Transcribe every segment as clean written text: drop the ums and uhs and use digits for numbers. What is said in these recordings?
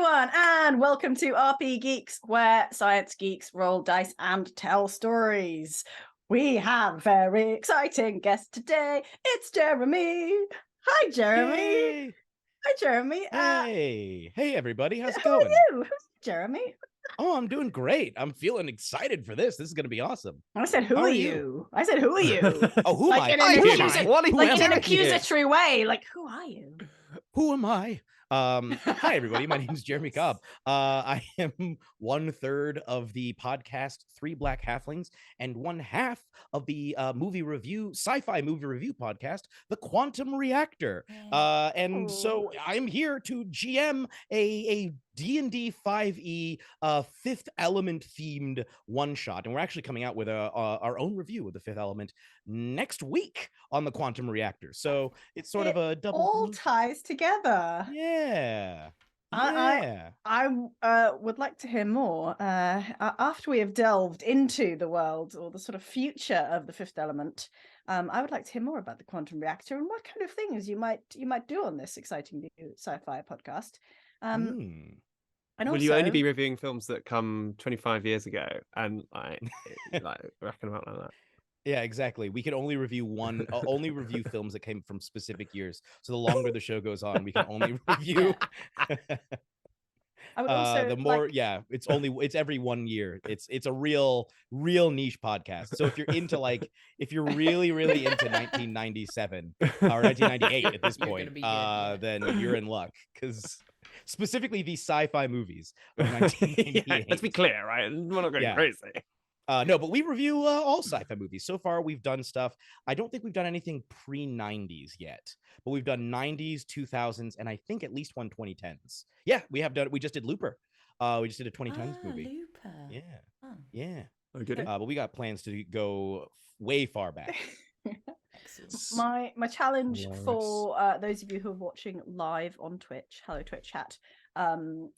everyone, and welcome to RPGeeks, where science geeks roll dice and tell stories. We have a very exciting guest today. It's Jeremy. Hi, Jeremy. Yay. Hi, Jeremy. Hey, everybody. How's it Who going? are you? Who's Jeremy? Oh, I'm doing great. I'm feeling excited for this. This is going to be awesome. I said, who How are are you? I said, who are you? Oh, who Like am in I? an accusatory way. Like, who are you? Who am I? Hi, everybody. My name is Jeremy Cobb. I am 1/3 of the podcast Three Black Halflings and 1/2 of the sci-fi movie review podcast, The Quantum Reactor. And so I'm here to GM a D&D 5e Fifth Element themed one shot, and we're actually coming out with our own review of the Fifth Element next week on the Quantum Reactor. So it's sort of a double. All ties together. Yeah. I would like to hear more after we have delved into the world or the sort of future of the Fifth Element. I would like to hear more about the Quantum Reactor and what kind of things you might do on this exciting new sci-fi podcast. And will also, you only be reviewing films that come 25 years ago and like reckon about like that? Yeah, exactly. We can only review review films that came from specific years. So the longer the show goes on, we can only review. I would also it's every 1 year. It's a real niche podcast. So if you're really into 1997 or 1998 at this point, then you're in luck, because specifically the sci-fi movies of 1998. Yeah, let's be clear, right? We're not going crazy. No, but we review all sci-fi movies. So far, we've done stuff. I don't think we've done anything pre-90s yet, but we've done 90s, 2000s, and I think at least 2010s. Yeah, we have done. We just did Looper. We just did a 2010s movie. Looper. Yeah, oh. Yeah. Oh, good. But we got plans to go way far back. My challenge for those of you who are watching live on Twitch, hello Twitch chat,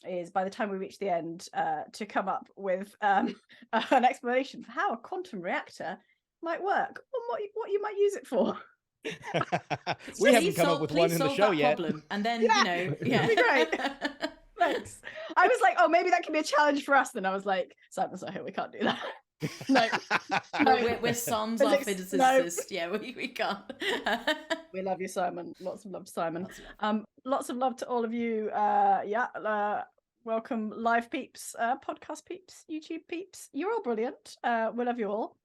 is by the time we reach the end to come up with an explanation for how a quantum reactor might work and what you might use it for. We haven't come up with one in the show yet. And then that'd be great. Thanks. I was like, oh, maybe that can be a challenge for us. Then I was like, Simon's not here, we can't do that. No, we're Sans, our physicist. Yeah, we can't. We love you, Simon. Lots of love to Simon. Lots of love to all of you. Welcome, live peeps, podcast peeps, YouTube peeps. You're all brilliant. We love you all.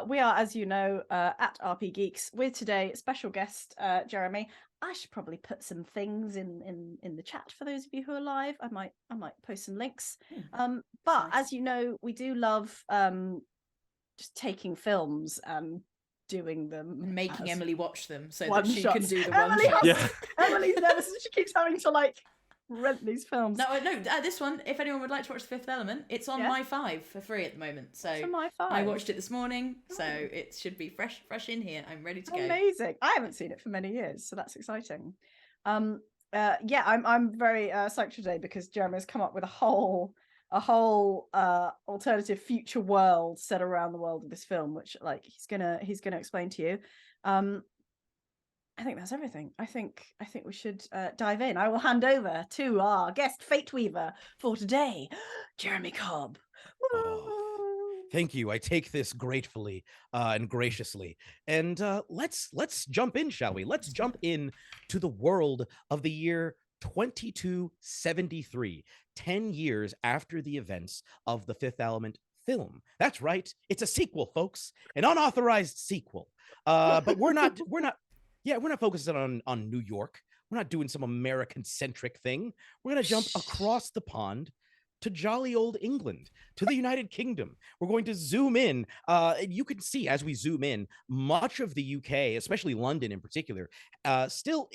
We are, as you know, at RPGeeks with today special guest Jeremy. I should probably put some things in the chat for those of you who are live. I might post some links. But as you know, we do love just taking films and doing them and making Emily watch them so that she can do the Emily one shot. Yeah. Emily's nervous. She keeps having to rent these films. No, this one, if anyone would like to watch The Fifth Element, it's on My 5 for free at the moment. So My 5. I watched it this morning, so it should be fresh in here. I'm ready to go. Amazing. I haven't seen it for many years, so that's exciting. I'm very psyched today because Jeremy has come up with a whole alternative future world set around the world of this film, which he's gonna explain to you. I think that's everything. I think we should dive in. I will hand over to our guest Fateweaver for today, Jeremy Cobb. Thank you. I take this gratefully and graciously. And let's jump in, shall we? Let's jump in to the world of the year 2273, 10 years after the events of the Fifth Element film. That's right. It's a sequel, folks. An unauthorized sequel. But we're not focusing on New York. We're not doing some American-centric thing. We're going to jump across the pond to jolly old England, to the United Kingdom. We're going to zoom in. You can see as we zoom in, much of the UK, especially London in particular, still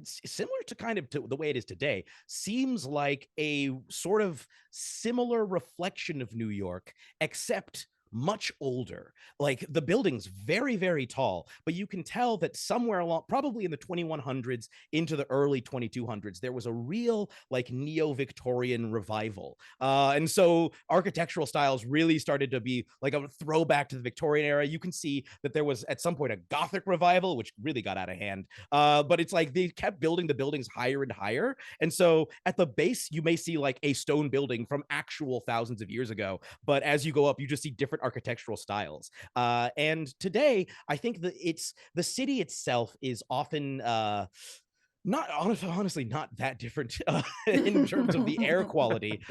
similar to kind of to the way it is today, seems like a sort of similar reflection of New York, except much older. Like the building's very, very tall, but you can tell that somewhere along, probably in the 2100s into the early 2200s, there was a real like neo-Victorian revival. And so architectural styles really started to be like a throwback to the Victorian era. You can see that there was at some point a Gothic revival, which really got out of hand. But it's like they kept building the buildings higher and higher. And so at the base, you may see like a stone building from actual thousands of years ago. But as you go up, you just see different architectural styles. And today, I think that it's the city itself is often not honestly not that different in terms of the air quality,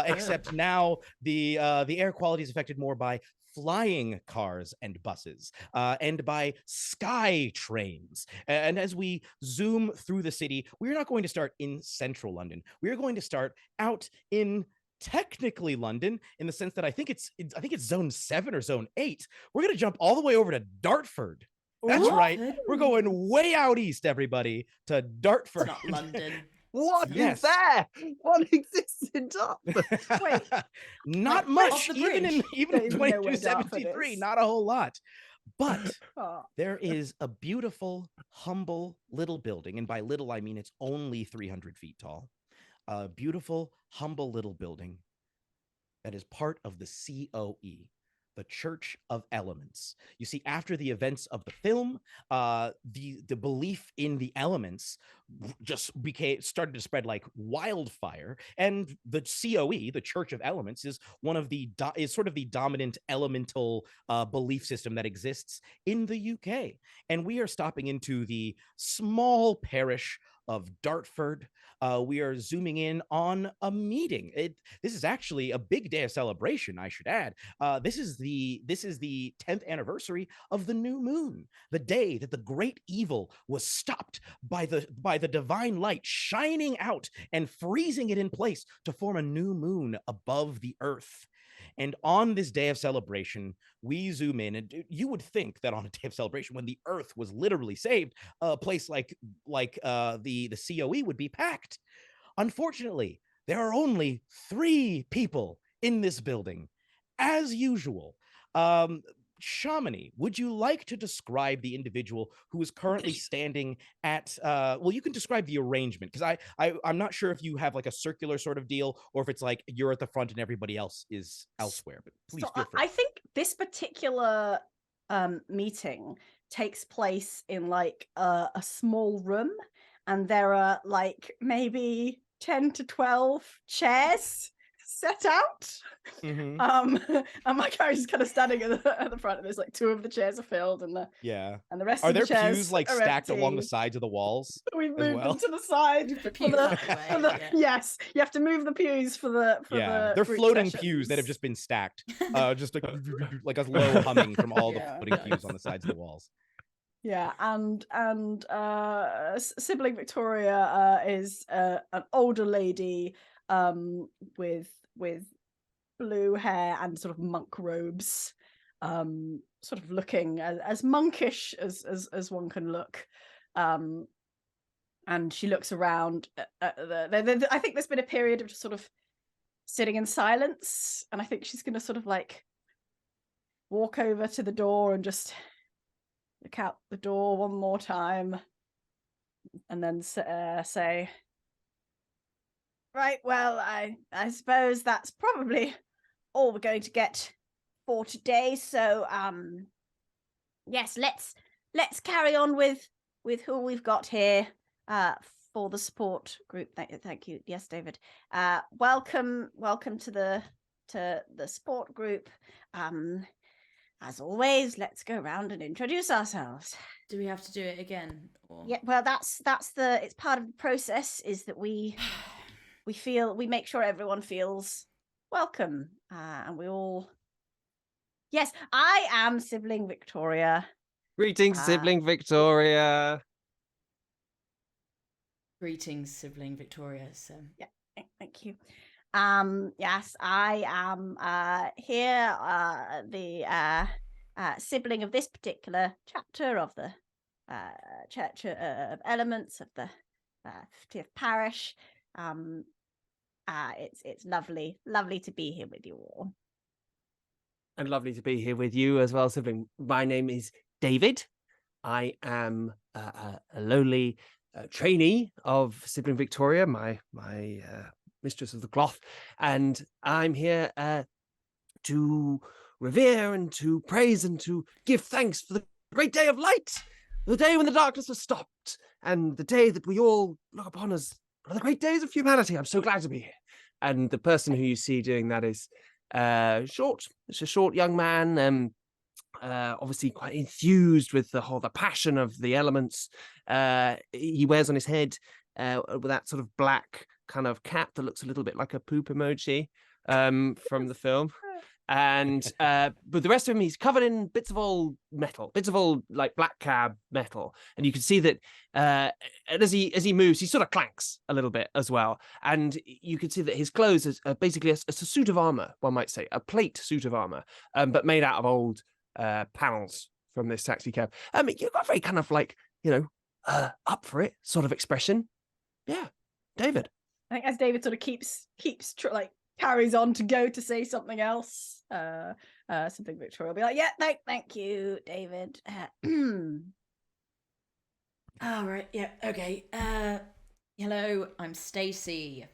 except now the air quality is affected more by flying cars and buses and by sky trains. And as we zoom through the city, we're not going to start in central London. We're going to start out in technically London, in the sense that I think it's zone 7 or zone 8. We're going to jump all the way over to Dartford. That's What? right. We're going way out east, everybody, to Dartford. It's not London. What Yes. is there? What exists in Dartford? Wait. Not Like, much, off the even in bridge. even in Don't even know where 2273, Dartford is. not a whole lot. But Oh. there is a beautiful, humble little building, and by little I mean it's only 300 feet tall. A beautiful, humble little building that is part of the COE, the Church of Elements. You see, after the events of the film, the belief in the elements just started to spread like wildfire, and the COE, the Church of Elements, is sort of the dominant elemental belief system that exists in the UK. And we are stopping into the small parish of Dartford. We are zooming in on a meeting. This is actually a big day of celebration, I should add. This is the 10th anniversary of the new moon, the day that the great evil was stopped by the divine light shining out and freezing it in place to form a new moon above the earth. And on this day of celebration, we zoom in, and you would think that on a day of celebration, when the earth was literally saved, a place like the COE would be packed. Unfortunately, there are only 3 people in this building, as usual. Shamini, would you like to describe the individual who is currently standing at, well, you can describe the arrangement, because I'm not sure if you have like a circular sort of deal, or if it's like you're at the front and everybody else is elsewhere, but please feel free. I think this particular meeting takes place in like a small room, and there are like maybe 10 to 12 chairs set out. Mhm. And my character's kind of standing at the front, and there's like 2 of the chairs are filled, and the rest Are of the there chairs pews like are stacked along the empty. sides of the walls? We've as moved well? them to the side The for pews the, out the way, for the yeah. yes, you have to move the pews for the They're group floating pews that have sessions. just been stacked, just like a low humming from all the Yeah. floating pews on the sides of the walls. Yeah, and Sibling Victoria is an older lady with blue hair and sort of monk robes, sort of looking as monkish as one can look. And she looks around at I think there's been a period of just sort of sitting in silence, and I think she's going to sort of like walk over to the door and just look out the door one more time, and then say, right, well, I suppose that's probably all we're going to get for today. So yes, let's carry on with who we've got here for the support group. Thank you. Yes, David. Welcome to the support group. As always, let's go around and introduce ourselves. Do we have to do it again? Or... Yeah, well, it's part of the process, is that we make sure everyone feels welcome, and we all. Yes, I am Sibling Victoria. Greetings, Sibling Victoria. Greetings, Sibling Victoria. So Yeah, thank you. Yes, I am here, the sibling of this particular chapter of the Church of Elements of the 50th Parish. It's lovely to be here with you all. And lovely to be here with you as well, Sibling. My name is David. I am a lowly trainee of Sibling Victoria, my mistress of the cloth, and I'm here to revere and to praise and to give thanks for the great day of light, the day when the darkness was stopped, and the day that we all look upon as one of the great days of humanity. I'm so glad to be here. And the person who you see doing that is short. It's a short young man, obviously quite enthused with the passion of the elements. He wears on his head with that sort of black kind of cap that looks a little bit like a poop emoji from the film. And but the rest of him, he's covered in bits of old metal, bits of old like black cab metal, and you can see that as he moves, he sort of clanks a little bit as well. And you can see that his clothes is basically a suit of armor, one might say, a plate suit of armor, but made out of old panels from this taxi cab. You've got a very kind of like, up for it sort of expression. Yeah, David. I think as David sort of keeps carries on to go to say something else, something Victoria will be like, yeah, thank you, David. All right, yeah, okay. Hello, I'm Stacey.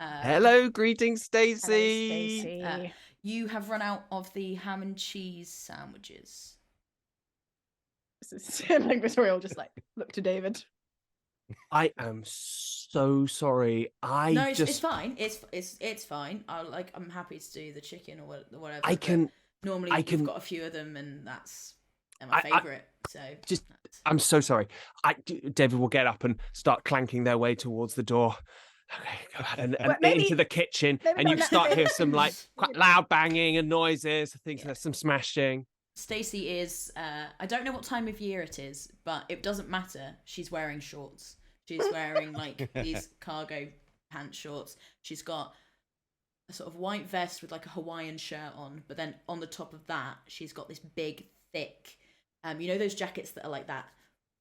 Hello, greetings, Stacey. Hello, Stacey. You have run out of the ham and cheese sandwiches. Like Victoria will just like look to David. I am so sorry. It's fine. It's fine. I'm happy to do the chicken or whatever. Normally you've got a few of them, and they're my favourite. I'm so sorry. David will get up and start clanking their way towards the door. Okay, go ahead and into the kitchen, and you start to hear some like quite loud banging and noises. I think there's some smashing. Stacey is, I don't know what time of year it is, but it doesn't matter. She's wearing shorts. She's wearing like these cargo pants shorts. She's got a sort of white vest with like a Hawaiian shirt on, but then on the top of that, she's got this big, thick, those jackets that are like that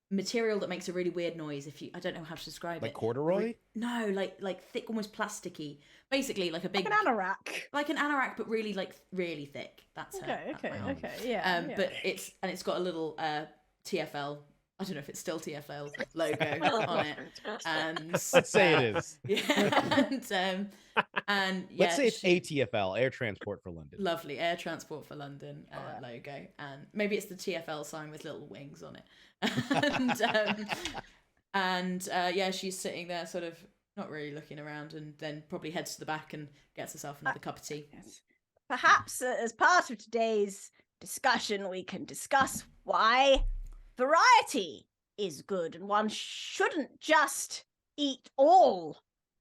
material that makes a really weird noise. I don't know how to describe it. Like corduroy? No, like thick, almost plasticky. Basically, like a big, like an anorak, but really really thick. That's her. Okay, yeah. But it's got a little TFL. I don't know if it's still TFL logo on it. And let's say it is. Yeah, and yeah, let's say it's ATFL, Air Transport for London. Lovely, Air Transport for London logo, and maybe it's the TFL sign with little wings on it. And yeah, she's sitting there, sort of not really looking around, and then probably heads to the back and gets herself another cup of tea. Yes. Perhaps as part of today's discussion, we can discuss why variety is good, and one shouldn't just eat all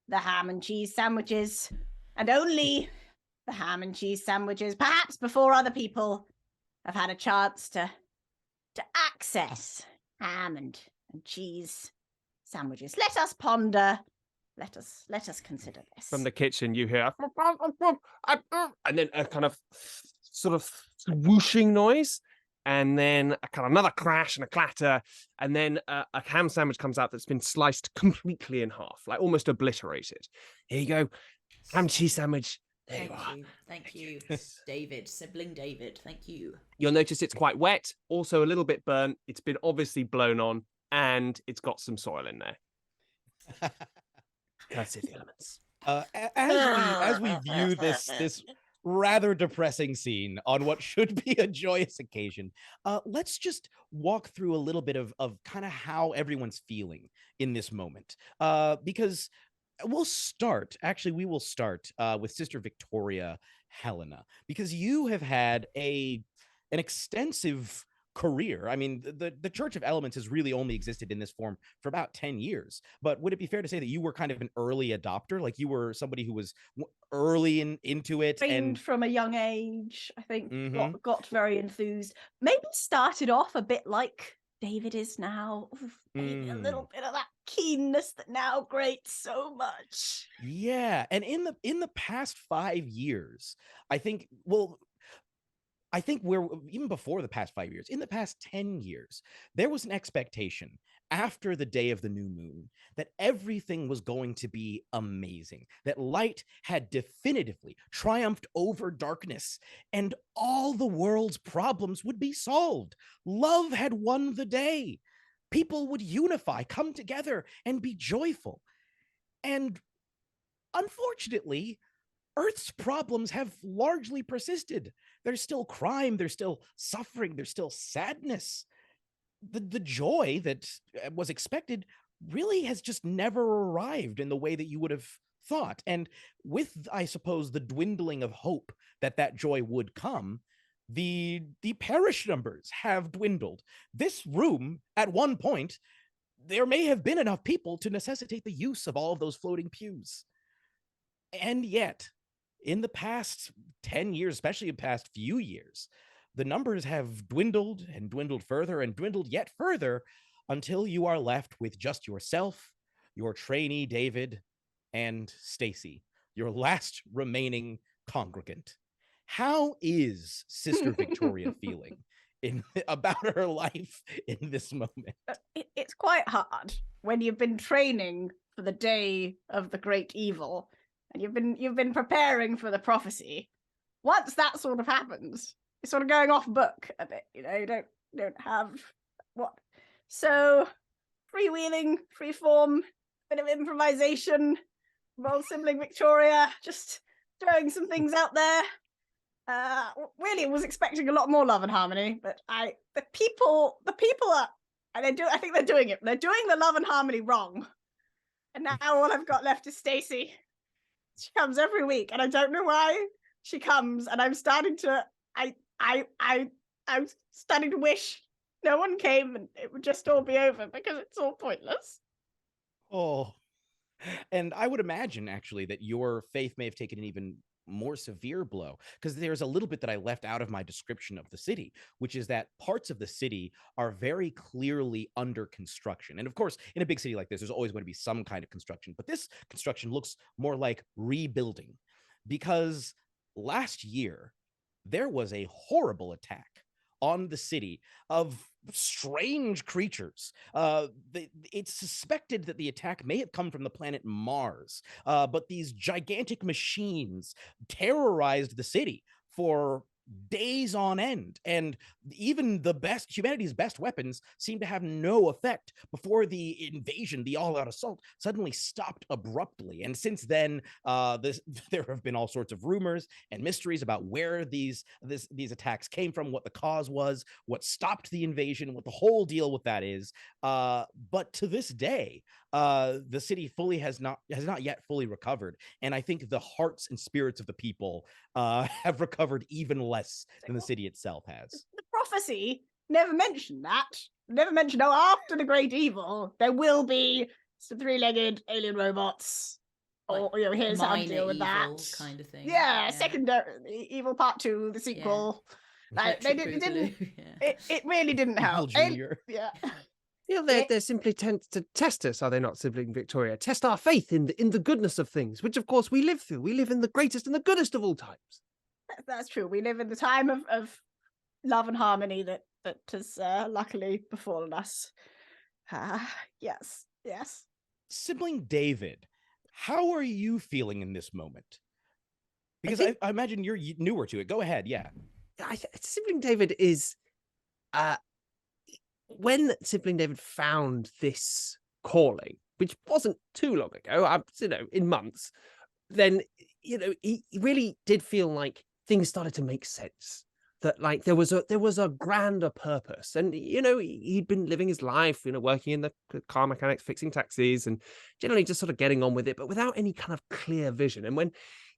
the ham and cheese sandwiches, and only the ham and cheese sandwiches, perhaps before other people have had a chance to access ham and cheese sandwiches. Let us ponder. Let us consider this. From the kitchen, you hear and then a kind of sort of whooshing noise, and then a kind of another crash and a clatter, and then a ham sandwich comes out that's been sliced completely in half, like almost obliterated. Here you go, ham cheese sandwich. There you are. Thank you, David, Sibling David. Thank you. You'll notice it's quite wet, also a little bit burnt. It's been obviously blown on, and it's got some soil in there. That's it, the elements. As we view this rather depressing scene on what should be a joyous occasion, let's just walk through a little bit of kind of how everyone's feeling in this moment, because we will start with Sister Victoria Helena, because you have had an extensive career. I mean, the Church of Elements has really only existed in this form for about 10 years. But would it be fair to say that you were kind of an early adopter? Like you were somebody who was early into it, and from a young age, I think, got very enthused. Maybe started off a bit like David is now. Maybe a little bit of that keenness that now grates so much. Yeah, and in the past 5 years, I think, well, I think even before the past 5 years, in the past 10 years, there was an expectation after the day of the new moon that everything was going to be amazing, that light had definitively triumphed over darkness, and all the world's problems would be solved. Love had won the day. People would unify, come together, and be joyful. And unfortunately, Earth's problems have largely persisted. There's still crime, there's still suffering, there's still sadness. The joy that was expected really has just never arrived in the way that you would have thought. And with, I suppose, the dwindling of hope that joy would come, the parish numbers have dwindled. This room, at one point, there may have been enough people to necessitate the use of all of those floating pews. And yet, in the past 10 years, especially in the past few years, the numbers have dwindled and dwindled further and dwindled yet further until you are left with just yourself, your trainee David, and Stacey, your last remaining congregant. How is Sister Victoria feeling about her life in this moment? It's quite hard when you've been training for the day of the great evil, and you've been preparing for the prophecy. Once that sort of happens, it's sort of going off book a bit. You don't have what. So freewheeling, freeform, bit of improvisation. Well, Sibling Victoria, just throwing some things out there. Really was expecting a lot more love and harmony, but the people are, and I think they're doing it. They're doing the love and harmony wrong. And now all I've got left is Stacey. She comes every week, and I don't know why she comes. And I'm starting to, I'm starting to wish no one came and it would just all be over because it's all pointless. Oh, and I would imagine actually that your faith may have taken an even more severe blow, because there's a little bit that I left out of my description of the city, which is that parts of the city are very clearly under construction. And of course, in a big city like this, there's always going to be some kind of construction, but this construction looks more like rebuilding, because last year there was a horrible attack on the city of strange creatures. It's suspected that the attack may have come from the planet Mars, but these gigantic machines terrorized the city for days on end, and even humanity's best weapons seem to have no effect before the invasion, the all-out assault, suddenly stopped abruptly. And since then, there have been all sorts of rumors and mysteries about where these attacks came from, what the cause was, what stopped the invasion, what the whole deal with that is. But to this day, the city has not yet fully recovered, and I think the hearts and spirits of the people have recovered even less than the city itself has. The prophecy never mentioned that. Never mentioned, after the great evil, there will be some three-legged alien robots. Or, here's how to deal with that. Kind of thing. Yeah, secondary evil part 2, the sequel. Yeah. They didn't. It really didn't help. Junior. Yeah. They're simply to test us, are they not, Sibling Victoria? Test our faith in the goodness of things, which of course we live through. We live in the greatest and the goodest of all times. That's true. We live in the time of love and harmony that has luckily befallen us. Yes. Sibling David, how are you feeling in this moment? Because I imagine you're newer to it. Go ahead. Yeah. Sibling David is... when Sibling David found this calling, which wasn't too long ago, in months, then, he really did feel like things started to make sense. That like there was a grander purpose, and he'd been living his life, working in the car mechanics, fixing taxis, and generally just sort of getting on with it, but without any kind of clear vision. And when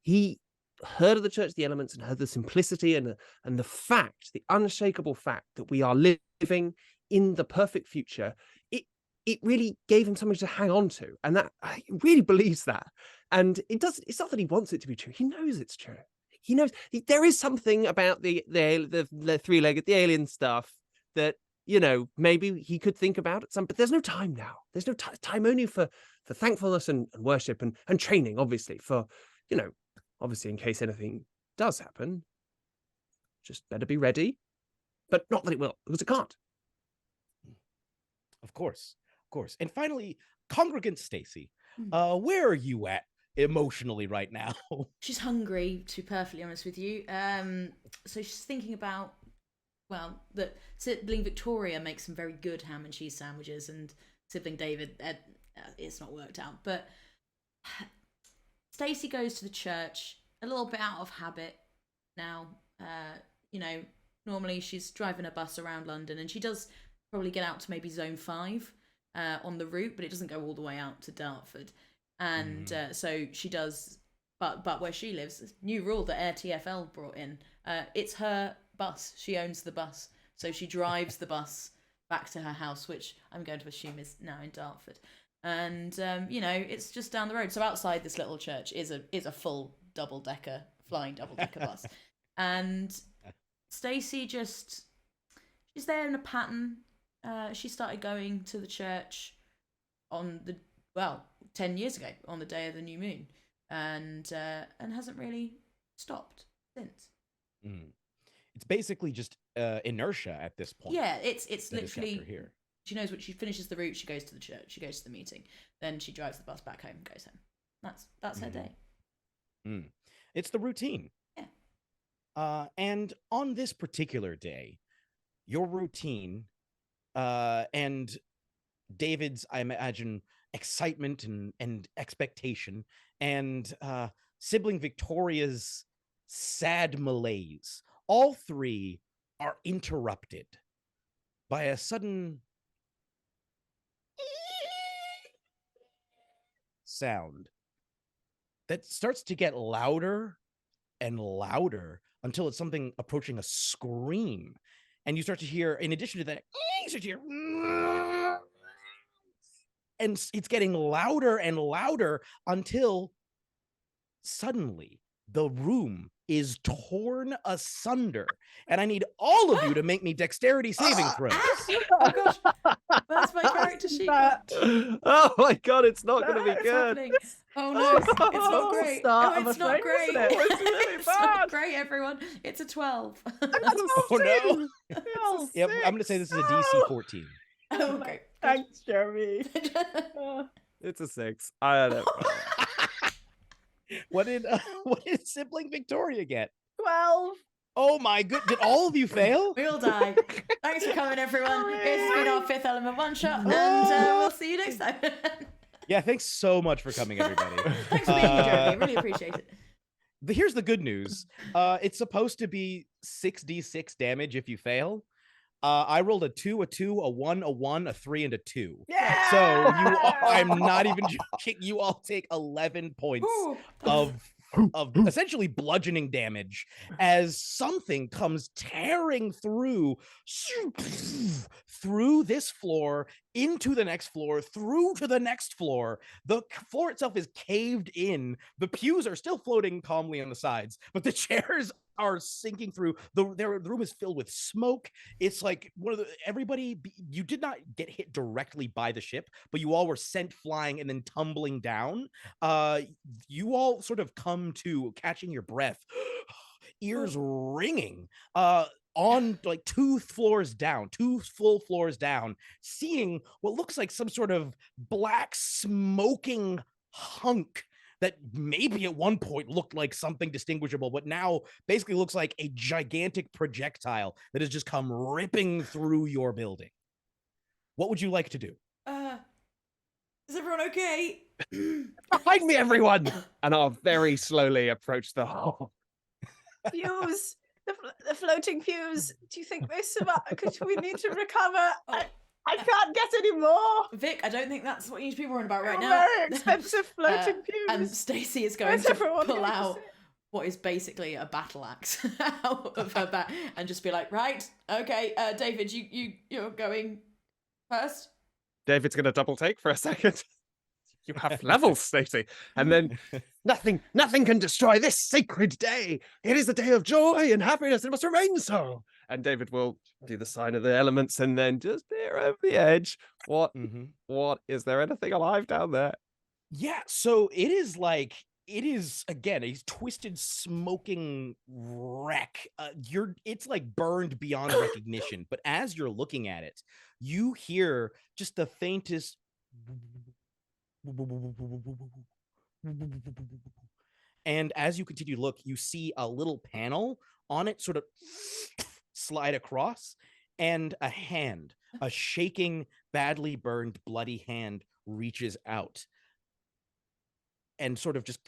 he heard of the Church of the Elements and heard the simplicity and the unshakable fact that we are living in the perfect future, it really gave him something to hang on to, and that he really believes that. And it's not that he wants it to be true; he knows it's true. He knows there is something about the three-legged, the alien stuff that maybe he could think about at some. But there's no time now. There's no time only for thankfulness and worship and training, obviously, for obviously in case anything does happen. Just better be ready. But not that it will, because it can't. Of course. And finally, Congregant Stacey, Hmm. where are you at emotionally right now? She's hungry, to be perfectly honest with you. So she's thinking about, well, that Sibling Victoria makes some very good ham and cheese sandwiches, and Sibling David, it's not worked out. But Stacey goes to the church a little bit out of habit now. Normally she's driving a bus around London, and she does probably get out to maybe Zone 5 on the route, but it doesn't go all the way out to Dartford. And so she does, but where she lives, new rule that RTFL brought in, it's her bus. She owns the bus. So she drives the bus back to her house, which I'm going to assume is now in Dartford. And, it's just down the road. So outside this little church is a full flying double-decker bus. And Stacey she's there in a pattern. She started going to the church on 10 years ago, on the day of the new moon, and hasn't really stopped since. It's basically just inertia at this point. Yeah, it's literally here. She knows when she finishes the route, she goes to the church, she goes to the meeting, then she drives the bus back home and goes home. That's her day. It's the routine. Yeah. And on this particular day, your routine and David's, I imagine, excitement and expectation, and Sibling Victoria's sad malaise, all three are interrupted by a sudden sound that starts to get louder and louder until it's something approaching a scream. And you start to hear, in addition to that, you start to hear, and it's getting louder and louder until suddenly the room is torn asunder. And I need all of you to make me dexterity saving throws. Oh gosh, that's my character sheet. Oh my god, it's not going to be What's good. happening? Oh no, it's not great. Start of It's a not thing, great. isn't it? It's really It's not bad. great, everyone. It's a 12. Oh no. Yep, I'm going to say this is a DC 14. Oh, great. Thanks, Jeremy. It's a 6. I don't know. What did Sibling Victoria get? 12. Oh my good! Did all of you fail? We all die. Thanks for coming, everyone. This has been our Fifth Element one shot, and we'll see you next time. Yeah, thanks so much for coming, everybody. Thanks for being here, Jeremy. Really appreciate it. Here's the good news. It's supposed to be 6d6 damage if you fail. I rolled a 2, a 2, a 1, a 1, a 3, and a 2. Yeah! So I'm not even joking. You all take 11 points Ooh. of essentially bludgeoning damage as something comes tearing through this floor into the next floor, through to the next floor. The floor itself is caved in. The pews are still floating calmly on the sides, but the chairs are sinking through. The room is filled with smoke. It's like you did not get hit directly by the ship, but you all were sent flying and then tumbling down. You all sort of come to catching your breath, ears ringing, on like 2 floors down, 2 full floors down, seeing what looks like some sort of black smoking hunk that maybe at one point looked like something distinguishable, but now basically looks like a gigantic projectile that has just come ripping through your building. What would you like to do? Is everyone okay? Behind me, everyone! And I'll very slowly approach the hole. Fuse. The floating fuse. Do you think they survive? Because we need to recover. I can't get any more. Vic, I don't think that's what you need to be worrying about right They're now. very expensive floating fuse. And Stacey is going Where's to everyone pull going to out sit? what is basically a battle axe out of her back and just be like, right, okay, David, you're going first. David's going to double take for a second. You have levels, Stacey. And then nothing can destroy this sacred day. It is a day of joy and happiness. It must remain so. And David will do the sign of the elements and then just peer over the edge. What is there anything alive down there? Yeah, so it is like it is again a twisted, smoking wreck. It's like burned beyond recognition. But as you're looking at it, you hear just the faintest. And as you continue to look, you see a little panel on it sort of slide across, and a hand, a shaking, badly burned, bloody hand reaches out and sort of just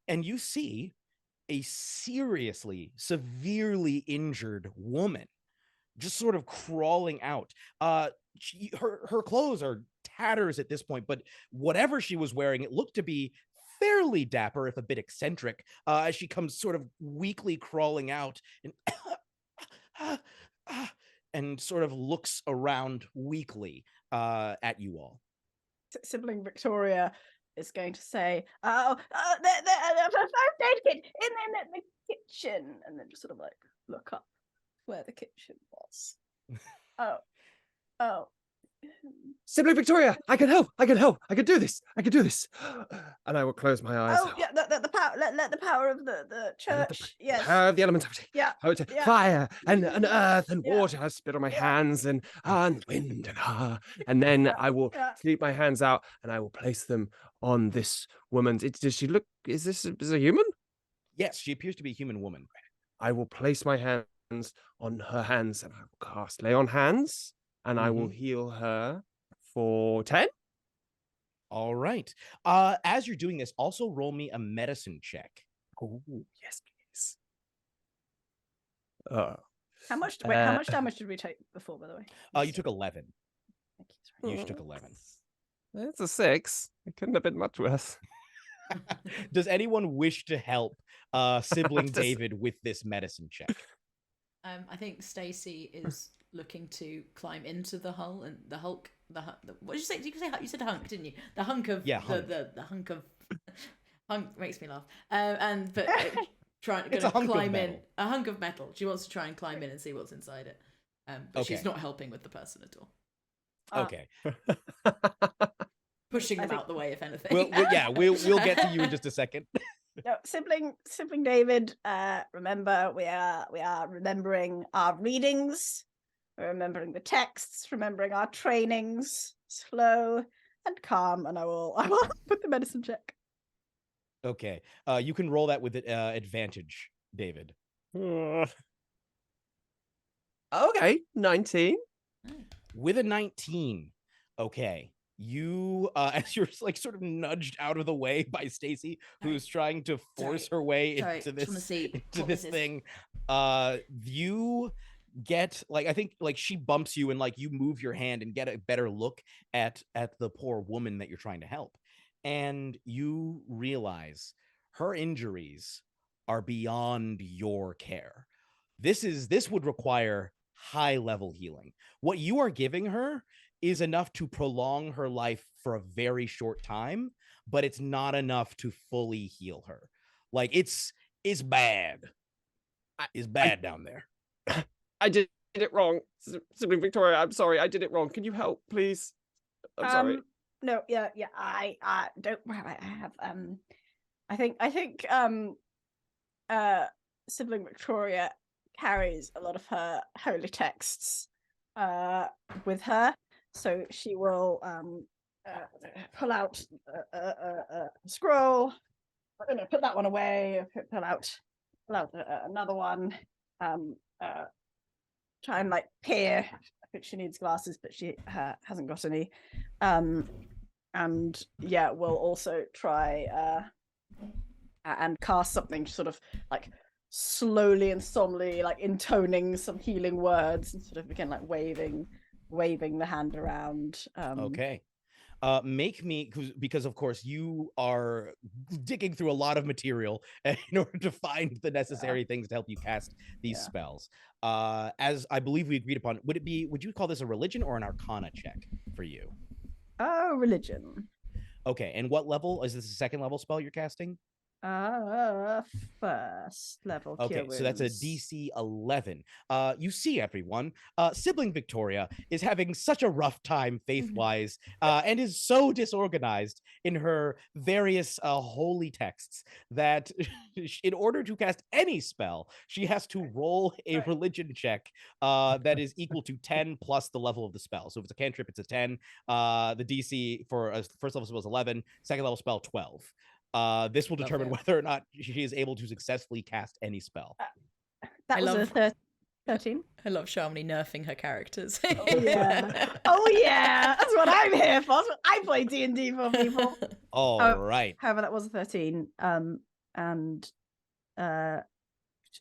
and you see a seriously, severely injured woman just sort of crawling out. Her clothes are tatters at this point, but whatever she was wearing, it looked to be fairly dapper, if a bit eccentric, as she comes sort of weakly crawling out and sort of looks around weakly at you all. Sibling Victoria is going to say, "Oh, the first aid kit in the kitchen," and then just sort of like look up where the kitchen was. Oh. Sibling Victoria, I can help. I can do this. And I will close my eyes. Oh, yeah, the power. Let the power of the church. Yes. Power of the elements. Yeah. Fire and earth and water. I spit on my hands and wind and then I will sweep my hands out and I will place them on this woman's. Does she look? Is this a human? Yes, she appears to be a human woman. I will place my hands on her hands and I will cast lay on hands. And I will heal her for 10. All right. As you're doing this, also roll me a medicine check. Oh, yes, please. How much damage did we take before, by the way? You took 11. Thank you. Sorry. You took 11. It's a 6. It couldn't have been much worse. Does anyone wish to help Sibling David with this medicine check? I think Stacey is looking to climb into the hull and the Hulk. What did you say? Did you say you said hunk, didn't you? The hunk of hunk. The hunk of hunk makes me laugh. But trying it's a hunk climb of in a hunk of metal. She wants to try and climb in and see what's inside it. But she's not helping with the person at all. Okay. Pushing them out the way, if anything. We'll get to you in just a second. No, sibling David. Remember, we are remembering our readings, we're remembering the texts, remembering our trainings. Slow and calm, and I will put the medicine check. Okay, you can roll that with advantage, David. Okay, 19. With a 19. Okay. You, as you're like sort of nudged out of the way by Stacey, who's trying to force her way into this thing, you get like, I think like she bumps you and like you move your hand and get a better look at the poor woman that you're trying to help, and you realize her injuries are beyond your care. This would require high level healing. What you are giving her is enough to prolong her life for a very short time, but it's not enough to fully heal her. Like it's bad. It's bad down there. I did it wrong. Sibling Victoria, I'm sorry. I did it wrong. Can you help, please? I'm sorry. No, yeah. I don't worry. I have I think Sibling Victoria carries a lot of her holy texts with her, so she will pull out a scroll, put that one away, pull out another one, try and like peer. I think she needs glasses, but she hasn't got any, and yeah, we'll also try and cast something sort of like slowly and solemnly, like intoning some healing words and sort of again like waving the hand around. Okay. Make me, because of course you are digging through a lot of material in order to find the necessary things to help you cast these spells. As I believe we agreed upon, would you call this a religion or an arcana check for you? Oh, religion. Okay, and what level is this? A second level spell you're casting? First level cure Okay, so that's a wounds. DC 11. You see, everyone, Sibling Victoria is having such a rough time faith-wise, and is so disorganized in her various holy texts that in order to cast any spell, she has to roll a Right. religion check that is equal to 10 plus the level of the spell. So if it's a cantrip, it's a 10. The DC for a first level spell is 11, second level spell 12. This will determine Lovely. whether or not she is able to successfully cast any spell. That I was love- a 13. I love Shamini nerfing her characters. Oh yeah. Oh yeah. That's what I'm here for. That's what I play D&D for, people. All right. However, that was a 13. And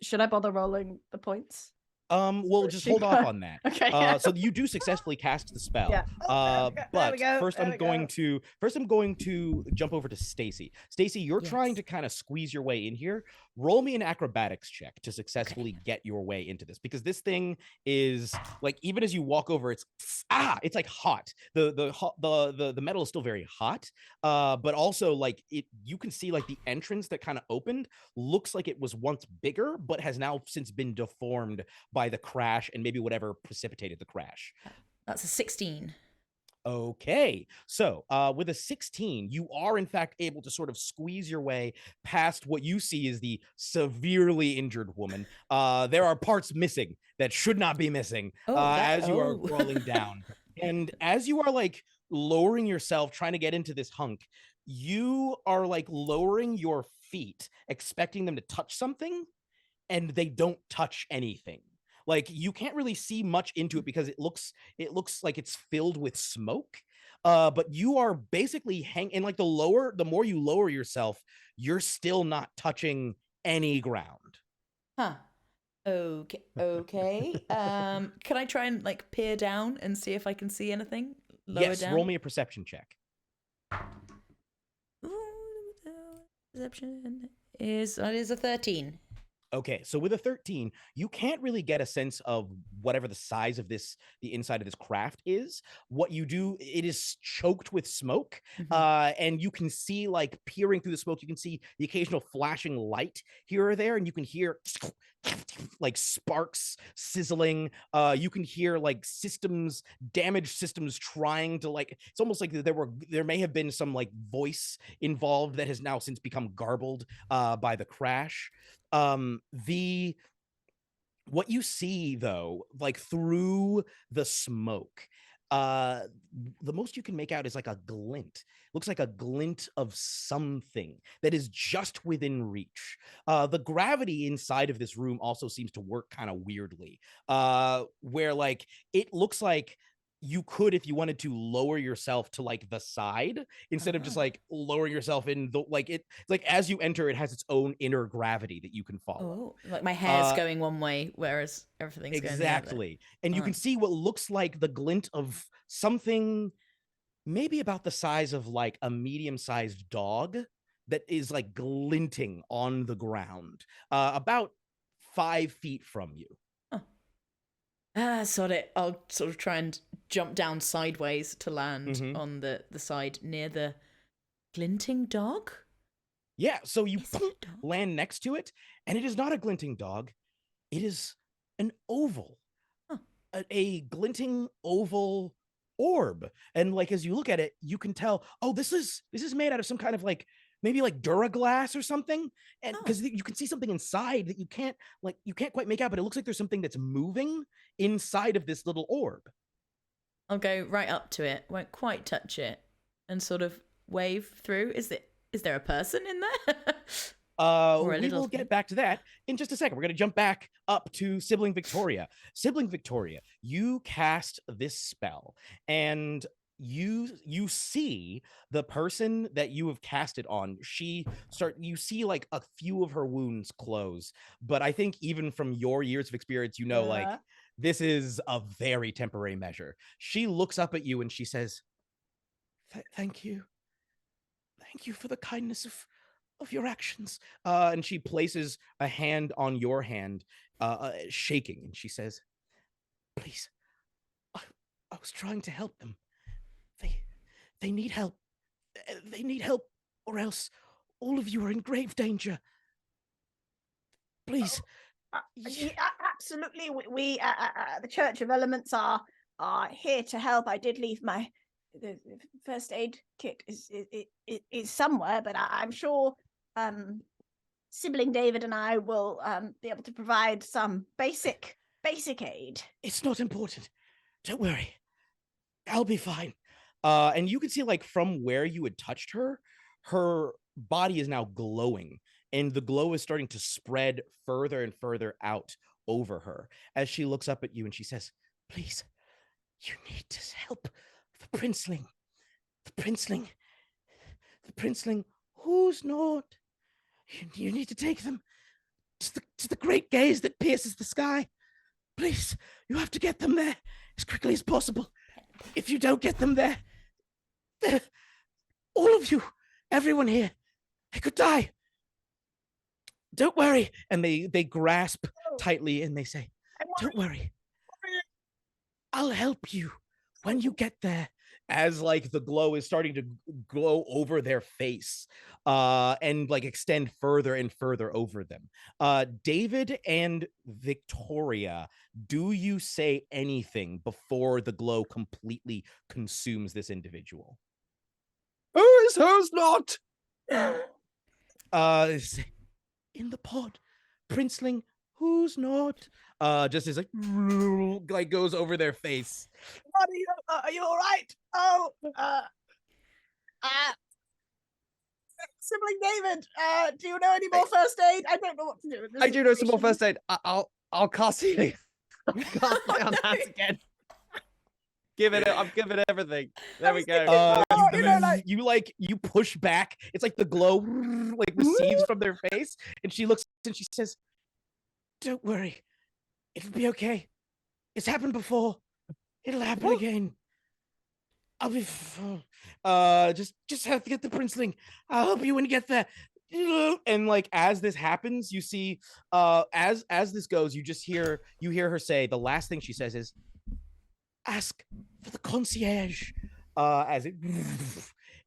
should I bother rolling the points? We'll just hold off on that. Okay. So you do successfully cast the spell. Yeah. Oh, there we But go, first there I'm we going go. to jump over to Stacey. Stacey, you're trying to kind of squeeze your way in here. Roll me an acrobatics check to successfully get your way into this, because this thing is like, even as you walk over, it's like hot. The metal is still very hot. But also like you can see like the entrance that kind of opened looks like it was once bigger, but has now since been deformed by the crash and maybe whatever precipitated the crash. That's a 16. Okay, so with a 16, you are in fact able to sort of squeeze your way past what you see is the severely injured woman. There are parts missing that should not be missing as you are crawling down. And as you are like lowering yourself, trying to get into this hunk, you are like lowering your feet, expecting them to touch something, and they don't touch anything. Like you can't really see much into it because it looks like it's filled with smoke. But you are basically hanging like the more you lower yourself, you're still not touching any ground. Huh. Okay. Can I try and like peer down and see if I can see anything lower down? Roll me a perception check. Perception is a 13. Okay, so with a 13, you can't really get a sense of whatever the size of the inside of this craft is. What you do, it is choked with smoke, and you can see like peering through the smoke, you can see the occasional flashing light here or there, and you can hear like sparks sizzling. You can hear like damaged systems trying to like, it's almost like there may have been some like voice involved that has now since become garbled by the crash. What you see though, like through the smoke, the most you can make out is like a glint. Looks like a glint of something that is just within reach. The gravity inside of this room also seems to work kind of weirdly, where like it looks like you could, if you wanted to, lower yourself to like the side instead of just like lowering yourself in the like it's like as you enter, it has its own inner gravity that you can follow. Oh, like my hair's going one way, whereas everything's going the other. Exactly. And you can see what looks like the glint of something maybe about the size of like a medium-sized dog that is like glinting on the ground, about 5 feet from you. Sod it. I'll sort of try and jump down sideways to land on the side near the glinting dog. Yeah, so you land next to it, and it is not a glinting dog. It is an oval, a glinting oval orb. And like as you look at it, you can tell, oh, this is made out of some kind of like maybe like Duraglass or something. And because you can see something inside that you can't quite make out, but it looks like there's something that's moving inside of this little orb. I'll go right up to it, won't quite touch it, and sort of wave through. Is there a person in there? We will get back to that in just a second. We're going to jump back up to Sibling Victoria. Sibling Victoria, you cast this spell, and you see the person that you have cast it on. You see like a few of her wounds close, but I think even from your years of experience, like this is a very temporary measure. She looks up at you and she says, "Thank you for the kindness of your actions." And she places a hand on your hand, shaking, and she says, "Please, I was trying to help them. They need help. They need help, or else all of you are in grave danger. Please. Yeah, absolutely. We the Church of Elements are here to help. I did leave the first aid kit is somewhere, but I'm sure Sibling David and I will be able to provide some basic aid. It's not important. Don't worry. I'll be fine. And you can see, like, from where you had touched her, her body is now glowing, and the glow is starting to spread further and further out over her as she looks up at you and she says, please, you need to help the princeling. The princeling. The princeling who's not. You need to take them to the great gaze that pierces the sky. Please, you have to get them there as quickly as possible. If you don't get them there, all of you, everyone here, they could die. Don't worry. And they grasp tightly and they say, don't worry. I'll help you when you get there. As like the glow is starting to glow over their face and like extend further and further over them. David and Victoria, do you say anything before the glow completely consumes this individual? Who is who's not? In the pod, princeling who's not? Just as like goes over their face. Are you all right? Oh, Sibling David, do you know any more first aid? I don't know what to do with this. I do know some more situation. first aid. I'll cast healing. I'll cast my on hands again. I'm giving it everything. There we go. You push back. It's like the glow like recedes from their face, and she looks and she says, "Don't worry, it'll be okay. It's happened before. It'll happen again. I'll be just have to get the princeling. I'll help you when you get there." And like as this happens, you see as this goes, you hear her say, the last thing she says is, ask for the concierge, as it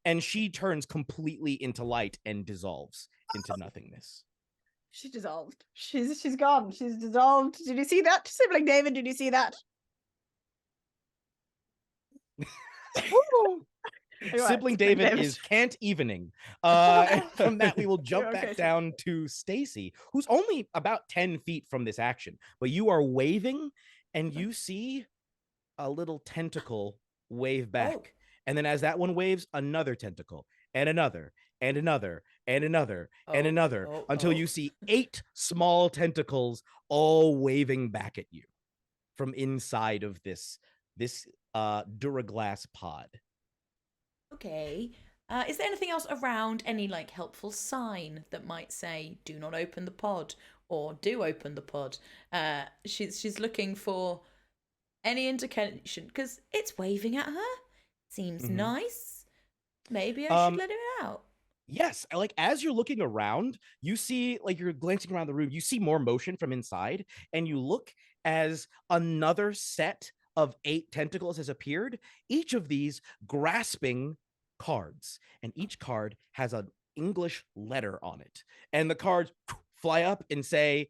and she turns completely into light and dissolves into nothingness. She dissolved. She's gone. She's dissolved. Did you see that, Sibling David? Did you see that? Sibling David is can't evening. And from that, we will jump back down to Stacey, who's only about 10 feet from this action, but you are waving and you see a little tentacle wave back. And then as that one waves, another tentacle and another and another and another and another until you see 8 small tentacles all waving back at you from inside of this Duraglass pod. Okay. Is there anything else around, any like helpful sign that might say do not open the pod or do open the pod? She's looking for any indication because it's waving at her. Seems nice. Maybe I should let it out. Yes, like as you're looking around, you see, like you're glancing around the room, you see more motion from inside, and you look as another set of 8 tentacles has appeared, each of these grasping cards, and each card has an English letter on it. And the cards fly up and say,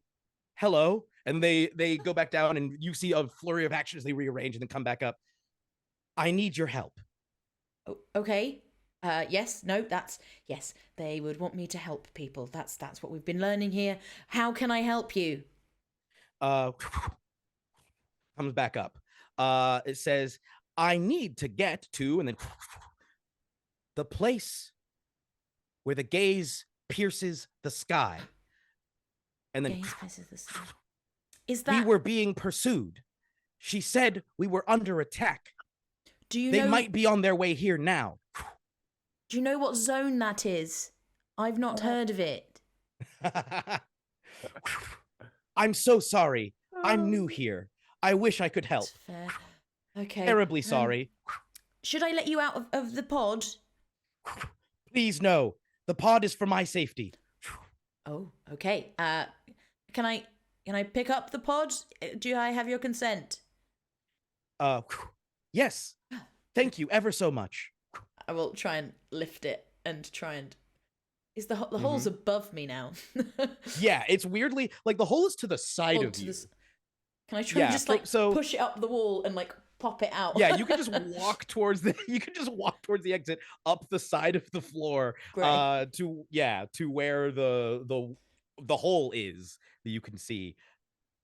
hello, and they go back down, and you see a flurry of action as they rearrange and then come back up. I need your help. Oh, okay. Yes, no, yes, they would want me to help people. That's what we've been learning here. How can I help you? Comes back up. It says, I need to get to, and then the place where the gaze pierces the sky. And then Gaze pierces the sky. Is that... We were being pursued. She said we were under attack. Do you They know... might be on their way here now. Do you know what zone that is? I've not heard of it. I'm so sorry. I'm new here. I wish I could help. Fair. Okay. Terribly sorry. Should I let you out of the pod? Please, no. The pod is for my safety. Oh, okay. Can I pick up the pod? Do I have your consent? Yes. Thank you ever so much. I will try and lift it and try and Is the hole's above me now? Yeah, it's weirdly like the hole is to the side Or of to you. this- Can I try and just like so push it up the wall and like pop it out? yeah, you can just walk towards the exit up the side of the floor Great. to where the hole is that you can see.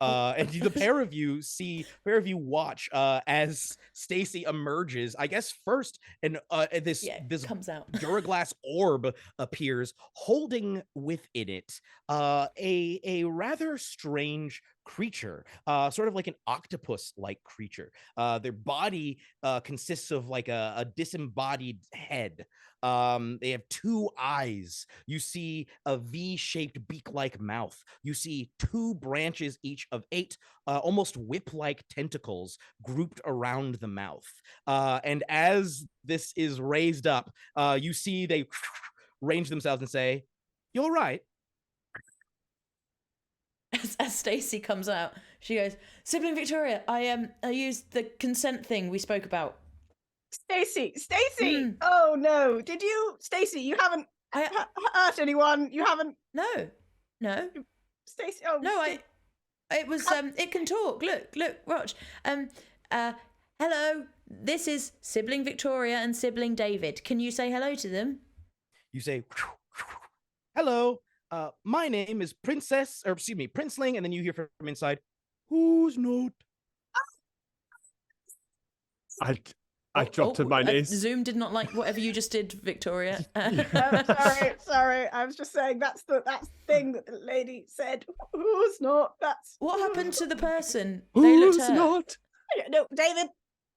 And the pair of you watch as Stacey emerges, I guess first, and this comes out. Duraglass orb appears, holding within it a rather strange creature, sort of like an octopus-like creature. Their body consists of like a disembodied head. They have 2 eyes. You see a V-shaped beak-like mouth. You see 2 branches each of 8 almost whip-like tentacles grouped around the mouth. And as this is raised up, you see they range themselves and say, "You're right." As Stacey comes out, she goes, "Sibling Victoria, I used the consent thing we spoke about." Stacey! Oh no! Did you, Stacey? You haven't hurt anyone. You haven't. No. Stacey. Oh no, it was it can talk. Look, watch. Hello. This is Sibling Victoria and Sibling David. Can you say hello to them? You say, "Hello. My name is Princeling," and then you hear from inside, "Who's not?" I dropped to my knees. Zoom did not like whatever you just did, Victoria. Sorry. I was just saying that's the thing that the lady said. Who's not? That's what happened to the person. They looked hurt. Not? No, David,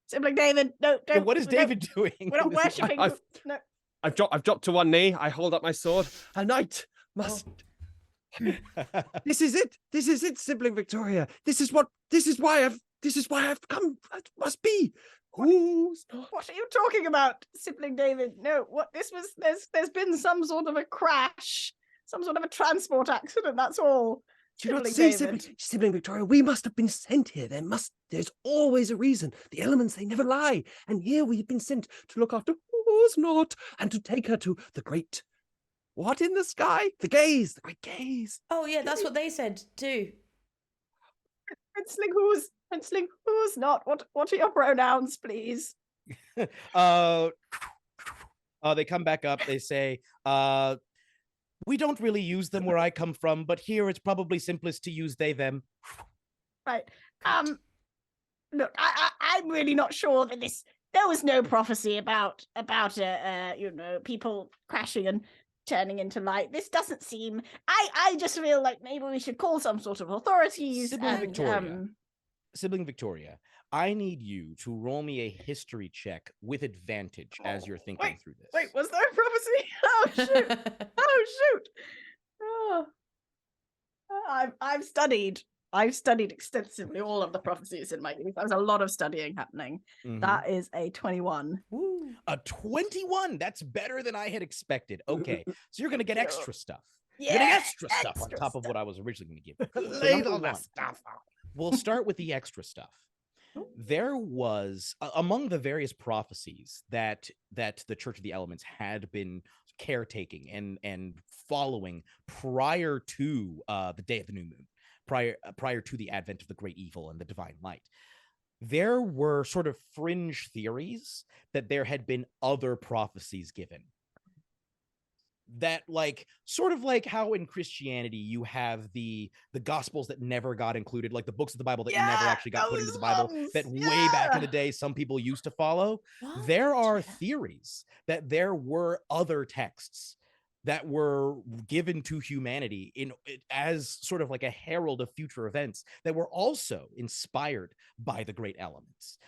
Sibling David. No, don't. Yeah, what is David doing? We're not worshipping. No. I've dropped to one knee. I hold up my sword. A knight must. This is it, Sibling Victoria. This is why I've come. It must be. Who's not? What are you talking about, Sibling David? No, what this was, there's been some sort of a crash, some sort of a transport accident, that's all. Do you not see, Sibling Victoria? We must have been sent here. There's always a reason. The elements, they never lie. And here we've been sent to look after who's not, and to take her to the great, what in the sky? The great gaze. Oh yeah, that's what they said too. Princeling, who's not? What are your pronouns, please? They come back up. They say, "We don't really use them where I come from, but here it's probably simplest to use they, them." Right. Look, I'm really not sure that there was no prophecy about people crashing and turning into light. This doesn't seem. I just feel like maybe we should call some sort of authorities. Sibling Victoria, I need you to roll me a history check with advantage as you're thinking through this. Wait, was there a prophecy? Oh shoot! Oh, I've studied extensively all of the prophecies in my youth. There was a lot of studying happening. That is a 21. Woo. A 21? That's better than I had expected. Okay, so you're going to get extra stuff. Yeah, you're getting extra stuff on top of what I was originally going to give. So number one, we'll start with the extra stuff. There was, among the various prophecies that the Church of the Elements had been caretaking and following prior to the Day of the New Moon, prior to the advent of the Great Evil and the Divine Light, there were sort of fringe theories that there had been other prophecies given. That, like, sort of like how in Christianity you have the gospels that never got included, like the books of the Bible that never actually got put into the Bible, that way back in the day some people used to follow. What? There are theories that there were other texts that were given to humanity as sort of like a herald of future events that were also inspired by the great elements,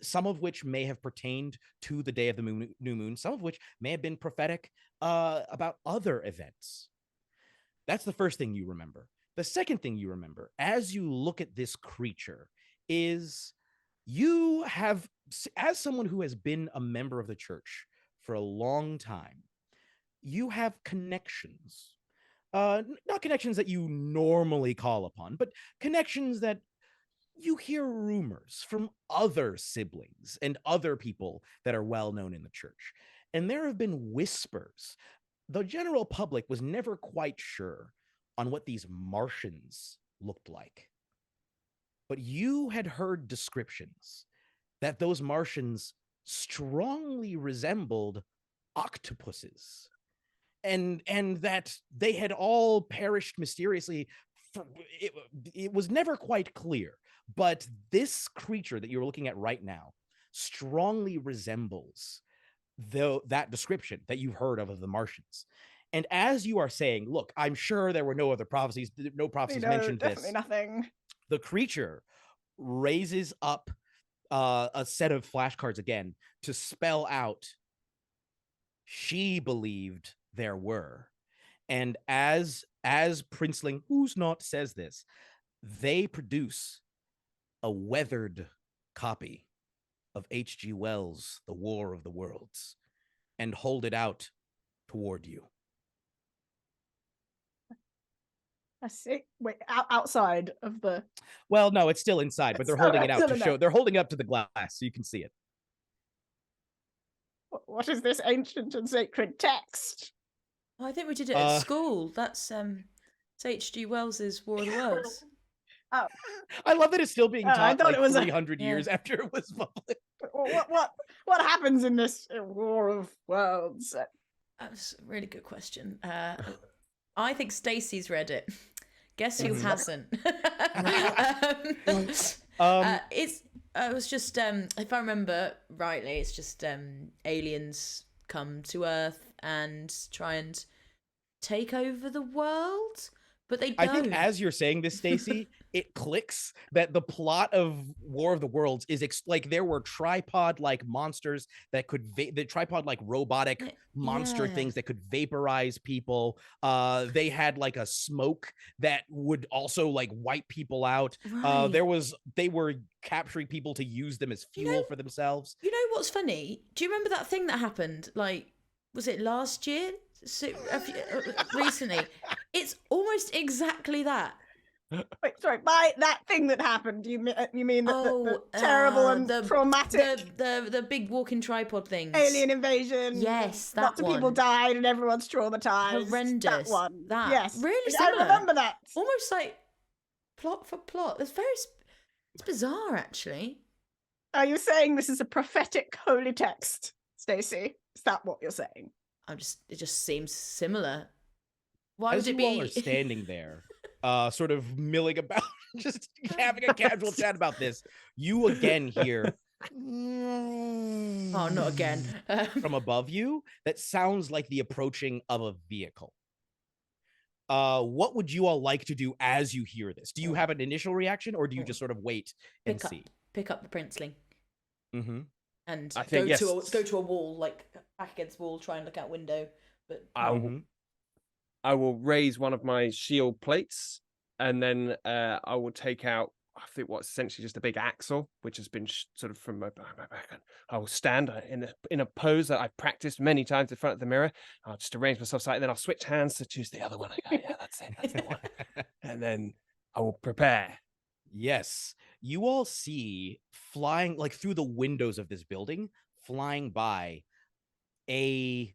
some of which may have pertained to the Day of the New Moon, some of which may have been prophetic about other events. That's the first thing you remember. The second thing you remember as you look at this creature is you have, as someone who has been a member of the church for a long time, you have connections, not connections that you normally call upon, but connections that you hear rumors from other siblings and other people that are well known in the church. And there have been whispers the general public was never quite sure on what these Martians looked like. But you had heard descriptions that those Martians strongly resembled octopuses, and that they had all perished mysteriously. It was never quite clear, but this creature that you're looking at right now strongly resembles that description that you've heard of the Martians. And as you are saying, look, I'm sure there were no other prophecies. No prophecies mentioned definitely this. Nothing. The creature raises up a set of flashcards again to spell out she believed there were. And as Princeling, who's not, says this, they produce a weathered copy of H.G. Wells' The War of the Worlds and hold it out toward you. I see. Wait, outside of the. Well, no, it's still inside, but they're holding it out to show. They're holding it up to the glass so you can see it. What is this ancient and sacred text? Oh, I think we did it at school. That's H.G. Wells's War of the Worlds. Oh, I love that it's still being taught. I thought it was 300 years after it was published. What happens in this War of Worlds? That's a really good question. I think Stacey's read it. Guess who hasn't? It was just if I remember rightly, it's just aliens come to Earth and try and take over the world, but they don't. I think as you're saying this, Stacey, it clicks that the plot of War of the Worlds is like there were tripod-like monsters that could the tripod-like robotic monster things that could vaporize people. They had like a smoke that would also like wipe people out. Right. They were capturing people to use them as fuel for themselves. You know what's funny? Do you remember that thing that happened? Like, was it last year? Recently, it's almost exactly that. Wait, sorry. By that thing that happened, you mean the terrible and traumatic, the big walking tripod things, alien invasion? Yes, that lots of people died and everyone's traumatized. Horrendous. That one. That yes, really similar. I remember that. Almost like plot for plot. It's bizarre, actually. Are you saying this is a prophetic holy text, Stacey? Is that what you're saying? It just seems similar. Why As would it you be? all are standing there, sort of milling about, just having a casual chat about this, you again hear oh, not again. From above you that sounds like the approaching of a vehicle. What would you all like to do as you hear this? Do you have an initial reaction, or do you just sort of wait and see? Pick up the Princeling. Mm-hmm. And I think, go to a wall, like back against the wall, try and look out window. But I will raise one of my shield plates, and then I will take out, I think, what's essentially just a big axle, which has been sort of from my back. And I will stand in a pose that I've practiced many times in front of the mirror. I'll just arrange myself slightly, and then I'll switch hands to choose the other one. I go, yeah, that's it. That's the one. And then I will prepare. Yes. You all see flying, like through the windows of this building, flying by a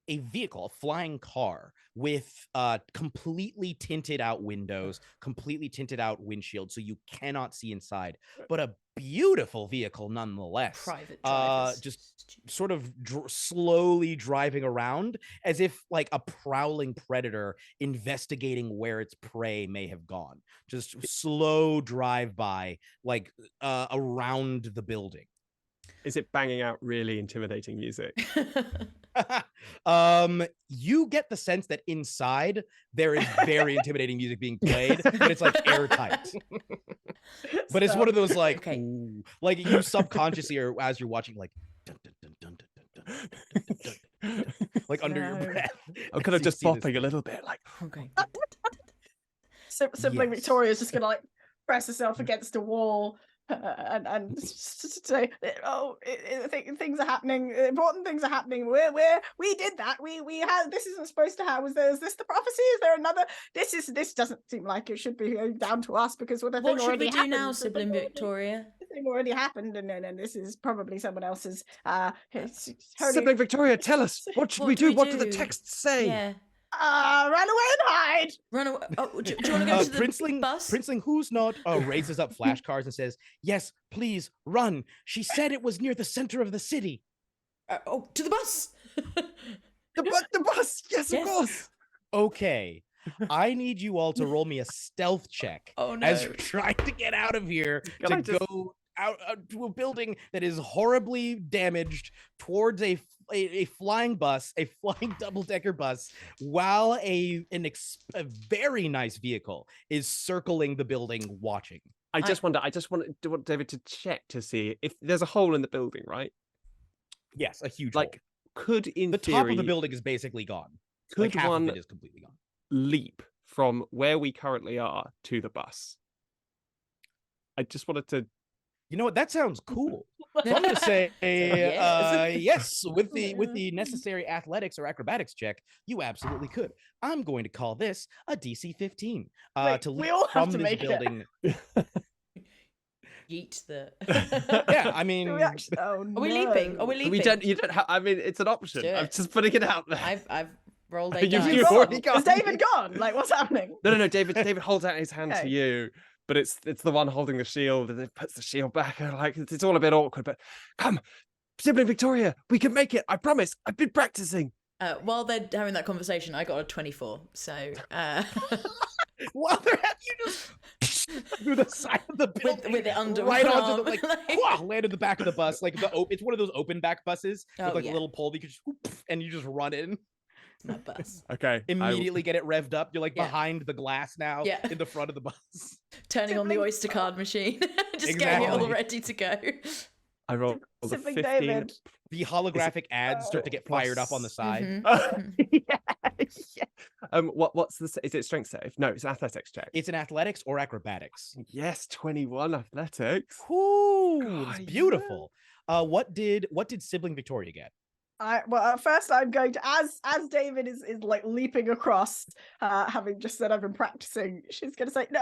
vehicle, a flying car with completely tinted out windows, completely tinted out windshield, so you cannot see inside, but a beautiful vehicle nonetheless. Private drivers. Just sort of slowly driving around as if like a prowling predator investigating where its prey may have gone. Just slow drive by, like around the building. Is it banging out really intimidating music? You get the sense that inside there is very intimidating music being played, but it's like airtight. But it's one of those like, ooh, like you subconsciously, or as you're watching, like dun, dun, dun, dun, dun, dun, dun, dun, dun, dun, like under your breath. I'm kind of just bopping a little bit, like okay. Sibling Victoria's just gonna like press herself against a wall. And say, things are happening. Important things are happening. We did that. We had. This isn't supposed to happen. Is this the prophecy? Is there another? This doesn't seem like it should be down to us because what should we do now, Sibling Victoria? thing already happened, and this is probably someone else's. Sibling Victoria, tell us, what should we do? What do the texts say? Yeah. Run away and hide. Run away. Oh, do you want to go to the Princeling, bus? Princeling, who's not, raises up flashcards and says, "Yes, please run. She said it was near the center of the city." To the bus. The bus. Yes, of course. Okay. I need you all to roll me a stealth check Oh, no. as you're trying to get out of here go out to a building that is horribly damaged towards a flying bus, a flying double-decker bus, while a very nice vehicle is circling the building watching. I just want David to check to see if there's a hole in the building, right? Yes, a huge Like, could in the theory, top of the building is basically gone. could half one of it is completely gone. leap from where we currently are to the bus? I just wanted to. You know what? That sounds cool. So I'm going to say yes. With the necessary athletics or acrobatics check, you absolutely could. I'm going to call this a DC 15 Wait, to we leap all have from to this make it. building. Yeet the. Yeah, I mean, Do we actually, oh, Are we leaping? Are we leaping? We don't. You don't have. I mean, it's an option. Do I'm it. just putting it out there. I've rolled a You've dice. You've already gone. Is David gone? Like, what's happening? No. David holds out his hand to Okay. you, but it's the one holding the shield, and it puts the shield back. And like it's all a bit awkward. But come, Sibling Victoria, we can make it. I promise. I've been practicing. While they're having that conversation, I got a 24. So while they're at you just through the side of the building, with it under right my onto the arm, landed the back of the bus, like it's one of those open back buses with Oh, like yeah. a little pole that you just and you just run in. It's my bus. Okay. Immediately get it revved up. You're like Yeah. behind the glass now, Yeah. in the front of the bus. Turning on the Sibling- Oyster card machine, just getting it all Exactly. ready to go. I rolled a Sibling 15. David. The holographic ads start to get fired up on the side. Mhm. Yeah. What's the? Is it strength save? No, it's athletics check. It's an athletics or acrobatics. Yes, 21 athletics. Ooh, God, it's yeah. beautiful. What did Sibling Victoria get? Well, at first I'm going to, as David is like leaping across, having just said I've been practicing, she's going to say, no,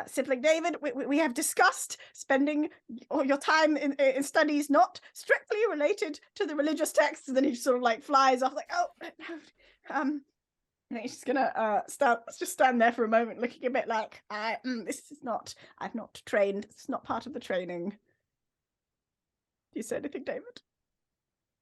Sibling David, we have discussed spending all your time in studies not strictly related to the religious texts. And then he sort of like flies off like, oh, no, I think she's gonna stand there for a moment, looking a bit like, this is not, I've not trained, it's not part of the training. Do you say anything, David?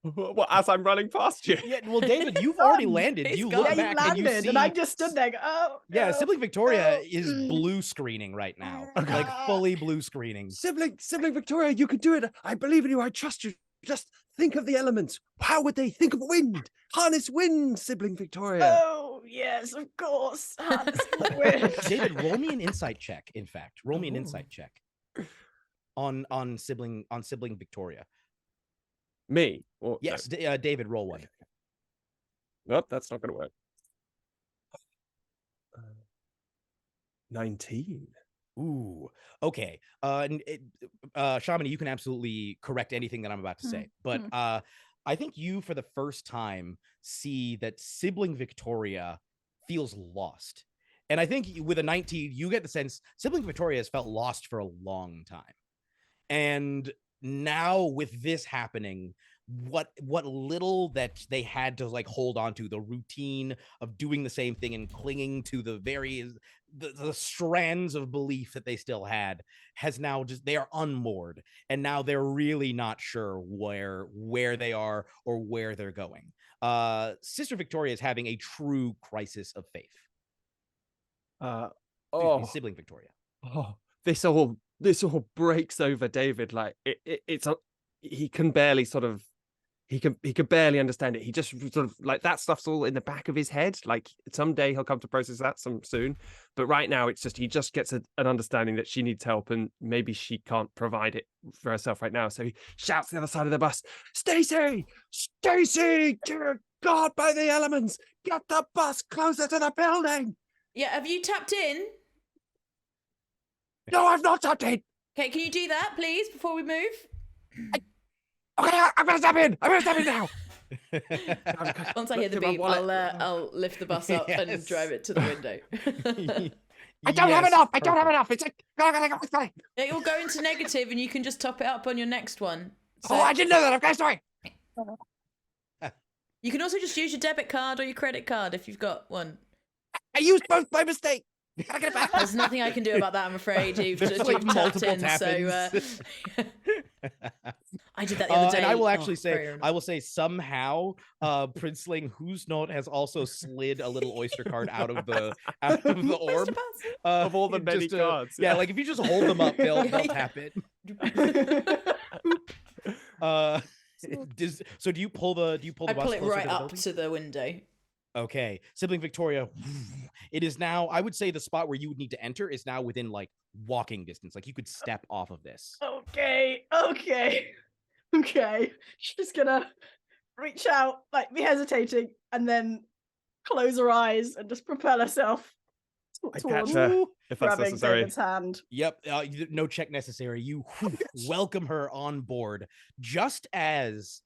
Well, as I'm running past you. Yeah, well, David, you've already landed. He's You gone. look Yeah, back you and you landed, see. and I just stood there. Oh, Yeah, no, Sibling Victoria no. is blue screening right now, Okay. like fully blue screening. Sibling Victoria, you can do it. I believe in you. I trust you. Just think of the elements. How would they think of wind? Harness wind, Sibling Victoria. Oh, yes, of course. Harness the wind. David, roll me an insight check. In fact, roll me an Ooh. insight check on Sibling Victoria. Me? Or, Yes, David, roll one. Nope, that's not going to work. 19. Ooh, okay. Shamini, you can absolutely correct anything that I'm about to say, but I think you, for the first time, see that Sibling Victoria feels lost, and I think with a 19, you get the sense Sibling Victoria has felt lost for a long time, and now with this happening, what little that they had to like hold on to, the routine of doing the same thing and clinging to the various the strands of belief that they still had, has now just, they are unmoored, and now they're really not sure where they are or where they're going. Sister Victoria is having a true crisis of faith. Excuse me, Sibling Victoria. This all breaks over David. Like he can barely sort of, he can barely understand it. He just sort of, like, that stuff's all in the back of his head. Like someday he'll come to process that soon, but right now it's just, he just gets an understanding that she needs help, and maybe she can't provide it for herself right now. So he shouts to the other side of the bus, Stacey, dear God, by the elements, get the bus closer to the building. Yeah, have you tapped in? No, I've not tapped in. Okay, can you do that, please, before we move? Okay, I'm gonna step in now. Once I hear the Look through my beep, wallet. I'll lift the bus up and Yes. drive it to the window. I don't have Yes, enough. I don't have perfect. enough. It's like, It will go into negative, and you can just top it up on your next one. So oh, I didn't know that. Okay, sorry. you can also just use your debit card or your credit card if you've got one. I used both by mistake. Gotta get it back. There's nothing I can do about that, I'm afraid. You've There's like tapped multiple in, tap-ins. so I did that the other day. And I will Oh, actually very say, ironic. I will say somehow, Princeling Who's Not has also slid a little Oyster card out of the orb. Of all the many just cards, Yeah, yeah. like if you just hold them up, they'll Yeah. tap it. So do you pull the I bus pull it closer right to the up building? to the window. Okay, Sibling Victoria. It is now, I would say the spot where you would need to enter is now within like walking distance. Like you could step off of this. Okay. She's just gonna reach out, like be hesitating, and then close her eyes and just propel herself I towards catch her if that's grabbing necessary. David's hand. Yep, no check necessary. You welcome her on board just as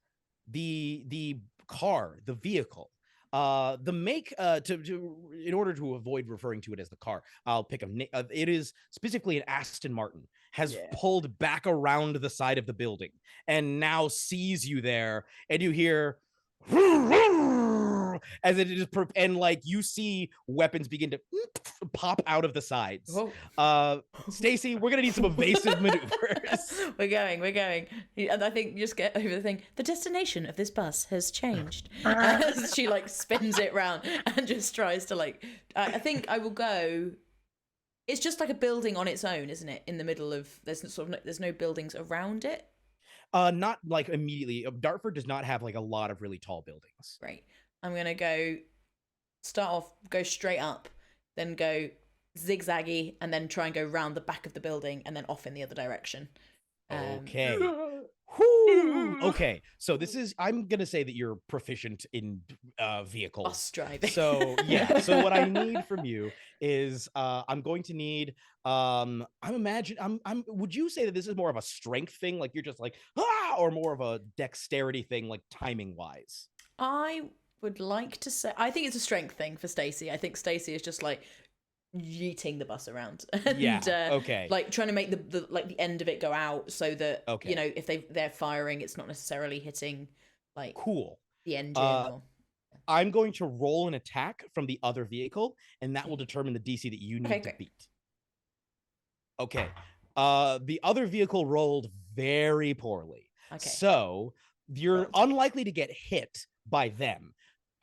the car, the vehicle, the make in order to avoid referring to it as the car, I'll pick it is specifically an Aston Martin, has pulled back around the side of the building and now sees you there, and you hear as it is, and like you see weapons begin to pop out of the sides. Stacey, we're gonna need some evasive maneuvers. We're going. And I think you just get over the thing. The destination of this bus has changed. As she like spins it round and just tries to like. I think I will go. It's just like a building on its own, isn't it? In the middle of there's no buildings around it. Not like immediately. Dartford does not have like a lot of really tall buildings. Right. I'm gonna go. Start off, go straight up, then go zigzaggy, and then try and go round the back of the building, and then off in the other direction. Okay. Okay. So this is. I'm gonna say that you're proficient in vehicles. Bus driving. So yeah. So what I need from you is I'm going to need. Would you say that this is more of a strength thing, like you're just like or more of a dexterity thing, like timing wise? I would like to say I think it's a strength thing for Stacey. I think Stacey is just like yeeting the bus around and okay, like trying to make the like the end of it go out so that you know if they're firing, it's not necessarily hitting like the engine. I'm going to roll an attack from the other vehicle, and that will determine the DC that you need to beat. Okay. The other vehicle rolled very poorly. Okay. So you're unlikely to get hit by them.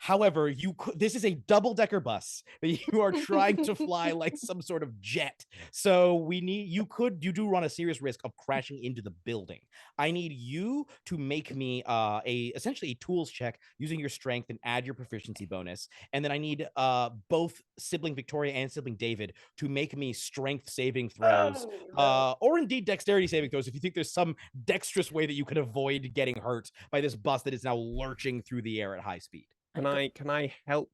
However, this is a double-decker bus that you are trying to fly like some sort of jet. So you do run a serious risk of crashing into the building. I need you to make me essentially a tools check using your strength and add your proficiency bonus. And then I need both Sibling Victoria and Sibling David to make me strength saving throws, or indeed dexterity saving throws if you think there's some dexterous way that you can avoid getting hurt by this bus that is now lurching through the air at high speed. Can I help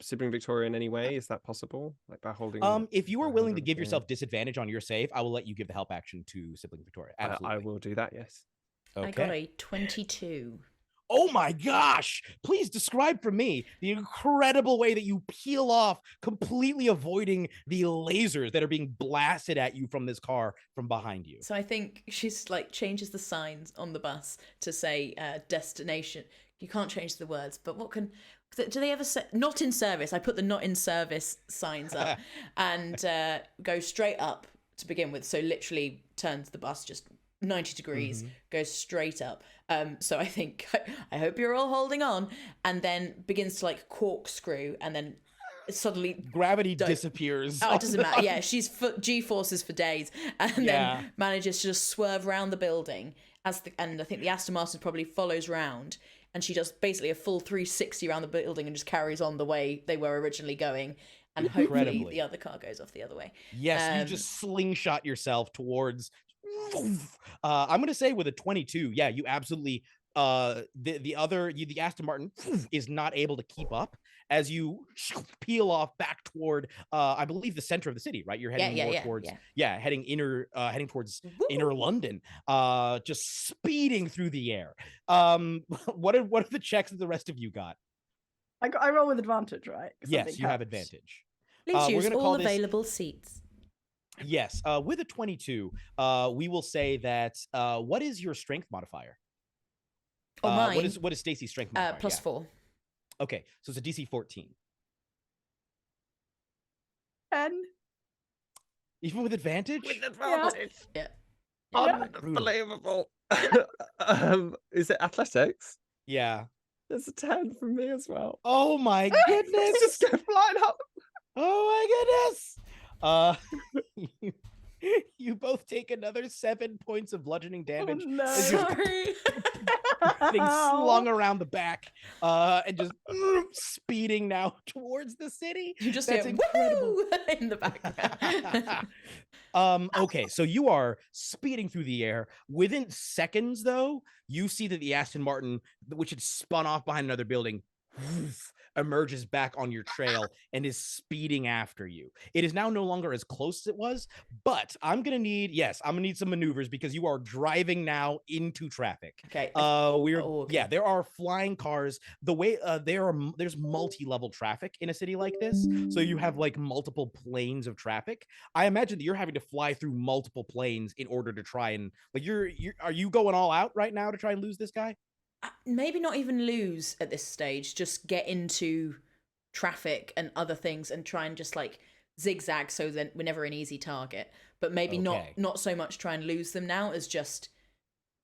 Sibling Victoria in any way? Is that possible? Like by holding? If you are willing to give yourself disadvantage on your save, I will let you give the help action to Sibling Victoria. Absolutely. I will do that. Yes. Okay. I got a 22. Oh my gosh! Please describe for me the incredible way that you peel off, completely avoiding the lasers that are being blasted at you from this car from behind you. So I think she's like changes the signs on the bus to say destination. You can't change the words, but what can... Do they ever say... Not in service. I put the not in service signs up and go straight up to begin with. So literally turns the bus just 90 degrees, goes straight up. So I think, I hope you're all holding on, and then begins to like corkscrew, and then suddenly gravity disappears. Oh, it doesn't matter. Yeah, she's G-forces for days, and then manages to just swerve around the building and I think the Aston Martin probably follows round, and she does basically a full 360 around the building and just carries on the way they were originally going, and hopefully the other car goes off the other way. Yes, you just slingshot yourself towards. I'm gonna say with a 22, yeah, you absolutely. The Aston Martin is not able to keep up as you peel off back toward I believe the center of the city, right? You're heading towards heading towards inner London, just speeding through the air. What are the checks that the rest of you got? I roll with advantage, right? Yes, you have advantage. Please we're use gonna all call this- available seats. Yes, with a 22, we will say that what is your strength modifier? Oh, mine. What is Stacey's strength modifier? Plus 4. Okay, so it's a DC 14. 10. Even with advantage? With advantage. Yeah. Unbelievable. Is it athletics? Yeah. There's a 10 from me as well. Oh my goodness! Just go flying up. Oh my goodness! You both take another 7 points of bludgeoning damage. Oh, no. As you're Sorry. getting slung around the back, and just speeding now towards the city. You just That's hear incredible. "Woo!" in the background. Okay, so you are speeding through the air. Within seconds, though, you see that the Aston Martin, which had spun off behind another building, emerges back on your trail and is speeding after you. It is now no longer as close as it was, but I'm gonna need some maneuvers because you are driving now into traffic. Okay. Yeah, there are flying cars. The way there's multi-level traffic in a city like this, so you have like multiple planes of traffic. I imagine that you're having to fly through multiple planes in order to try and like are you going all out right now to try and lose this guy? Maybe not even lose at this stage, just get into traffic and other things and try and just like zigzag so that we're never an easy target, but maybe not so much try and lose them now as just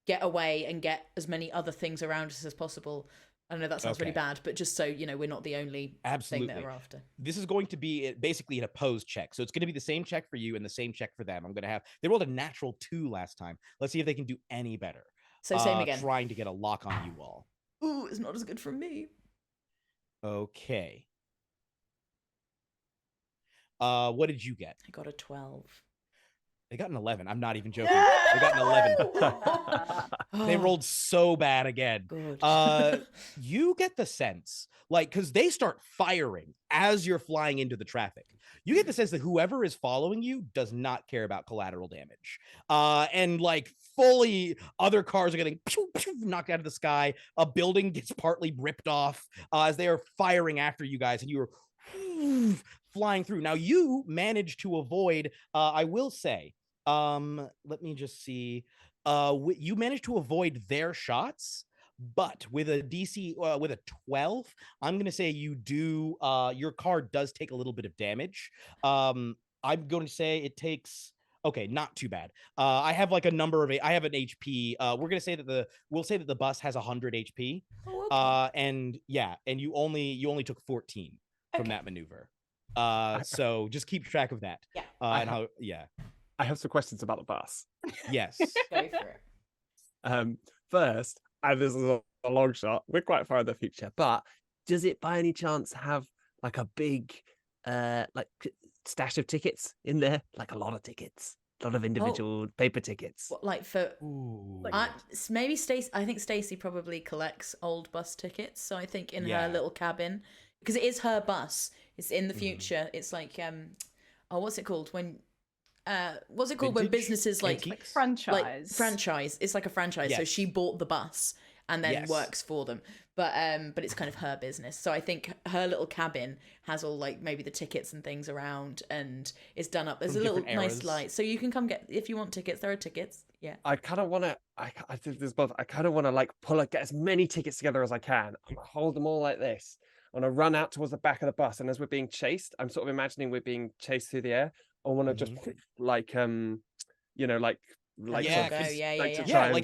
get away and get as many other things around us as possible. I know that sounds really bad, but just so you know, we're not the only thing that we're after. This is going to be basically an opposed check, so it's going to be the same check for you and the same check for them. They rolled a natural 2 last time. Let's see if they can do any better. So same again. Trying to get a lock on you all. Ooh, it's not as good from me. Okay. What did you get? I got a 12. They got an 11. I'm not even joking. They got an 11. They rolled so bad again. Good. You get the sense, like, because they start firing as you're flying into the traffic. You get the sense that whoever is following you does not care about collateral damage. And like fully other cars are getting knocked out of the sky. A building gets partly ripped off as they are firing after you guys, and you are flying through. Now you manage to avoid, I will say, let me just see. You managed to avoid their shots, but with a DC with a 12, I'm gonna say you do your car does take a little bit of damage. I'm going to say it takes not too bad. I have like a number of I have an HP. We'll say that the bus has 100 HP. Oh, okay. And you only took 14 from that maneuver. So just keep track of that. Yeah. I have some questions about the bus. Yes. Go for it. First, and this is a long shot, we're quite far in the future, but does it by any chance have like a big stash of tickets in there? Like a lot of tickets, a lot of individual paper tickets. What, like for Ooh. maybe Stacey, I think Stacey probably collects old bus tickets, so I think in her little cabin, because it is her bus, it's in the future. It's like what's it called when when businesses like franchise? It's like a franchise. Yes. So she bought the bus and then works for them. But it's kind of her business. So I think her little cabin has all like maybe the tickets and things around, and it's done up. There's a little nice light, so you can come get if you want tickets. There are tickets. Yeah. I kind of want to. I think there's both. I kind of want to like get as many tickets together as I can. I'm gonna hold them all like this. I'm gonna run out towards the back of the bus, and as we're being chased, I'm sort of imagining we're being chased through the air. I want to just like like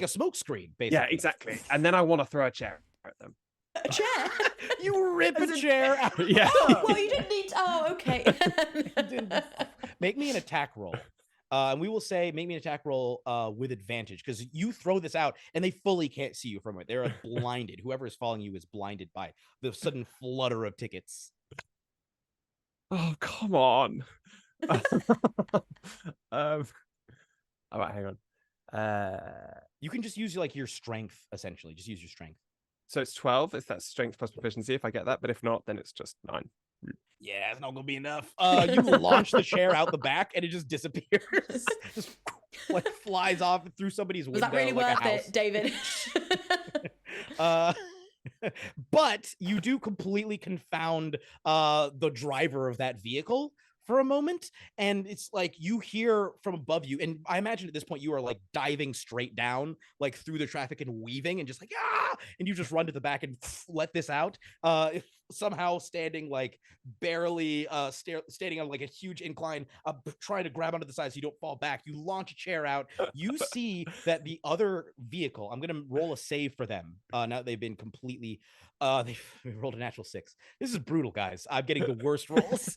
a smoke screen, basically. Yeah, exactly. And then I want to throw a chair at them. A chair? You rip a chair out. Yeah. Oh, well, you didn't need. Oh, okay. Make me an attack roll. And we will say, make me an attack roll with advantage, because you throw this out and they fully can't see you from it. They're blinded. Whoever is following you is blinded by the sudden flutter of tickets. Oh, come on. All right, hang on. You can just use like your strength, essentially. Just use your strength. So it's 12. If that's strength plus proficiency, if I get that, but if not, then it's just 9. Yeah, it's not gonna be enough. You launch the chair out the back and it just disappears. Just like flies off through somebody's window. Was that really like worth it, David? But you do completely confound the driver of that vehicle, for a moment, and it's like you hear from above you, and I imagine at this point you are like diving straight down, like through the traffic and weaving, and just like and you just run to the back and let this out. Somehow standing like barely standing on like a huge incline, trying to grab onto the side so you don't fall back. You launch a chair out. You see that the other vehicle, I'm gonna roll a save for them now that they've been completely they rolled a natural 6. This is brutal, guys. I'm getting the worst rolls.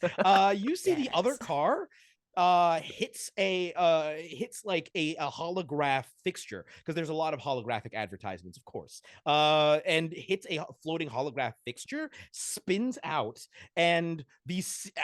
You see the other car hits like a holograph fixture, because there's a lot of holographic advertisements, of course, and hits a floating holograph fixture, spins out, and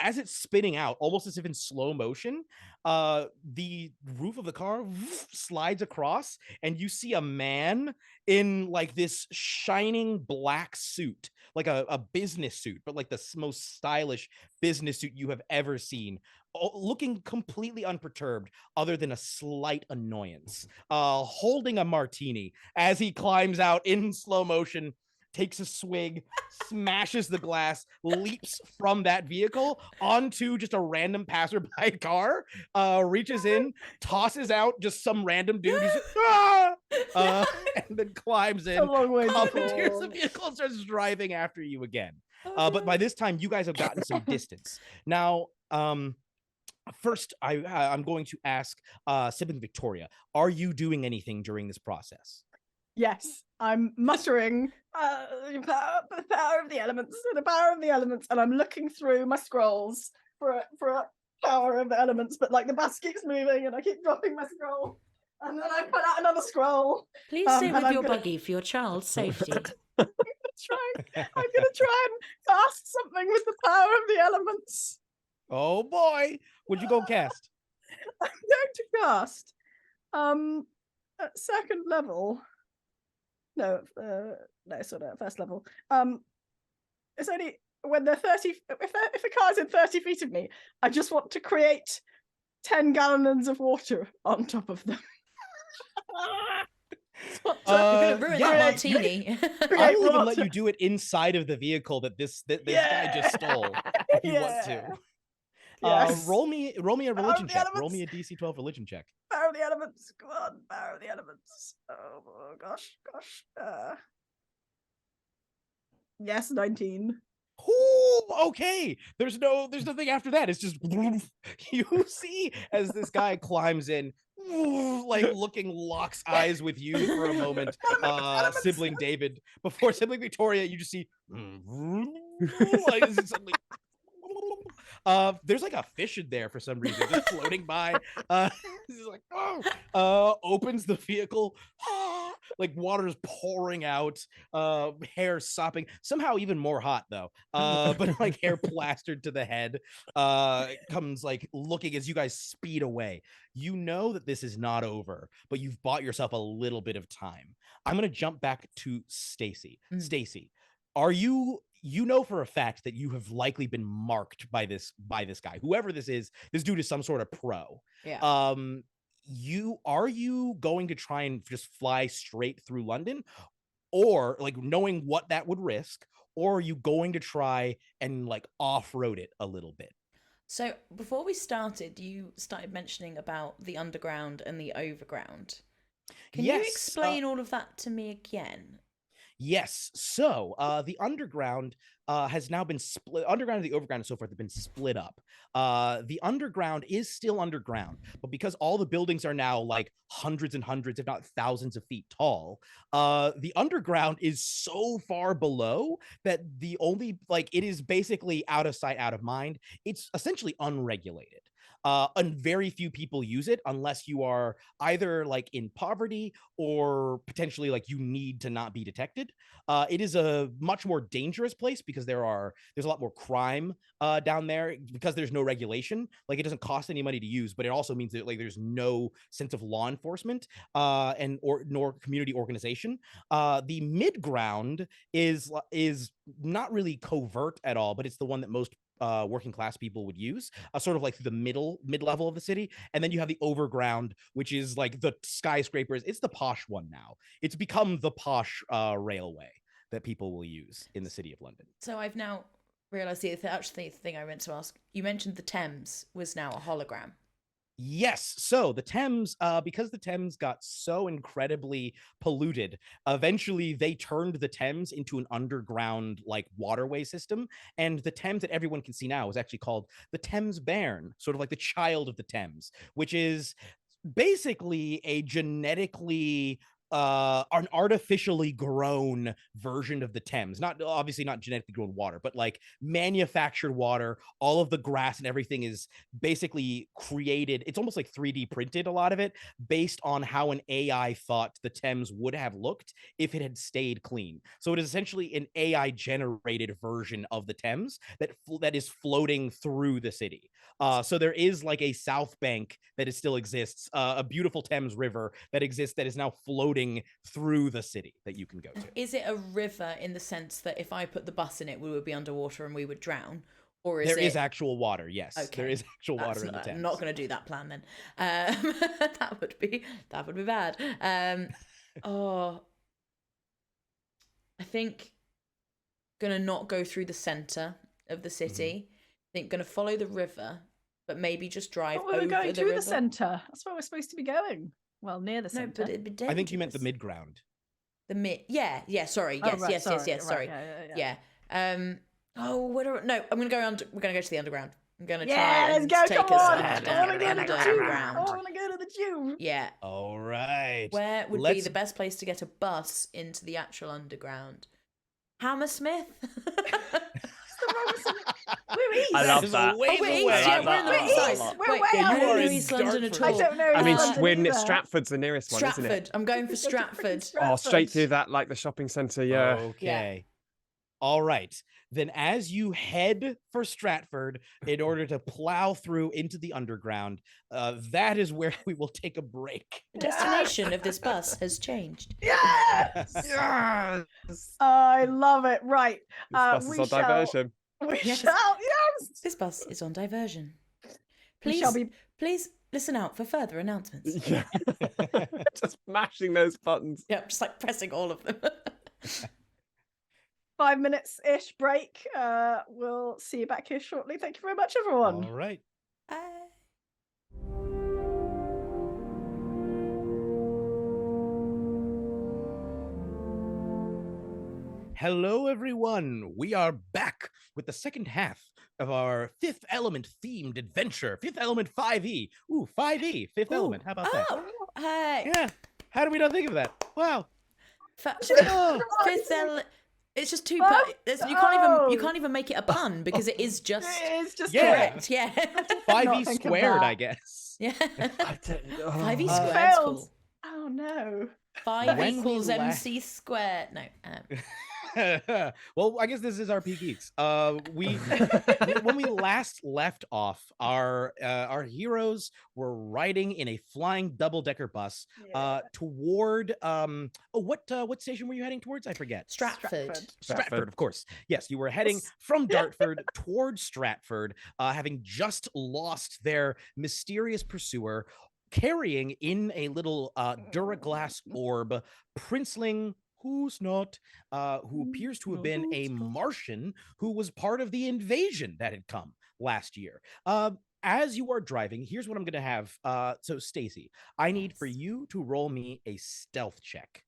as it's spinning out, almost as if in slow motion, the roof of the car slides across, and you see a man in like this shining black suit, like a business suit, but like the most stylish business suit you have ever seen, looking completely unperturbed, other than a slight annoyance, holding a martini as he climbs out in slow motion, takes a swig, smashes the glass, leaps from that vehicle onto just a random passerby car, reaches in, tosses out just some random dude who's and then climbs in, commandeers the vehicle, and starts driving after you again. But by this time, you guys have gotten some distance. Now, first, I'm going to ask Sibling Victoria, are you doing anything during this process? Yes, I'm muttering the power of the elements, the power of the elements, and I'm looking through my scrolls for a power of the elements, but like the basket's moving and I keep dropping my scroll, and then I put out another scroll. Please stay with your buggy for your child's safety. I'm gonna try and cast something with the power of the elements. Oh boy, would you go cast? I'm going to cast at second level. No, sort of at first level. It's only when they're 30. If a car's in 30 feet of me, I just want to create 10 gallons of water on top of them. You're gonna ruin that martini. I will even let you do it inside of the vehicle that this guy just stole, if you want to. Yes. Roll me a religion check. Roll me a DC 12 religion check. Power of the elements. Come on, power of the elements. Oh gosh. Yes, 19. Ooh, okay. There's nothing after that. It's just you see as this guy climbs in, like locks eyes with you for a moment. Sibling David, before Sibling Victoria, you just see like suddenly. There's like a fish in there for some reason, just floating by. This is like, opens the vehicle, like water's pouring out, hair sopping, somehow even more hot though. But like hair plastered to the head, comes like looking as you guys speed away. You know that this is not over, but you've bought yourself a little bit of time. I'm gonna jump back to Stacey. Stacey, are you know for a fact that you have likely been marked by this guy, whoever this is? This dude is some sort of pro. Yeah. Are you going to try and just fly straight through London, or like knowing what that would risk, or are you going to try and like off-road it a little bit? So before we started, you started mentioning about the underground and the overground. Can you explain all of that to me again? Yes. So the underground has now been split. Underground and the overground and so forth have been split up. The underground is still underground, but because all the buildings are now like hundreds and hundreds, if not thousands of feet tall, the underground is so far below that it is basically out of sight, out of mind. It's essentially unregulated. And very few people use it unless you are either like in poverty or potentially like you need to not be detected. It is a much more dangerous place because there's a lot more crime down there because there's no regulation. Like it doesn't cost any money to use, but it also means that like there's no sense of law enforcement nor community organization. The mid ground is not really covert at all, but it's the one that most working class people would use, sort of like the mid level of the city. And then you have the overground, which is like the skyscrapers. It's the posh one now. It's become the posh railway that people will use in the city of London. So I've now realised the thing I meant to ask. You mentioned the Thames was now a hologram. Yes. So the Thames, because the Thames got so incredibly polluted, eventually they turned the Thames into an underground like waterway system. And the Thames that everyone can see now is actually called the Thames Bairn, sort of like the child of the Thames, which is basically a genetically an artificially grown version of the Thames. Not obviously not genetically grown water, but like manufactured water. All of the grass and everything is basically created. It's almost like 3D printed, a lot of it, based on how an AI thought the Thames would have looked if it had stayed clean. So it is essentially an AI generated version of the Thames that is floating through the city. So there is like a South Bank that still exists, a beautiful Thames River that exists that is now floating through the city that you can go to. Is it a river in the sense that if I put the bus in it, we would be underwater and we would drown? Or is there is actual water, yes. Okay. There is actual water in the Thames. I'm not going to do that plan then. That would be bad. I think gonna not go through the center of the city. I think gonna follow the river, but maybe just drive over the river. We're going through the center. That's where we're supposed to be going. Well, near the center. No, but it'd be dangerous. I think you meant the mid ground. The mid, yeah. Sorry, Oh, right, yes. Sorry, right, yeah. No, I'm gonna go under. We're gonna go to the underground. I'm gonna try let's and go. take Come us on. down I want to go to the tube. I underground. want to go to the tube. Yeah. All right. Where would be the best place to get a bus into the actual underground? Hammersmith. We're east. I love that. We're east. Yeah, we're in the wrong side. We're way I out don't know in East London at Dartford. all. I don't know. I mean, London either. Stratford's the nearest one, isn't it? Stratford. I'm going for Just go to freaking Stratford. Oh, straight Stratford. through that, like the shopping centre. Yeah. Okay. All right. Then as you head for Stratford in order to plow through into the underground, that is where we will take a break. The destination of this bus has changed. Yes. Yes. I love it. Right. This bus is on diversion. We Yes. shall. Yes. This bus is on diversion. We shall be. Please listen out for further announcements. Yeah. Just mashing those buttons. Yep, just like pressing all of them. 5 minutes ish break. We'll see you back here shortly. Thank you very much, everyone. All right. Hello, everyone. We are back with the second half of our Fifth Element themed adventure. Fifth Element 5e. Ooh, 5e. Fifth Element. How about that? Hey. Yeah. How did we not think of that? Wow. Oh, Fifth Element. It's just two. You can't even make it a pun because it is just. It is just correct. Yeah. 5e think of squared, that. I guess. Yeah. I don't know. 5e Oh. squared. Failed. Cool. Oh no. 5 When we equals la- MC squared. No. Well, I guess this is RPGeeks. When we last left off, our heroes were riding in a flying double-decker bus toward what station were you heading towards? I forget. Stratford, of course. Yes, you were heading from Dartford towards Stratford, having just lost their mysterious pursuer, carrying in a little Duraglass orb, Princeling who's not, who appears to have been a Martian who was part of the invasion that had come last year. As you are driving, here's what I'm going to have. So, Stacey, I need for you to roll me a stealth check.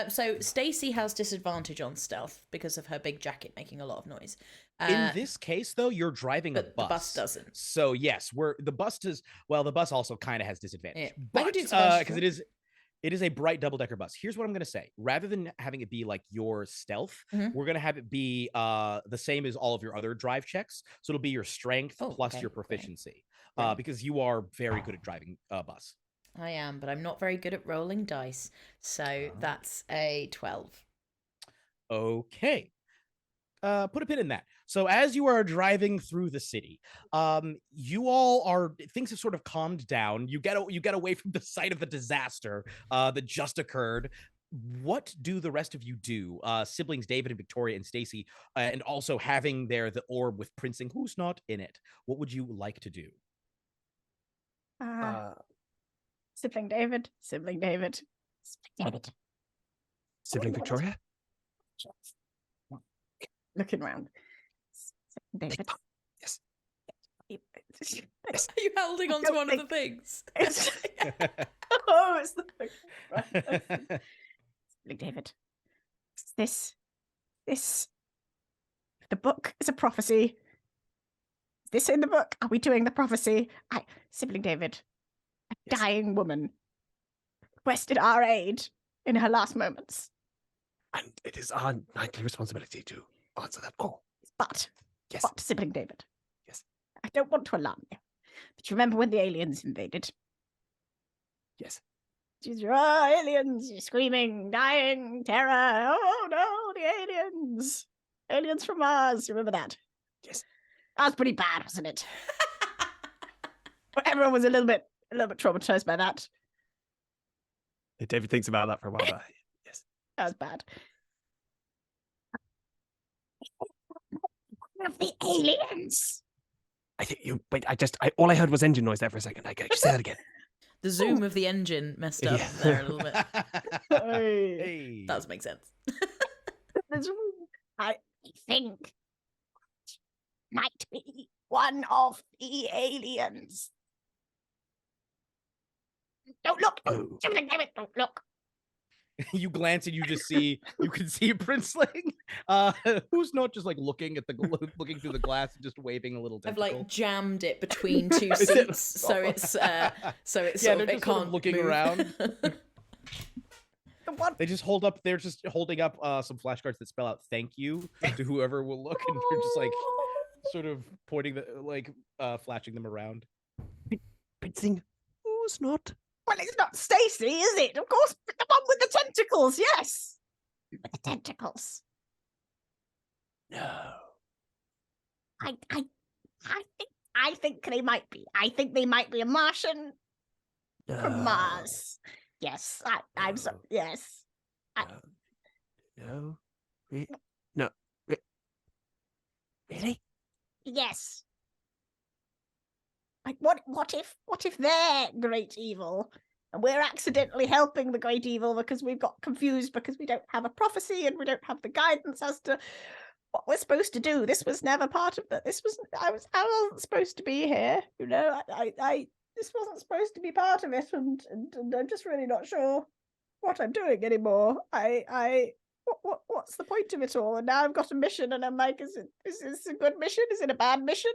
So, Stacey has disadvantage on stealth because of her big jacket making a lot of noise. In this case, though, you're driving a bus. The bus doesn't. So, yes, the bus also kind of has disadvantage. Yeah. But because it is a bright double-decker bus. Here's what I'm going to say. Rather than having it be like your stealth, we're going to have it be the same as all of your other drive checks. So it'll be your strength plus your proficiency because you are very good at driving a bus. I am, but I'm not very good at rolling dice. So that's a 12. Okay. Put a pin in that. So as you are driving through the city, things have sort of calmed down. You get away from the site of the disaster that just occurred. What do the rest of you do? Siblings David and Victoria and Stacey, and also having there the orb with Princeling, who's not in it. What would you like to do? Sibling David. Sibling Sibling Victoria? Looking around. David. Yes. Are you holding on to one of the things? Oh, it's the book. Right. Look, David. This, the book is a prophecy. Is this in the book? Are we doing the prophecy? Sibling David, a dying woman, requested our aid in her last moments. And it is our nightly responsibility to answer that call. But, Yes. but, Sibling David. Yes. I don't want to alarm you. But you remember when the aliens invaded? Yes. Aliens, you're screaming, dying, terror. Oh no, the aliens. Aliens from Mars. Remember that? Yes. That was pretty bad, wasn't it? Everyone was a little bit traumatized by that. David thinks about that for a while. But yes. That was bad. Of the aliens. I think you. Wait. All I heard was engine noise there for a second. I say that again. The zoom of the engine messed up there a little bit. Hey. That does make sense. I think might be one of the aliens. Don't look. Oh. Don't look. You glance and you can see a princeling who's not just like looking through the glass and just waving a little tentacle. I've like jammed it between two seats, so it's sort of, it can't looking move. around. They're just holding up some flashcards that spell out "thank you" to whoever will look, and they're just like sort of pointing flashing them around. Princeling, who's not? Well, it's not Stacey, is it? Of course, the one with the tentacles. Yes, with the tentacles. No. I think they might be. I think they might be a Martian from Mars. Yes, I'm sorry. Yes. No. No. Really? Yes. Like, what if they're great evil and we're accidentally helping the great evil because we've got confused because we don't have a prophecy and we don't have the guidance as to what we're supposed to do? This was never part of that. I wasn't supposed to be here. You know, this wasn't supposed to be part of it, and I'm just really not sure what I'm doing anymore. What's the point of it all? And now I've got a mission, and I'm like, is this a good mission? Is it a bad mission?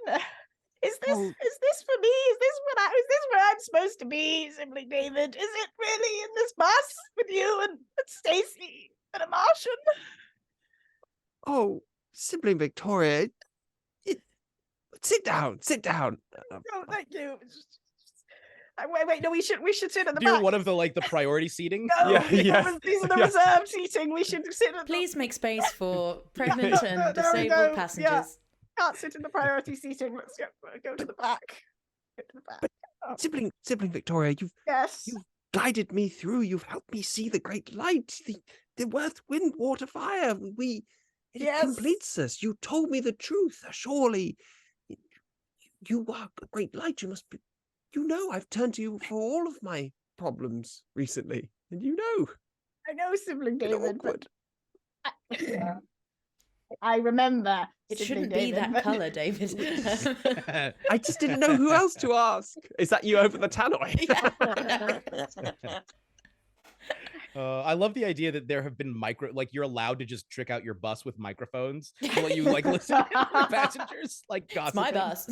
Is this for me? Is this where I'm supposed to be, Sibling David? Is it really in this bus with you and Stacey and a Martian? Oh, Sibling Victoria, sit down. No, thank you. Wait, no, we should sit at the Do back. one of the priority seating? No, Yeah. these are the reserved seating. We should sit at Please make space for pregnant and disabled passengers. Yeah. Can't sit in the priority seating. Let's go to the back. Go to the back. But Sibling Victoria, you've guided me through. You've helped me see the great light, the earth, wind, water, fire. It completes us. You told me the truth. Surely, you are a great light. You must be. You know, I've turned to you for all of my problems recently, and you know. I know, Sibling David, but I remember. It shouldn't be that colour, David. I just didn't know who else to ask. Is that you over the tannoy? I love the idea that there have been you're allowed to just trick out your bus with microphones to let you listen to your passengers gossiping. It's my bus.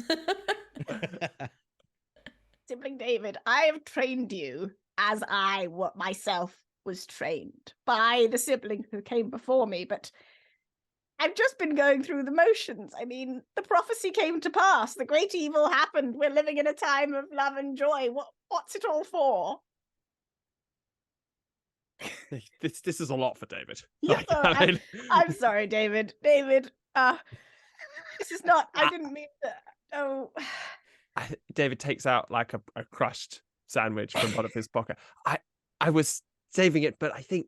Sibling David, I have trained you as I myself was trained by the sibling who came before me, but I've just been going through the motions. I mean, the prophecy came to pass. The great evil happened. We're living in a time of love and joy. What's it all for? This is a lot for David. I'm sorry, David. David, this is not. I didn't mean that. Oh. David takes out a crushed sandwich from one of his pocket. I was saving it, but I think.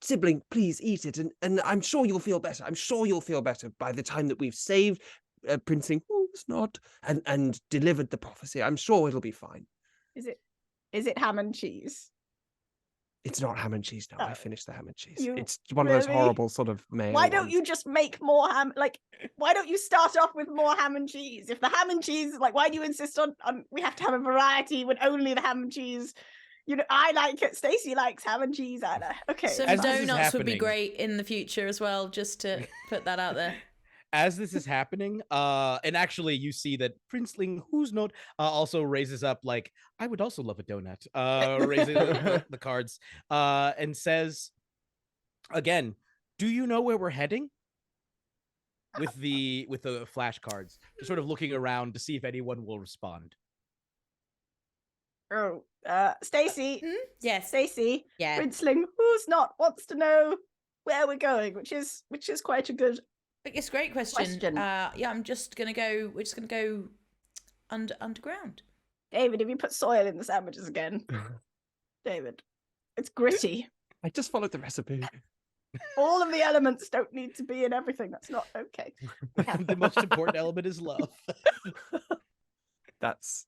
Sibling, please eat it, and I'm sure you'll feel better. I'm sure you'll feel better by the time that we've saved Princeling, who's not, and delivered the prophecy. I'm sure it'll be fine. Is it ham and cheese? It's not ham and cheese now. I Oh. finished the ham and cheese. You It's one of those really? horrible sort of mayo Why don't ones. you just make more ham? Like, why don't you start off with more ham and cheese? If the ham and cheese, like, why do you insist on we have to have a variety when only the ham and cheese? You know, I like it. Stacey likes ham and cheese. I know. Okay. Some As this is donuts would be happening- great in the future as well, just to put that out there. As this is happening, and actually you see that Princeling Who's Not also raises up like, I would also love a donut, raising the cards, and says, again, do you know where we're heading? With the flashcards, sort of looking around to see if anyone will respond. Oh, Stacey. Yes. Stacey. Yeah. Princeling Who's Not wants to know where we're going, which is quite a good. It's a great question. Yeah, we're just gonna go underground. David, if you put soil in the sandwiches again, David, it's gritty. I just followed the recipe. All of the elements don't need to be in everything. That's not okay. The most important element is love. That's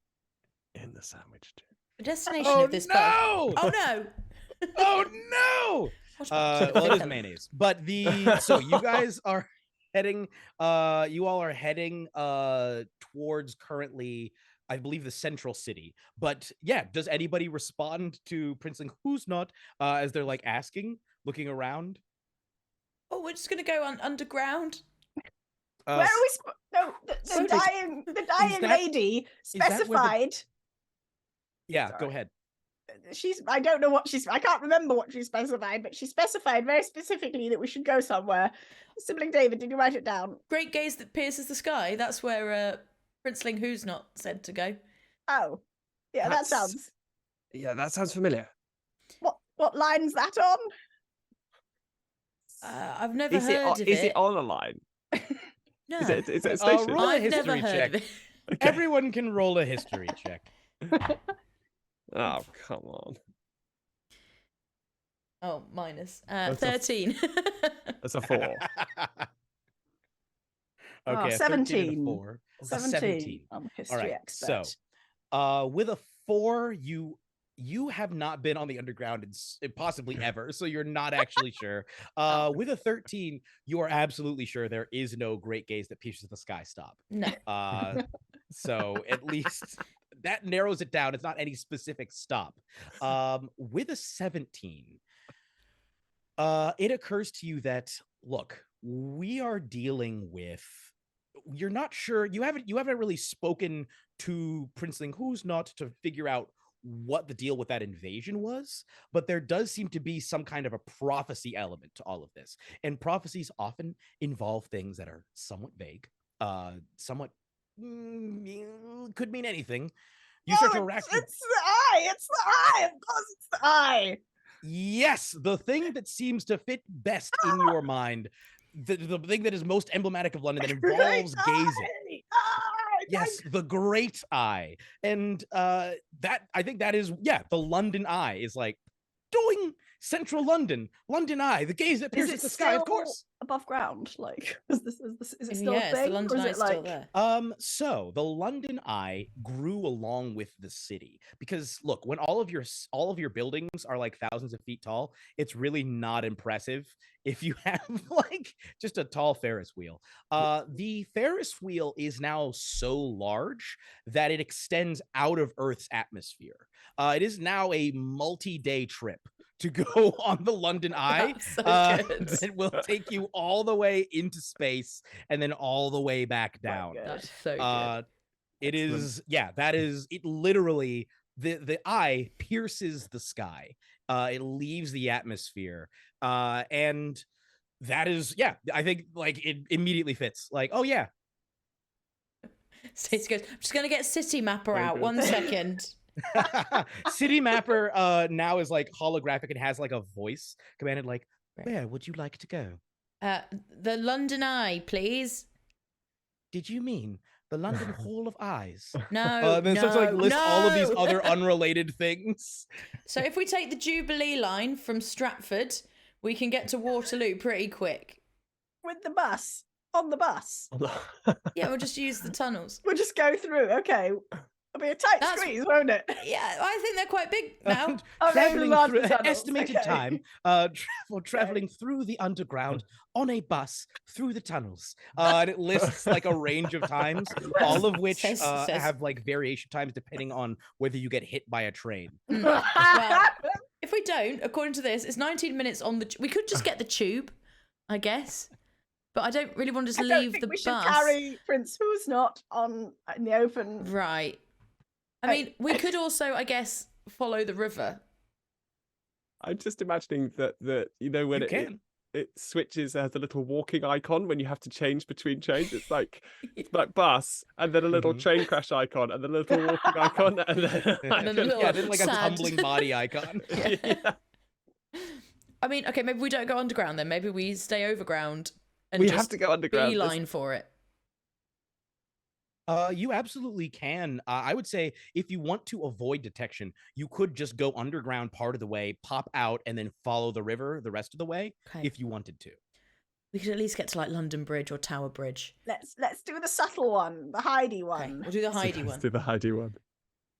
in the sandwich too. The destination Oh of this no! Oh no! Oh no! Well, it is mayonnaise. But so you guys are heading. You all are heading towards currently, I believe, the central city. But yeah, does anybody respond to Princeling Who's Not as they're like asking, looking around? Oh, we're just gonna go underground. Where are we? No, the dying lady that where the- specified. Yeah, Sorry. go ahead. I don't know what I can't remember what she specified, but she specified very specifically that we should go somewhere. Sibling David, did you write it down? Great gaze that pierces the sky. That's where Princeling Who's Not said to go. Oh, yeah, That's- that sounds. Yeah, that sounds familiar. What line's that on? I've never Is heard of it. it on a line? No, Is it a station? roll a I've never history heard check. of it. Okay. Everyone can roll a history check. Oh, come on. Oh, minus That's a- 13. That's a 4. Okay, Oh, a 13 and a 17. 4. A 17. I'm a history All right, expert. so with a 4, you have not been on the underground possibly ever, so you're not actually sure. With a 13, you are absolutely sure there is no great gaze that pierces the sky stop. No. So at least that narrows it down. It's not any specific stop. With a 17, it occurs to you that, look, we are dealing with, you're not sure, you haven't really spoken to Princeling Who's Not to figure out what the deal with that invasion was, but there does seem to be some kind of a prophecy element to all of this, and prophecies often involve things that are somewhat vague, somewhat could mean anything. You start to rack It's the eye. It's the eye. Of course, it's the eye. Yes, the thing that seems to fit best in your mind, the thing that is most emblematic of London that involves gazing. Yes, the Great Eye. And that, I think that is, yeah, the London Eye is like doing central London Eye, the gaze that pierces the sky, of course. Above ground, like is it still a Yes, thing? the London or is Eye's it like still there. So the London Eye grew along with the city because look, when all of your buildings are like thousands of feet tall, it's really not impressive if you have like just a tall Ferris wheel. The Ferris wheel is now so large that it extends out of Earth's atmosphere. It is now a multi-day trip to go on the London Eye. That's so good. It will take you all the way into space and then all the way back down. That's so good. It is, yeah, that is, it literally, the eye pierces the sky. It leaves the atmosphere. And that is, yeah, I think like it immediately fits. Like, oh yeah. Stacey goes, I'm just going to get City Mapper out. good. 1 second. City Mapper now is like holographic and has like a voice commanded like, Right. where would you like to go? The London Eye, please. Did you mean the London Hall of Eyes? No, Then no, starts to like list all of these no. other unrelated things. So if we take the Jubilee line from Stratford, we can get to Waterloo pretty quick. with the bus on the bus? Yeah, we'll just use the tunnels. We'll just go through. Okay, It'll be a tight That's- squeeze, won't it? Yeah, I think they're quite big now. Oh, they're Traveling large through tunnels, estimated okay. time traveling through the underground on a bus through the tunnels, and it lists like a range of times, all of which Says- have like variation times depending on whether you get hit by a train. Well, if we don't, according to this, it's 19 minutes on the. We could just get the tube, I guess. But I don't really want to just I don't leave think the we bus. should carry Prince Who's Not on in the open. Right. I mean, we could also, I guess, follow the river. I'm just imagining that when You it can. it switches as a little walking icon when you have to change between trains. It's like bus and then a little train crash icon and then a little walking icon and then And then a little Yeah, then like a sad. tumbling body icon. yeah. I mean, okay, maybe we don't go underground then. Maybe we stay overground and We just have to go underground. beeline for it. You absolutely can. I would say if you want to avoid detection, you could just go underground part of the way, pop out, and then follow the river the rest of the way Okay. if you wanted to. We could at least get to like London Bridge or Tower Bridge. Let's do the subtle one, the Heidi Okay, one. we'll do the Heidi Let's one. do the Heidi one.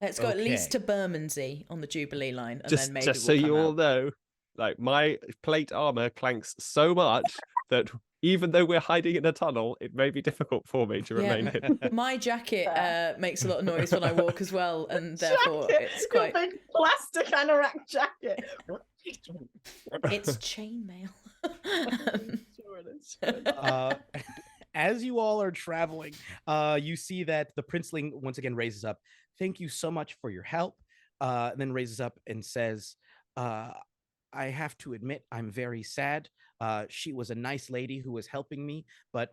Let's go at least Okay. to Bermondsey on the Jubilee line, and Just then maybe just so we'll you come all out. know, like my plate armor clanks so much that even though we're hiding in a tunnel, it may be difficult for me to Yeah. remain hidden. My jacket makes a lot of noise when I walk as well, and therefore it's quite. Your big plastic anorak jacket. It's chainmail. Sure it is. As you all are traveling, you see that the princeling once again raises up. Thank you so much for your help. And then raises up and says, I have to admit, I'm very sad. She was a nice lady who was helping me, but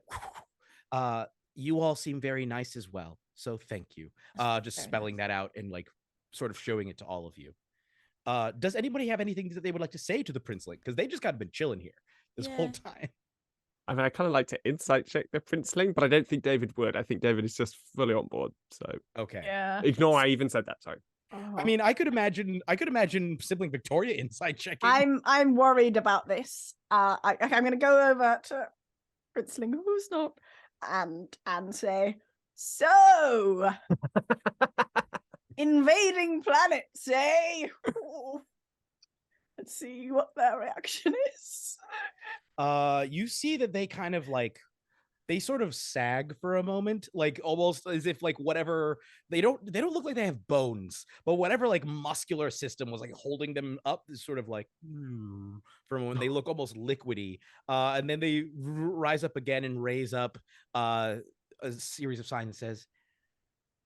you all seem very nice as well. So thank you. Just Very spelling that out and like sort of showing it to all of you. Does anybody have anything that they would like to say to the princeling? Because they just kind of been chilling here this whole Yeah. time. I mean, I kind of like to insight check the princeling, but I don't think David would. I think David is just fully on board. So Okay. Yeah. ignore I even said that. Sorry. I mean, I could imagine Sibling Victoria inside checking. I'm worried about this. I'm going to go over to Princeling Who's Not and say, so invading planets, eh? Let's see what their reaction is. You see that they kind of like they sort of sag for a moment, like almost as if like whatever they don't look like they have bones, but whatever like muscular system was like holding them up is sort of like for a moment. They look almost liquidy, and then they rise up again and raise up a series of signs that says,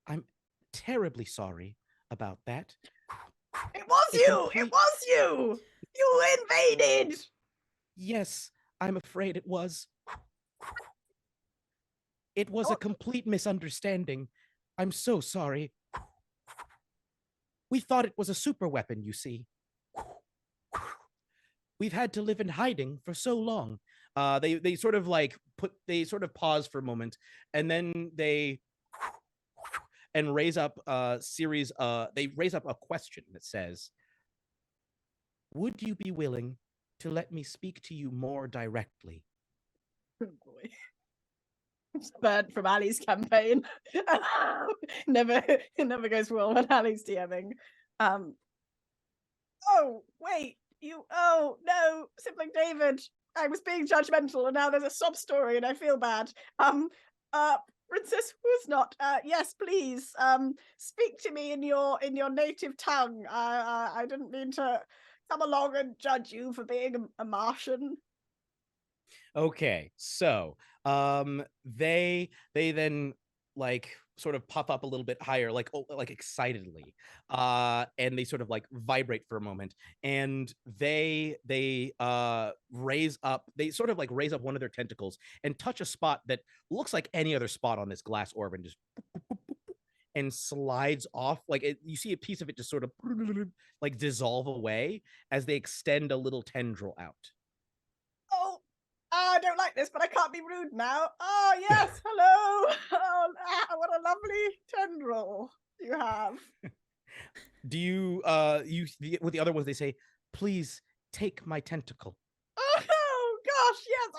"I'm terribly sorry about that." It was A you! complete- It was you! You invaded! Yes, I'm afraid it was. It was Oh. a complete misunderstanding. I'm so sorry. We thought it was a super weapon, you see. We've had to live in hiding for so long. They sort of like pause for a moment, and then they and raise up a series. They raise up a question that says, "Would you be willing to let me speak to you more directly?" Oh boy. Spurred from Ali's campaign. It never goes well when Ali's DMing. Oh, wait, oh no, Sibling David. I was being judgmental and now there's a sob story and I feel bad. Princess Who's Not, yes, please, speak to me in your native tongue. I didn't mean to come along and judge you for being a Martian. Okay, so they then like sort of puff up a little bit higher, like excitedly, and they sort of like vibrate for a moment, and they raise up one of their tentacles and touch a spot that looks like any other spot on this glass orb and just and slides off. Like you see a piece of it just sort of like dissolve away as they extend a little tendril out. Oh, I don't like this, but I can't be rude now. Oh, yes, hello. Oh, what a lovely tendril you have. Do you with the other ones they say, "Please take my tentacle." Oh, gosh, yes,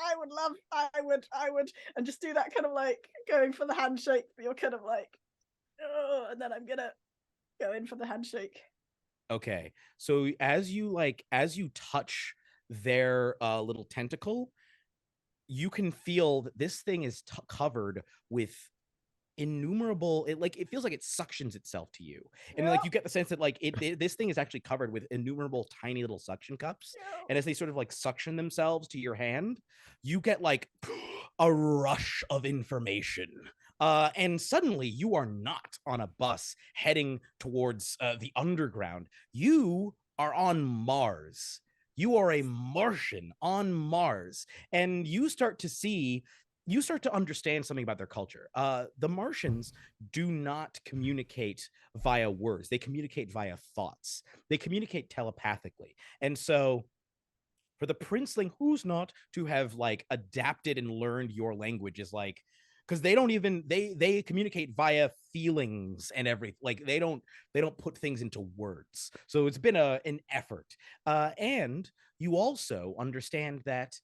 I would, and just do that kind of like going for the handshake, but you're kind of like, Oh, and then I'm gonna go in for the handshake. Okay. So as you touch their little tentacle, you can feel that this thing is covered with innumerable, it feels like it suctions itself to you, and like you get the sense that like this thing is actually covered with innumerable tiny little suction cups, and as they sort of like suction themselves to your hand, you get like a rush of information, and suddenly you are not on a bus heading towards the underground. You are on Mars. You are a Martian on Mars, and you start to understand something about their culture. The Martians do not communicate via words. They communicate via thoughts. They communicate telepathically. And so for the princeling who's not to have like adapted and learned your language is like, because they don't even they communicate via feelings and everything. Like they don't put things into words. So it's been an effort. And you also understand that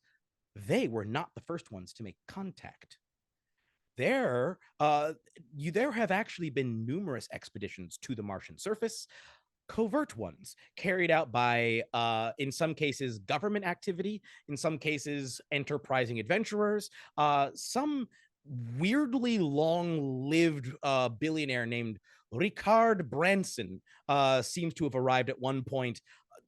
they were not the first ones to make contact. There have actually been numerous expeditions to the Martian surface, covert ones carried out by, in some cases, government activity, in some cases, enterprising adventurers, some weirdly long-lived billionaire named Ricard Branson seems to have arrived at one point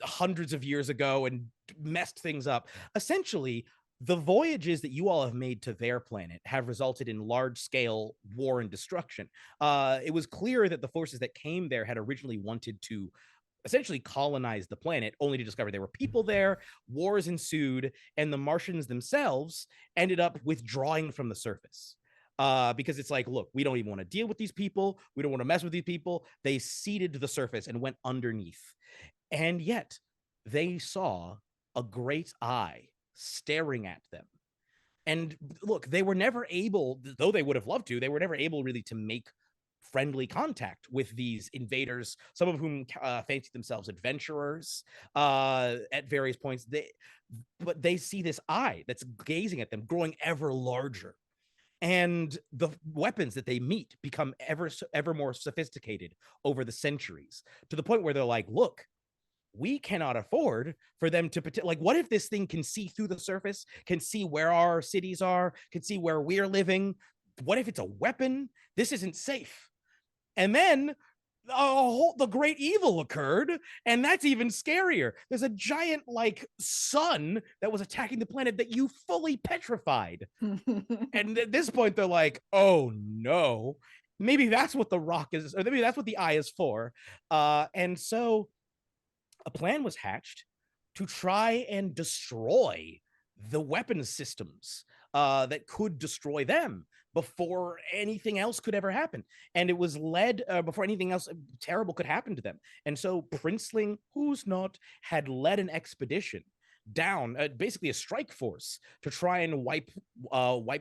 hundreds of years ago and messed things up. Essentially, the voyages that you all have made to their planet have resulted in large-scale war and destruction. It was clear that the forces that came there had originally wanted to essentially colonize the planet, only to discover there were people there, wars ensued, and the Martians themselves ended up withdrawing from the surface. Because it's like, look, we don't even want to deal with these people. We don't want to mess with these people. They ceded the surface and went underneath. And yet, they saw a great eye staring at them. And look, they were never able, though they would have loved to, they were never able really to make friendly contact with these invaders, some of whom fancy themselves adventurers at various points. But they see this eye that's gazing at them, growing ever larger. And the weapons that they meet become ever more sophisticated over the centuries, to the point where they're like, look, we cannot afford for them to like, what if this thing can see through the surface, can see where our cities are, can see where we're living? What if it's a weapon? This isn't safe. And then the great evil occurred, and that's even scarier. There's a giant like sun that was attacking the planet that you fully petrified. And at this point they're like, oh no, maybe that's what the rock is, or maybe that's what the eye is for. And so a plan was hatched to try and destroy the weapons systems that could destroy them before anything else could ever happen. And it was led before anything else terrible could happen to them. And so Princeling Who's Not had led an expedition down, basically a strike force, to try and wipe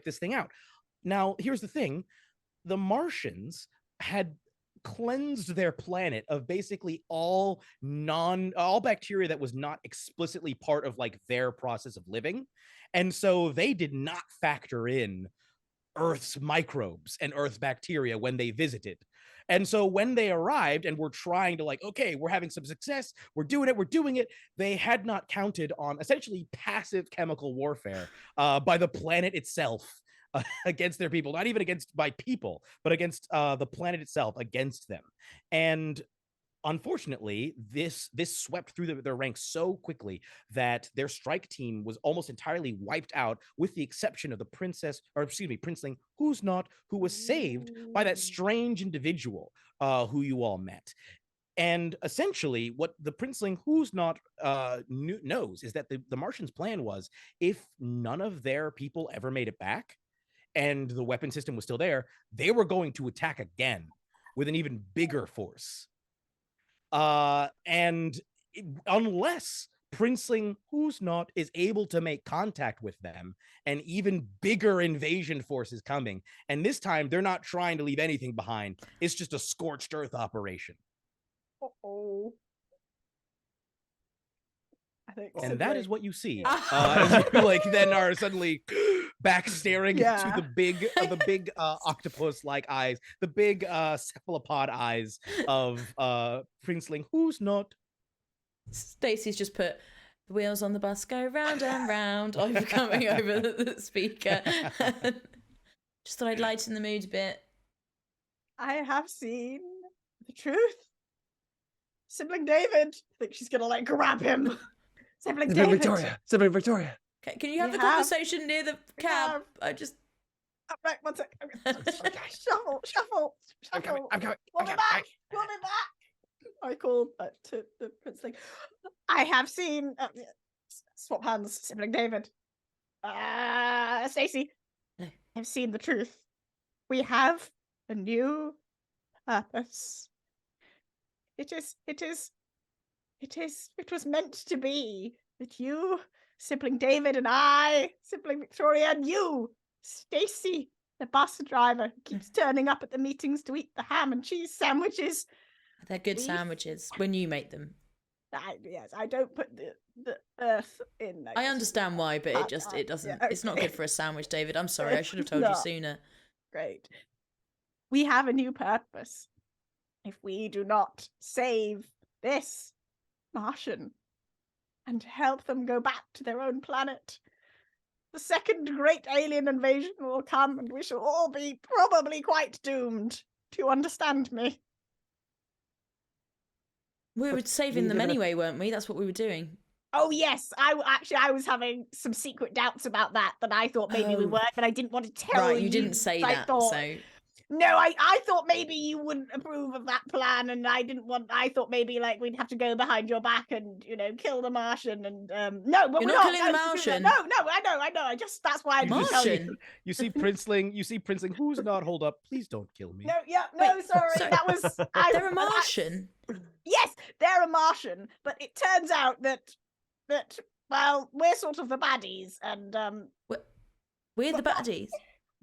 this thing out. Now, here's the thing. The Martians had cleansed their planet of basically all bacteria that was not explicitly part of like their process of living. And so they did not factor in Earth's microbes and Earth's bacteria when they visited. And so when they arrived and were trying to like, okay, we're having some success, we're doing it, they had not counted on essentially passive chemical warfare by the planet itself against their people, not even against by people, but against the planet itself, against them. And unfortunately, this swept through their ranks so quickly that their strike team was almost entirely wiped out, with the exception of the Princeling Who's Not, who was saved by that strange individual who you all met. And essentially, what the Princeling Who's Not knows is that the Martians' plan was, if none of their people ever made it back, and the weapon system was still there, they were going to attack again with an even bigger force. And unless Princeling Who's Not is able to make contact with them, an even bigger invasion force is coming. And this time, they're not trying to leave anything behind. It's just a scorched earth operation. Uh-oh. I think And that is what you see. Yeah. As you like then are suddenly back staring Yeah. into the big octopus-like eyes, the big cephalopod eyes of Princeling, who's not. Stacey's just put the wheels on the bus go round and round, coming over the speaker. Just thought I'd lighten the mood a bit. I have seen the truth. Sibling David. I think she's gonna like grab him. Sibling David. Victoria. Sibling Victoria. Okay, can you have We the have- conversation near the cab? have- I just Right, one sec. Shuffle. I'm coming. Pull me back. Pull me back. I called to the Princeling. I have seen. Swap hands, Sibling David. Stacey. No. I've seen the truth. We have a new purpose. It was meant to be that you, Sibling David, and I, Sibling Victoria, and you, Stacey, the bus driver, who keeps turning up at the meetings to eat the ham and cheese sandwiches. they're good We- sandwiches when you make them. Yes, I don't put the earth in. I understand why, but it doesn't. yeah, It's not okay. good for a sandwich, David. I'm sorry. I should have told you No. sooner. Great. We have a new purpose. If we do not save this Martian and help them go back to their own planet, the second great alien invasion will come and we shall all be probably quite doomed. Do you understand me? We were But saving you them gonna- anyway, weren't we? That's what we were doing. Oh yes, I was having some secret doubts about that I thought maybe we Oh. weren't, but I didn't want to tell Right, you didn't say I that, thought- so No, I thought maybe you wouldn't approve of that plan, and I thought maybe like we'd have to go behind your back and kill the Martian, and no, but You're we're not not killing the going to do Martian. that. No, I know. I just that's why I didn't tell you. Martian. You see Princeling, who's not. Hold up, please don't kill me. No, Wait, sorry, so- that was They're a Martian. Yes, they're a Martian, but it turns out that well, we're sort of the baddies, and We're the Well, baddies.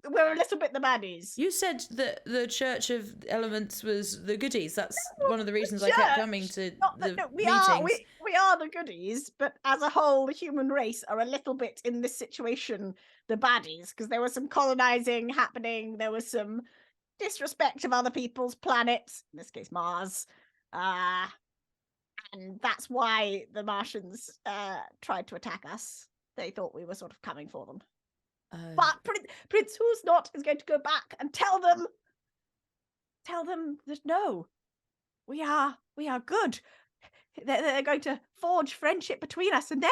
we're a little bit the baddies. You said that the Church of Elements was the goodies. That's one of the reasons I kept church, coming to Not the that, no, meetings. we are the goodies, but as a whole, the human race are a little bit in this situation the baddies, because there was some colonizing happening, there was some disrespect of other people's planets, in this case Mars, and that's why the Martians tried to attack us. They thought we were sort of coming for them. But Prince Who's Not is going to go back and tell them that no, we are good. They're going to forge friendship between us, and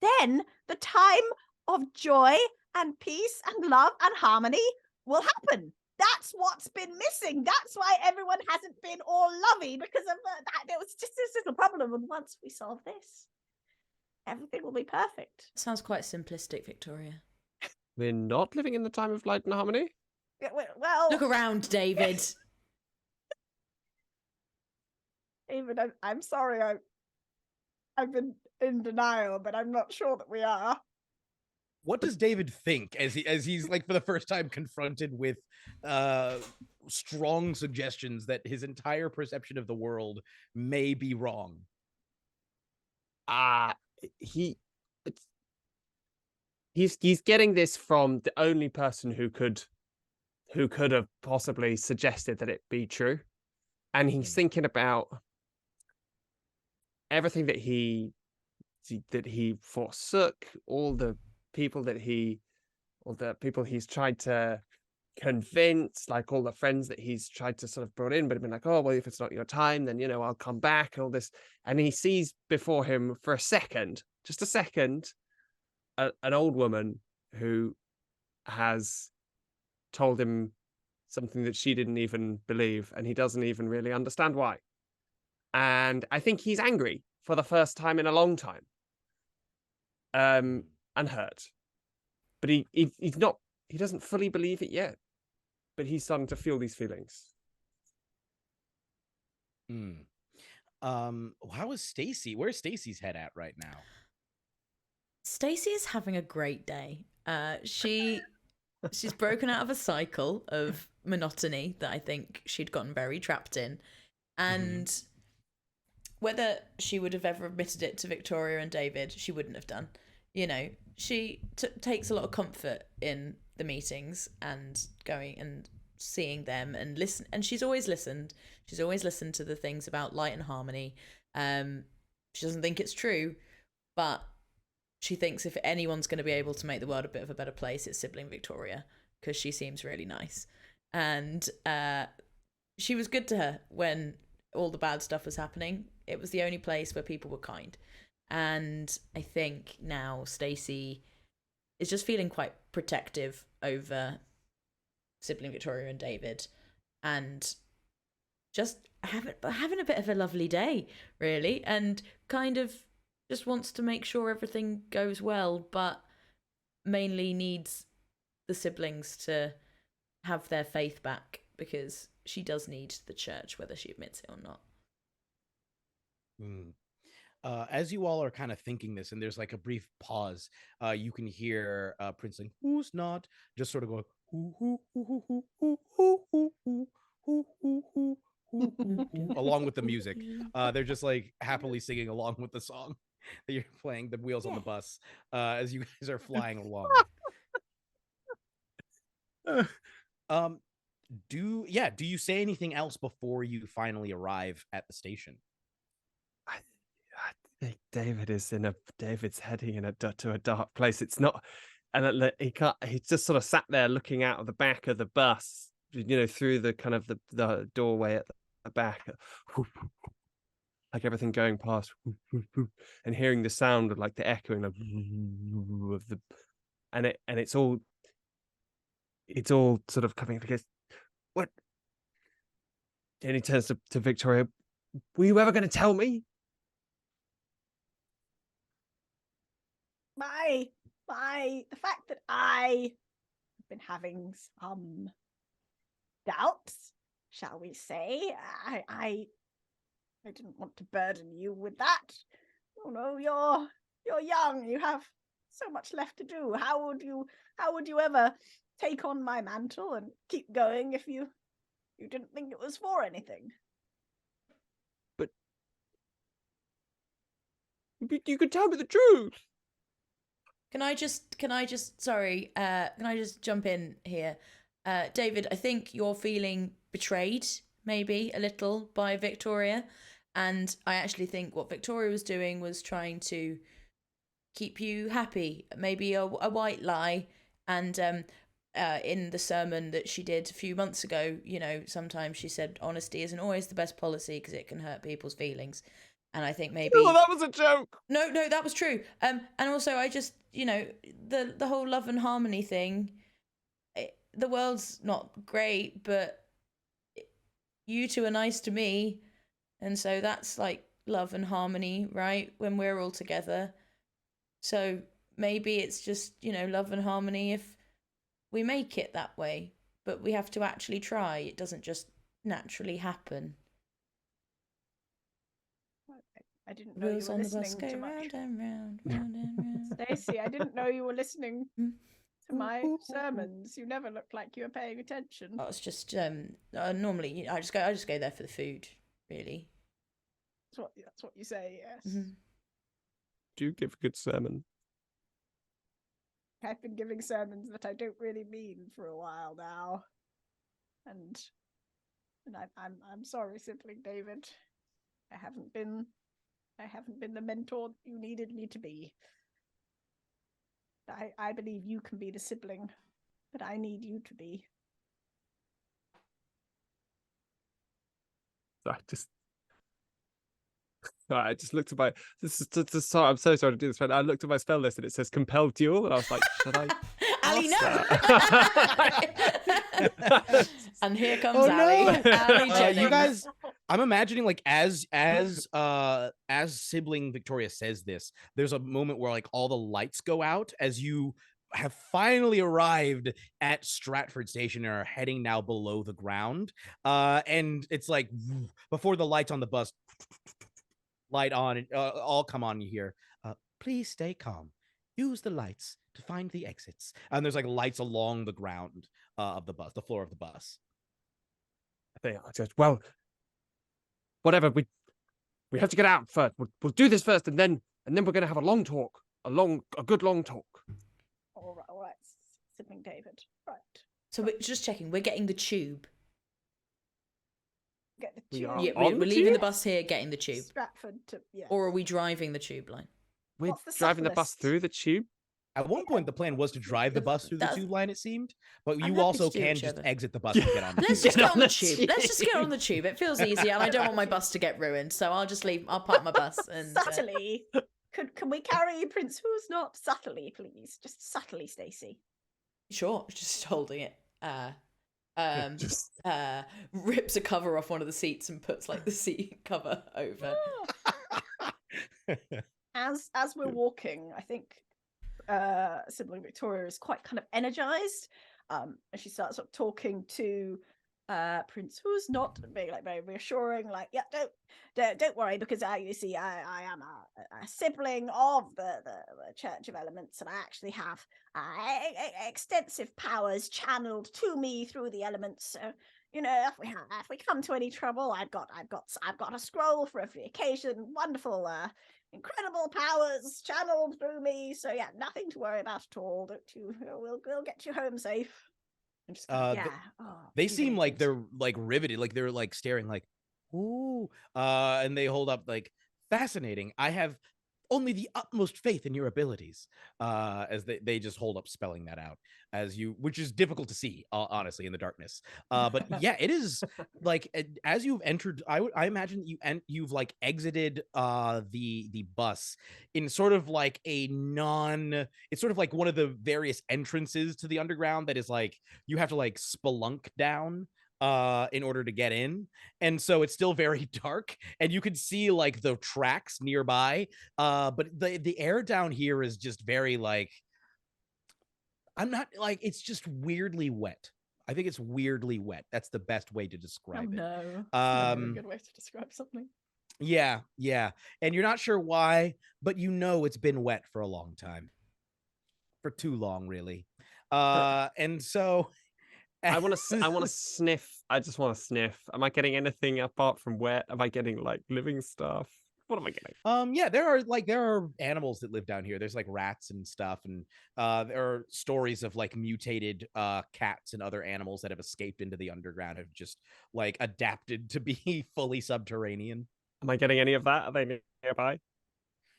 then the time of joy and peace and love and harmony will happen. That's what's been missing. That's why everyone hasn't been all lovey, because of that. There was just this little problem, and once we solve this, everything will be perfect. Sounds quite simplistic, Victoria. We're not living in the time of light and harmony. Yeah, well, Look around, David. David, I'm sorry. I've been in denial, but I'm not sure that we are. What does David think as he's like for the first time confronted with strong suggestions that his entire perception of the world may be wrong? He's getting this from the only person who could have possibly suggested that it be true, and he's thinking about everything that he forsook, all the people he's tried to convince, like all the friends that he's tried to sort of brought in, but have been like, oh well, if it's not your time, then I'll come back, all this, and he sees before him for just a second, an old woman who has told him something that she didn't even believe, and he doesn't even really understand why. And I think he's angry for the first time in a long time, and hurt. But he's not. He doesn't fully believe it yet, but he's starting to feel these feelings. How is Stacey? Where's Stacey's head at right now? Stacey is having a great day. She's broken out of a cycle of monotony that I think she'd gotten very trapped in, and whether she would have ever admitted it to Victoria and David, she wouldn't have done. you know, she takes a lot of comfort in the meetings and going and seeing them and listen. And she's always listened. She's always listened to the things about light and harmony. She doesn't think it's true, but she thinks if anyone's going to be able to make the world a bit of a better place, it's Sibling Victoria, because she seems really nice. And she was good to her when all the bad stuff was happening. It was the only place where people were kind. And I think now Stacey is just feeling quite protective over Sibling Victoria and David, and just having a bit of a lovely day, really, and kind of just wants to make sure everything goes well, but mainly needs the siblings to have their faith back, because she does need the church, whether she admits it or not. As you all are kind of thinking this, and there's like a brief pause, you can hear Princeling, who's not, just sort of going, hoo, hoo, hoo, hoo, hoo, hoo, hoo, hoo, hoo, hoo, hoo, hoo, hoo, along with the music. They're just like happily singing along with the song that you're playing, the wheels on the bus, as you guys are flying along. Do you say anything else before you finally arrive at the station? I think David's heading to a dark place. It's not, and he's just sort of sat there looking out of the back of the bus, you know, through the kind of the doorway at the back, like everything going past, and hearing the sound of like the echoing of the, and it's all sort of coming together. What? And he turns to Victoria. Were you ever going to tell me? The fact that I have been having some doubts, shall we say, I didn't want to burden you with that. Oh no, you're young. You have so much left to do. How would you ever take on my mantle and keep going if you didn't think it was for anything? But you could tell me the truth. Can I just jump in here? David, I think you're feeling betrayed, maybe a little, by Victoria. And I actually think what Victoria was doing was trying to keep you happy, maybe a white lie. And in the sermon that she did a few months ago, you know, sometimes she said honesty isn't always the best policy because it can hurt people's feelings. And I think maybe... Oh, that was a joke. No, that was true. And also, I just, you know, the whole love and harmony thing, the world's not great, but you two are nice to me. And so that's like love and harmony, right? When we're all together. So maybe it's just, you know, love and harmony if we make it that way. But we have to actually try. It doesn't just naturally happen. I didn't know you were listening to much. Round and round, round and round. Stacey, I didn't know you were listening to my sermons. You never looked like you were paying attention. Oh, it's just normally I just go there for the food, really. That's what you say, yes. Mm-hmm. Do you give a good sermon? I've been giving sermons that I don't really mean for a while now, and I'm sorry, Sibling David. I haven't been the mentor you needed me to be. I believe you can be the sibling that I need you to be. I just looked at my. Sorry, I'm so sorry to do this, but I looked at my spell list and it says compelled duel, and I was like, should I? Ali, no. And here comes Oh, Ali. no. Ali Jennings. You guys, I'm imagining like as Sibling Victoria says this, there's a moment where like all the lights go out as you have finally arrived at Stratford Station and are heading now below the ground. And it's like before the lights on the bus light on, all come on. You hear, please stay calm. Use the lights to find the exits. And there's like lights along the ground of the bus, the floor of the bus. I just, well, whatever. We have to get out first. We'll do this first, and then we're gonna have a long talk. a good long talk. All right, Sibling David. Right. So we're just checking. We're getting the tube. Get the We tube. are Yeah, on we're the leaving the tube? bus here, getting the tube. Stratford to Or are we driving the tube line? We're What's the driving the bus subtlest? through the tube. At one point, the plan was to drive the bus through the That's- tube line, it seemed, but I'm you happy also to do can just whichever. exit the bus and get on the Let's tube. just Get get on on the the tube. Let's just get on the tube. It feels easier, and I don't want my bus to get ruined, so I'll just leave. I'll park my bus and. Subtly. Can we carry Prince Who's Not subtly, please? Just subtly, Stacey. Sure, just holding it. Just Rips a cover off one of the seats and puts like the seat cover over. As we're walking, I think Sibling Victoria is quite kind of energized. And she starts sort of talking to Prince Who's Not, being like very reassuring, like, yeah, don't worry, because you see, I am a sibling of the Church of Elements, and I actually have extensive powers channeled to me through the elements. So, you know, if we come to any trouble, I've got a scroll for every occasion. Wonderful, incredible powers channeled through me. So yeah, nothing to worry about at all. Don't you? We'll get you home safe. I'm just kind of, They seem like jubilated. they're like riveted, like they're like staring, like, ooh, and they hold up like, fascinating. I have only the utmost faith in your abilities, as they just hold up spelling that out as you, which is difficult to see, honestly, in the darkness. But yeah, it is like, as you've entered, I imagine you've like exited the bus in sort of like it's sort of like one of the various entrances to the underground that is like, you have to like spelunk down in order to get in, and so it's still very dark, and you can see like the tracks nearby, but the air down here is just very like, I'm not like, it's just weirdly wet. I think it's weirdly wet. That's the best way to Oh describe it. no, that's never a good way to describe something. Yeah, and you're not sure why, but you know it's been wet for a long time, for too long, really. And so I want to sniff. I just want to sniff. Am I getting anything apart from wet? Am I getting like living stuff? What am I getting? Yeah, there are animals that live down here. There's like rats and stuff, and there are stories of like mutated cats and other animals that have escaped into the underground, have just like adapted to be fully subterranean. Am I getting any of that? Are they nearby?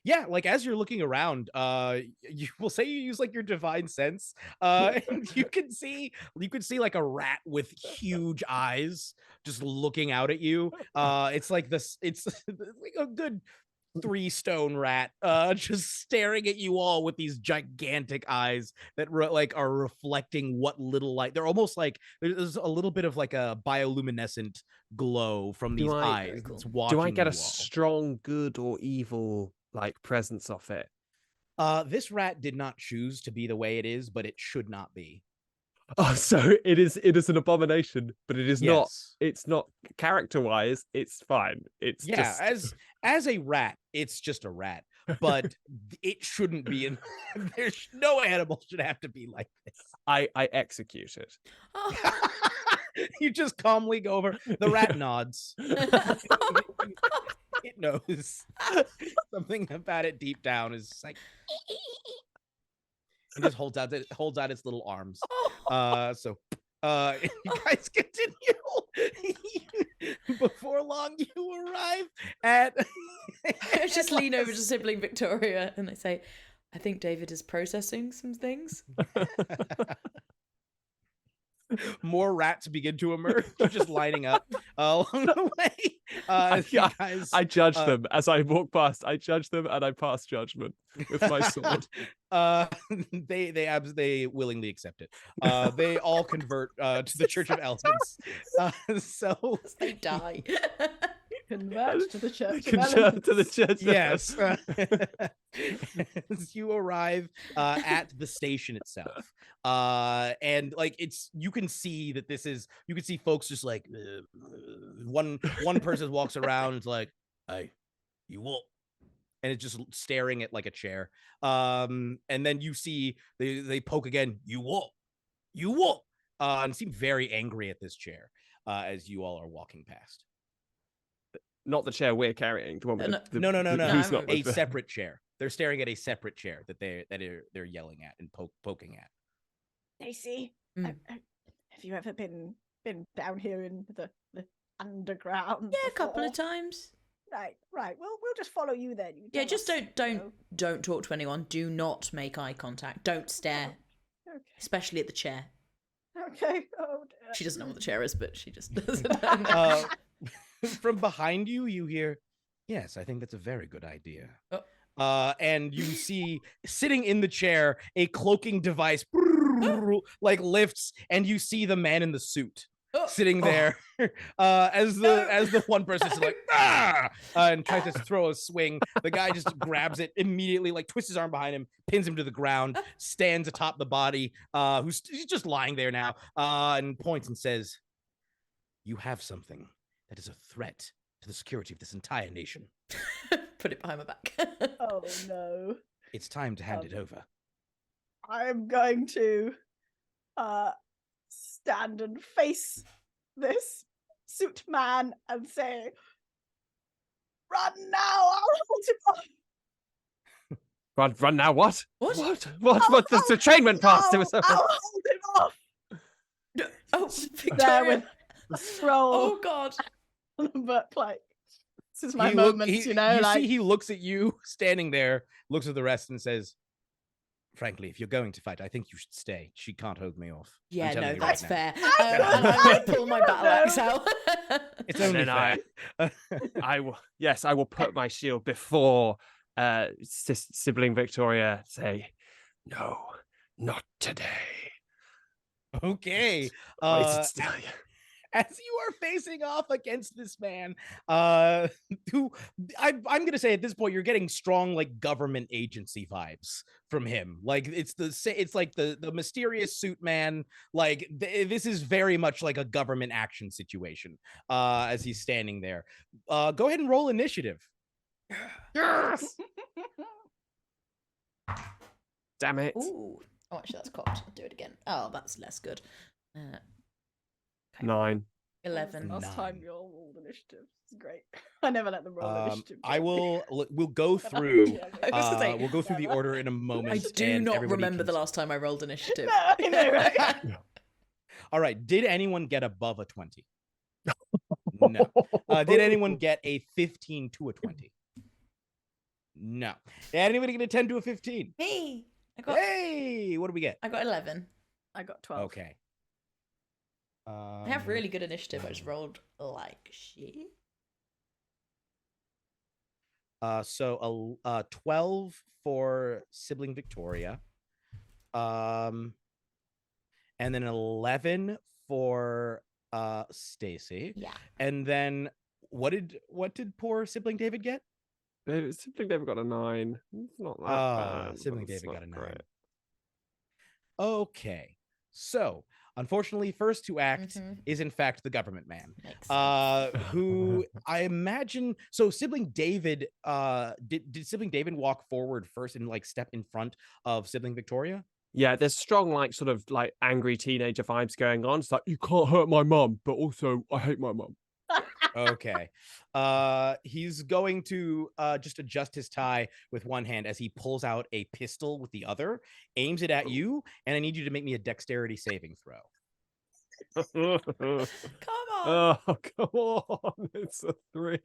Yeah, like as you're looking around, you will say you use like your divine sense, and you can see like a rat with huge eyes just looking out at you. It's like like a good 3-stone rat, just staring at you all with these gigantic eyes that are reflecting what little light. They're almost like there's a little bit of like a bioluminescent glow from these eyes. Very cool. That's watching Do I get you a all. strong good or evil like presence of it? This rat did not choose to be the way it is, but it should not be. Oh, so it is an abomination, but it is not. Yes. It's not character-wise. It's fine. It's Yeah, just as a rat, it's just a rat, but it shouldn't be in. There's no animal should have to be like this. I execute it. Oh. You just calmly go over. The rat nods. It knows something about it deep down is like, and just holds out its little arms. So you guys continue. Before long, you arrive at. I just lean over to Sibling Victoria and I say, I think David is processing some things. More rats begin to emerge, just lining up along the way. You guys, I judge them as I walk past. I judge them and I pass judgment with my sword. They willingly accept it. They all convert to the Church of Elements. So They die. Convert to the Church of Convert Elements. to the church. yes, as you arrive at the station itself, and like you can see folks just like one person walks around, it's like, hey, you what? And it's just staring at like a chair. And then you see they poke again, you what? And seem very angry at this chair as you all are walking past. Not the chair we're carrying. The one with No. he's not A with the- separate chair. They're staring at a separate chair that they're yelling at and poking at. Stacey, Mm. have you ever been down here in the underground? Yeah, a couple before? of times. Right. Well, we'll just follow you then. You Yeah, tell just us, don't talk to anyone. Do not make eye contact. Don't stare, Okay. especially at the chair. Okay. Oh, dear. She doesn't know what the chair is, but she just doesn't know. From behind you, you hear, "Yes, I think that's a very good idea." Oh. And you see sitting in the chair a cloaking device like lifts, and you see the man in the suit sitting there as the one person is like and tries to throw a swing. The guy just grabs it immediately, like twists his arm behind him, pins him to the ground, stands atop the body, he's just lying there now, and points and says, "You have something that is a threat to the security of this entire nation. Put it behind my back. Oh no. It's time to hand it over." I'm going to stand and face this suit man and say, "Run now! I'll hold him off." Run now, what? What? What? The train went past. It was I'll hold him off. Oh, There Victoria. with the scroll. Oh God. But like, this is my He moment, you see he looks at you standing there, looks at the rest, and says, "Frankly, if you're going to fight, I think you should stay. She can't hold me off." I'm Yeah, telling no, you right that's now. fair. I And I'm going to pull my battle axe out. It's And only then fair. I will put my shield before Sibling Victoria say, "No, not today." Okay. Wait, still. As you are facing off against this man, who I'm gonna say at this point you're getting strong like government agency vibes from him. Like it's like the mysterious suit man. Like this is very much like a government action situation. As he's standing there, go ahead and roll initiative. Yes. Damn it. Ooh. Oh, actually, that's cocked. I'll do it again. Oh, that's less good. 9. 11. Last time you all rolled initiative. It's great. I never let them roll initiative. We'll go through. I was gonna say, We'll go through the order in a moment. I do and not everybody remember can- the last time I rolled initiative. No, I know, right? All right. Did anyone get above a 20? No. Did anyone get a 15 to a 20? No. Did anybody get a 10 to a 15? Me. Hey, what do we get? I got 11. I got 12. Okay. I have really good initiative. I just rolled like shit. So 12 for Sibling Victoria. And then 11 for Stacey. Yeah. And then what did poor Sibling David get? Sibling David got a 9. It's not that bad. Sibling but it's David got a not 9. great. Okay. So, unfortunately, first to act is in fact the government man. Makes sense. Who I imagine Sibling David did Sibling David walk forward first and like step in front of Sibling Victoria? Yeah, there's strong, like, sort of like angry teenager vibes going on. It's like, you can't hurt my mum, but also I hate my mum. Okay. He's going to just adjust his tie with one hand as he pulls out a pistol with the other, aims it at you, and I need you to make me a dexterity saving throw. Come on. Oh, come on. It's a 3.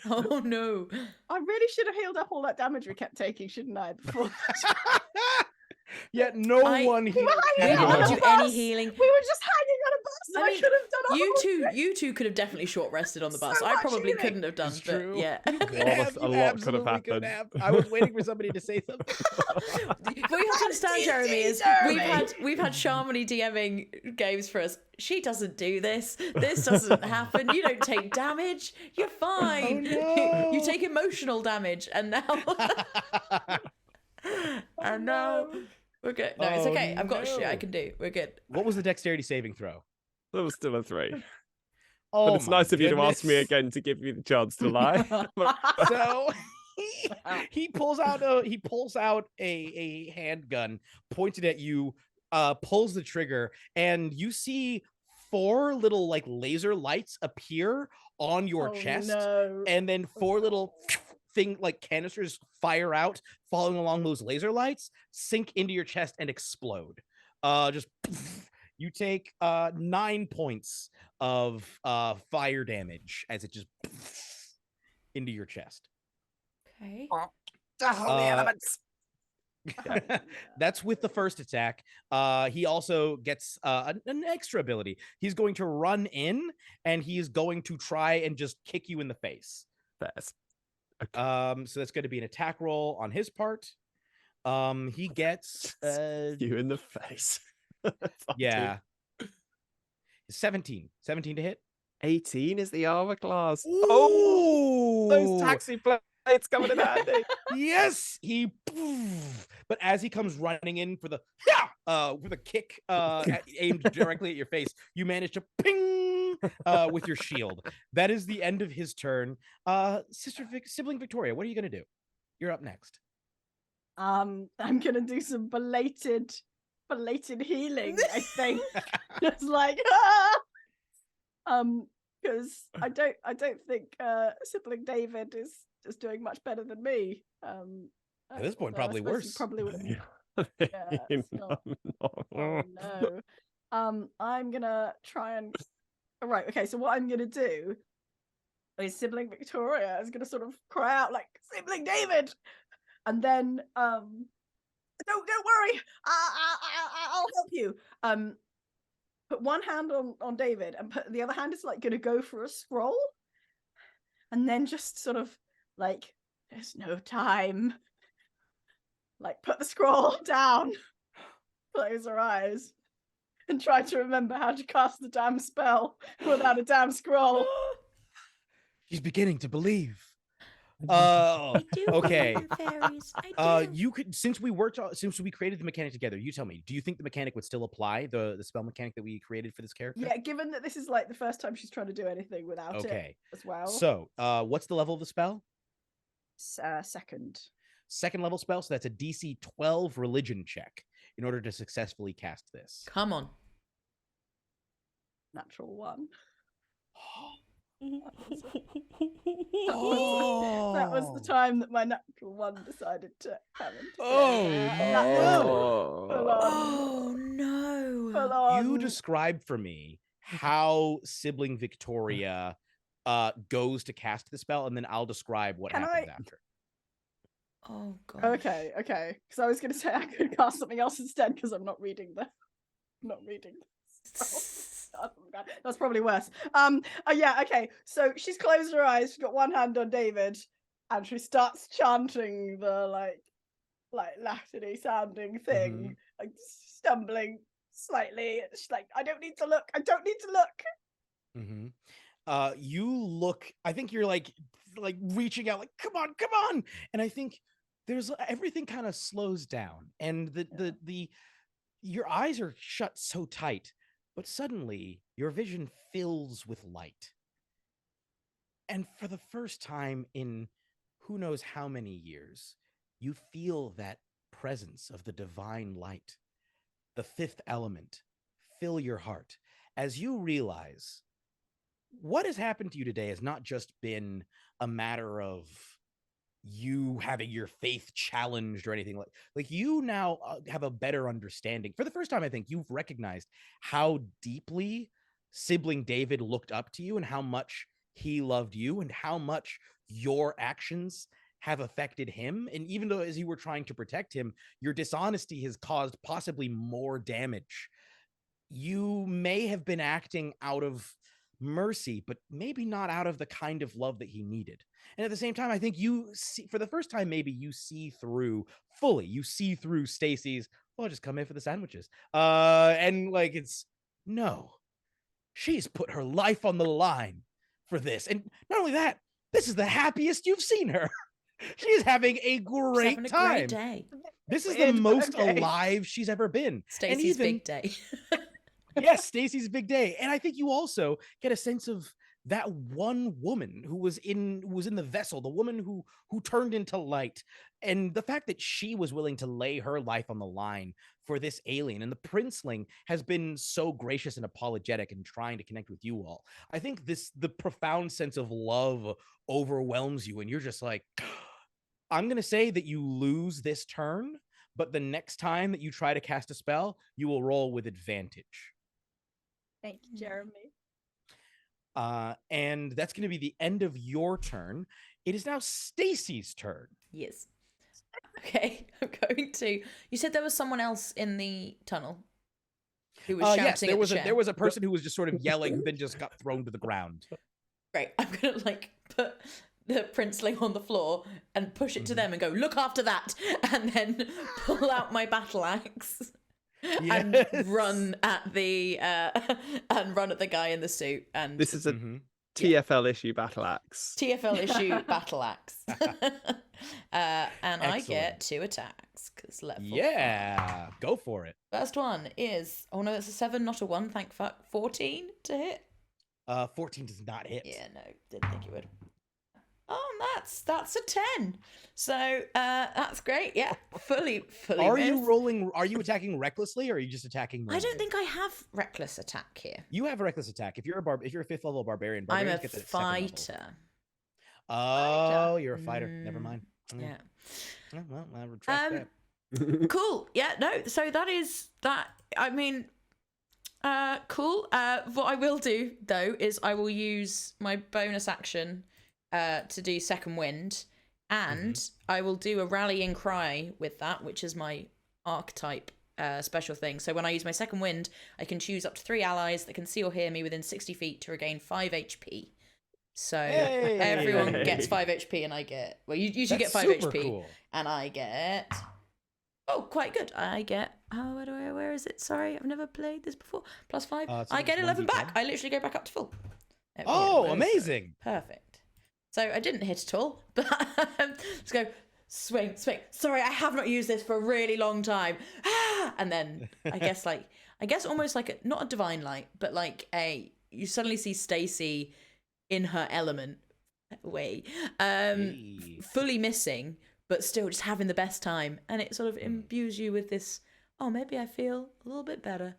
Oh no. I really should have healed up all that damage we kept taking, shouldn't I? Before Yet no one we here. were We hanging on didn't a do bus. any healing. We were just hanging on a bus, and I I, mean, should have done a whole You two could have definitely short rested on the bus. So I much probably healing. couldn't have done, It's but true. yeah. You could A lot have, of- you a lot could have absolutely could happened. have. I was waiting for somebody to say something. What you have to understand, Jeremy, is we've had Shamini DMing games for us. She doesn't do this. This doesn't happen. You don't take damage. You're fine. Oh, no. You take emotional damage, and now now we're good. No, it's Oh, okay. I've got shit no. I can do. We're good. What was the dexterity saving throw? That was still a 3. Oh, But it's my nice of you to ask me goodness. again to give you the chance to lie. So he pulls out a handgun, pointed at you, pulls the trigger, and you see 4 little like laser lights appear on your chest, No. and then 4 little thing like canisters fire out, following along those laser lights, sink into your chest and explode. Just you take 9 points of fire damage as it just into your chest. Okay. The holy elements. That's with the first attack. He also gets an extra ability. He's going to run in and he's going to try and just kick you in the face. That's okay. So that's going to be an attack roll on his part. He gets You in the face. Fuck yeah. 17 to hit. 18 is the armor class. Ooh! Oh, those taxi plates coming in handy. Yes, but as he comes running in for the kick aimed directly at your face, you manage to ping with your shield. That is the end of his turn. Sibling Victoria, what are you gonna do? You're up next. I'm gonna do some belated healing, I think. Just like because I don't think Sibling David is just doing much better than me. At this point, probably worse. Probably wouldn't. Yeah, It's not. Oh no. I'm gonna try and. Right. Okay. So what I'm gonna do is Sibling Victoria is gonna sort of cry out like Sibling David, and then don't worry, I'll help you. Put one hand on David and put the other hand is like gonna go for a scroll, and then just sort of like there's no time. Like put the scroll down, close her eyes, and try to remember how to cast the damn spell without a damn scroll. She's beginning to believe. I do okay. believe in fairies. I do. You could since we created the mechanic together. You tell me. Do you think the mechanic would still apply the spell mechanic that we created for this character? Yeah, given that this is like the first time she's trying to do anything without it as well. So, what's the level of the spell? Second Level spell. So that's a DC 12 religion check in order to successfully cast this. Come on. Natural 1. Oh. That was the time that my natural 1 decided to come into Oh no. Full on. You described for me how Sibling Victoria goes to cast the spell, and then I'll describe what happens after. Oh god. Okay. Because I was going to say I could cast something else instead because I'm not reading the. Oh, God. That's probably worse. Yeah. Okay. So she's closed her eyes. She's got one hand on David, and she starts chanting the like Latin-y sounding thing, like stumbling slightly. She's like, I don't need to look. You look. I think you're like reaching out, like come on, and I think there's everything kind of slows down, and the your eyes are shut so tight, but suddenly your vision fills with light, and for the first time in who knows how many years, you feel that presence of the divine light, the fifth element, fill your heart as you realize what has happened to you today has not just been a matter of you having your faith challenged or anything like you now have a better understanding. For the first time, I think you've recognized how deeply Sibling David looked up to you and how much he loved you and how much your actions have affected him. And even though as you were trying to protect him, your dishonesty has caused possibly more damage. You may have been acting out of mercy, but maybe not out of the kind of love that he needed. And at the same time, I think you see, for the first time, maybe you see through Stacey's, well, just come in for the sandwiches. And like, it's no, she's put her life on the line for this. And not only that, this is the happiest you've seen her. She's having a great time. Great day. This is the most alive she's ever been. Stacey's big day. Yes, Stacey's big day. And I think you also get a sense of that one woman who was in the vessel, the woman who turned into light, and the fact that she was willing to lay her life on the line for this alien, and the princeling has been so gracious and apologetic and trying to connect with you all. I think the profound sense of love overwhelms you, and you're just like, I'm gonna say that you lose this turn, but the next time that you try to cast a spell, you will roll with advantage. Thank you, Jeremy. And that's going to be the end of your turn. It is now Stacey's turn. Yes. Okay, I'm going to. You said there was someone else in the tunnel who was shouting. Yes, there at was the a chair. there was a person who was just sort of yelling, who then just got thrown to the ground. Great. I'm gonna like put the princeling on the floor and push it to them and go, look after that, and then pull out my battle axe. And run at the guy in the suit. And This is a TFL issue battle axe. TFL issue battle axe. And Excellent. I get 2 attacks because level. Yeah, 5. go for it. First one is it's a 7, not a 1. Thank fuck. 14 to hit. 14 does not hit. Yeah, no, didn't think it would. Oh, that's a 10. So that's great. Yeah, fully. Are missed. you rolling? Are you attacking recklessly, or are you just attacking? I don't think I have reckless attack here. You have a reckless attack. If you're a 5th level barbarian, I'm a barbarians get the second level. fighter. Oh, you're a fighter. Never mind. Yeah. Oh, well, I retract that. Cool. Yeah. No. So that is that. I mean, cool. What I will do though is I will use my bonus action to do second wind, and I will do a rallying cry with that, which is my archetype special thing. So when I use my second wind, I can choose up to 3 allies that can see or hear me within 60 feet to regain 5 HP. So everyone gets 5 HP, and I get you should get 5 HP, cool. And I get quite good. I get where is it? Sorry, I've never played this before. +5. I get 11 back. I literally go back up to full. Amazing! Perfect. So I didn't hit at all, but let's go swing. Sorry, I have not used this for a really long time. And then I guess almost like not a divine light, but like you suddenly see Stacey in her element way, fully missing, but still just having the best time, and it sort of imbues you with this. Oh, maybe I feel a little bit better.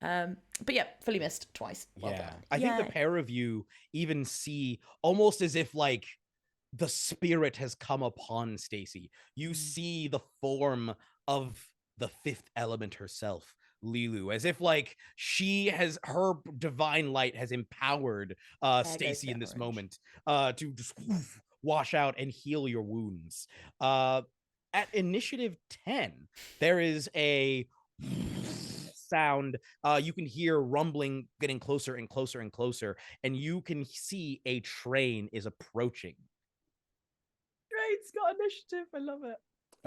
But yeah, fully missed twice. Well done. I think the pair of you even see almost as if like the spirit has come upon Stacey. You see the form of the 5th element herself, Lilu, as if like her divine light has empowered Stacey in this moment to just wash out and heal your wounds. At initiative 10, there is a sound. You can hear rumbling getting closer and closer and closer, and you can see a train is approaching. Train's got initiative. I love it.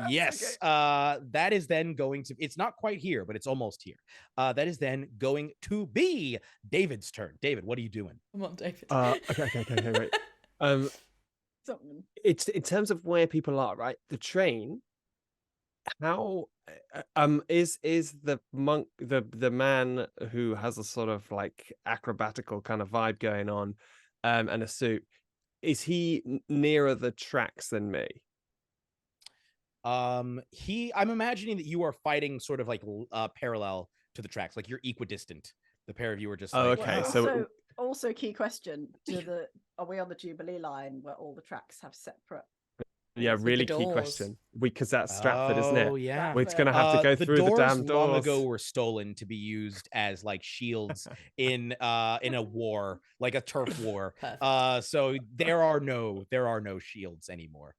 Yes. That is then going to, it's not quite here, but it's almost here. That is then going to be David's turn. David, what are you doing? Come on, David. Okay, wait. It's in terms of where people are, right? The train. How is the monk, the man who has a sort of like acrobatical kind of vibe going on, and a suit, is he nearer the tracks than me? I'm imagining that you are fighting sort of like parallel to the tracks, like you're equidistant. The pair of you are just okay. So also key question: are we on the Jubilee line where all the tracks have separate? Yeah, really key question. Because that's Stratford, isn't it? Oh yeah, we're gonna have to go through the damn doors. Long ago were stolen to be used as like shields in a war, like a turf war. So there are no shields anymore.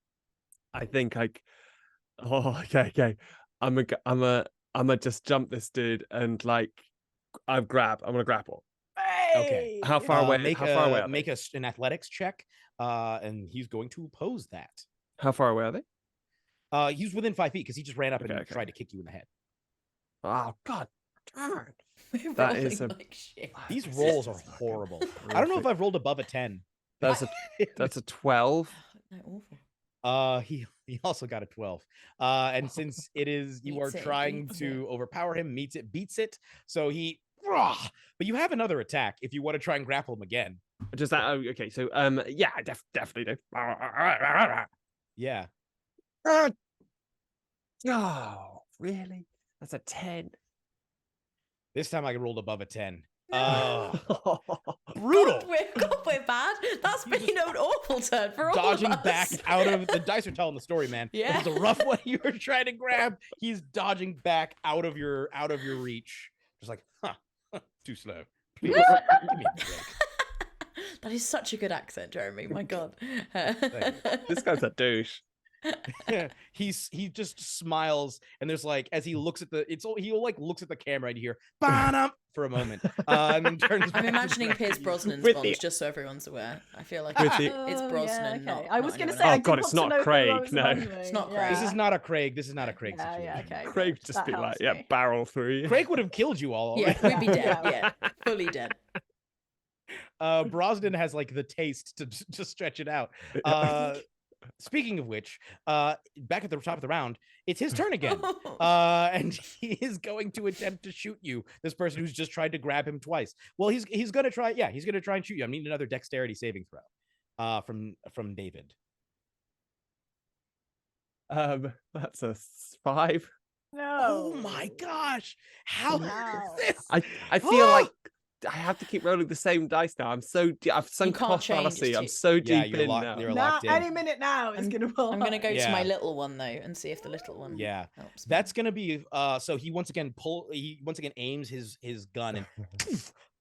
I think okay. I'm gonna just jump this dude and like I'm gonna grapple. Hey! Okay. How far away? Make an athletics check, and he's going to oppose that. How far away are they? He's within 5 feet because he just ran up and tried to kick you in the head. Oh God darn! That is like shit. These rolls are horrible. I don't know if I've rolled above a 10. That's a 12. Awful. He also got a 12. And since it is you are trying to overpower him, beats it. So he But you have another attack if you want to try and grapple him again. Just that. Oh, okay. So, yeah, I definitely do. Yeah. Oh, really? That's a 10. This time I rolled above a 10. Oh, Brutal. God, we're bad. That's been an awful turn for all Dodging of us. back out of the dice are telling the story, man. Yeah. It was a rough one you were trying to grab. He's dodging back out of your reach. Just like, too slow. Please give me a break. That is such a good accent, Jeremy. My God. this guy's a douche. He just smiles, and there's like, as he looks at he like looks at the camera and you hear "Ba-dum" for a moment, and then turns. I'm imagining Pierce Brosnan's With Bond, the- just so everyone's aware. I feel like With the- it's Brosnan. Yeah, okay. Not, I was going to anyone say, else. I Oh, God, did it's want to not know who I Craig, was no. imagining. It's not Yeah. Craig. This is not a Craig. This is not a Craig Yeah, situation. yeah, okay. Craig good. just That be like, helps yeah, me. barrel through you. Craig would have killed you all. Yeah, we'd be dead. Yeah. Yeah, fully dead. Brosnan has like the taste to stretch it out. Speaking of which, back at the top of the round, it's his turn again. And he is going to attempt to shoot you. This person who's just tried to grab him twice. Well, he's gonna try. Yeah, he's gonna try and shoot you. I need another dexterity saving throw. From David. That's a 5. No. Oh my gosh! How Wow. is this? I feel like I have to keep rolling the same dice now. I'm so I've sunk can't cost change, fallacy. it's I'm too- so Yeah, deep you're in locked. now. You're Nah, locked in. any minute now is going to pull. I'm going to go to my Yeah. little one, though, and see if the little one Yeah. helps me. That's gonna be so he once again aims his gun and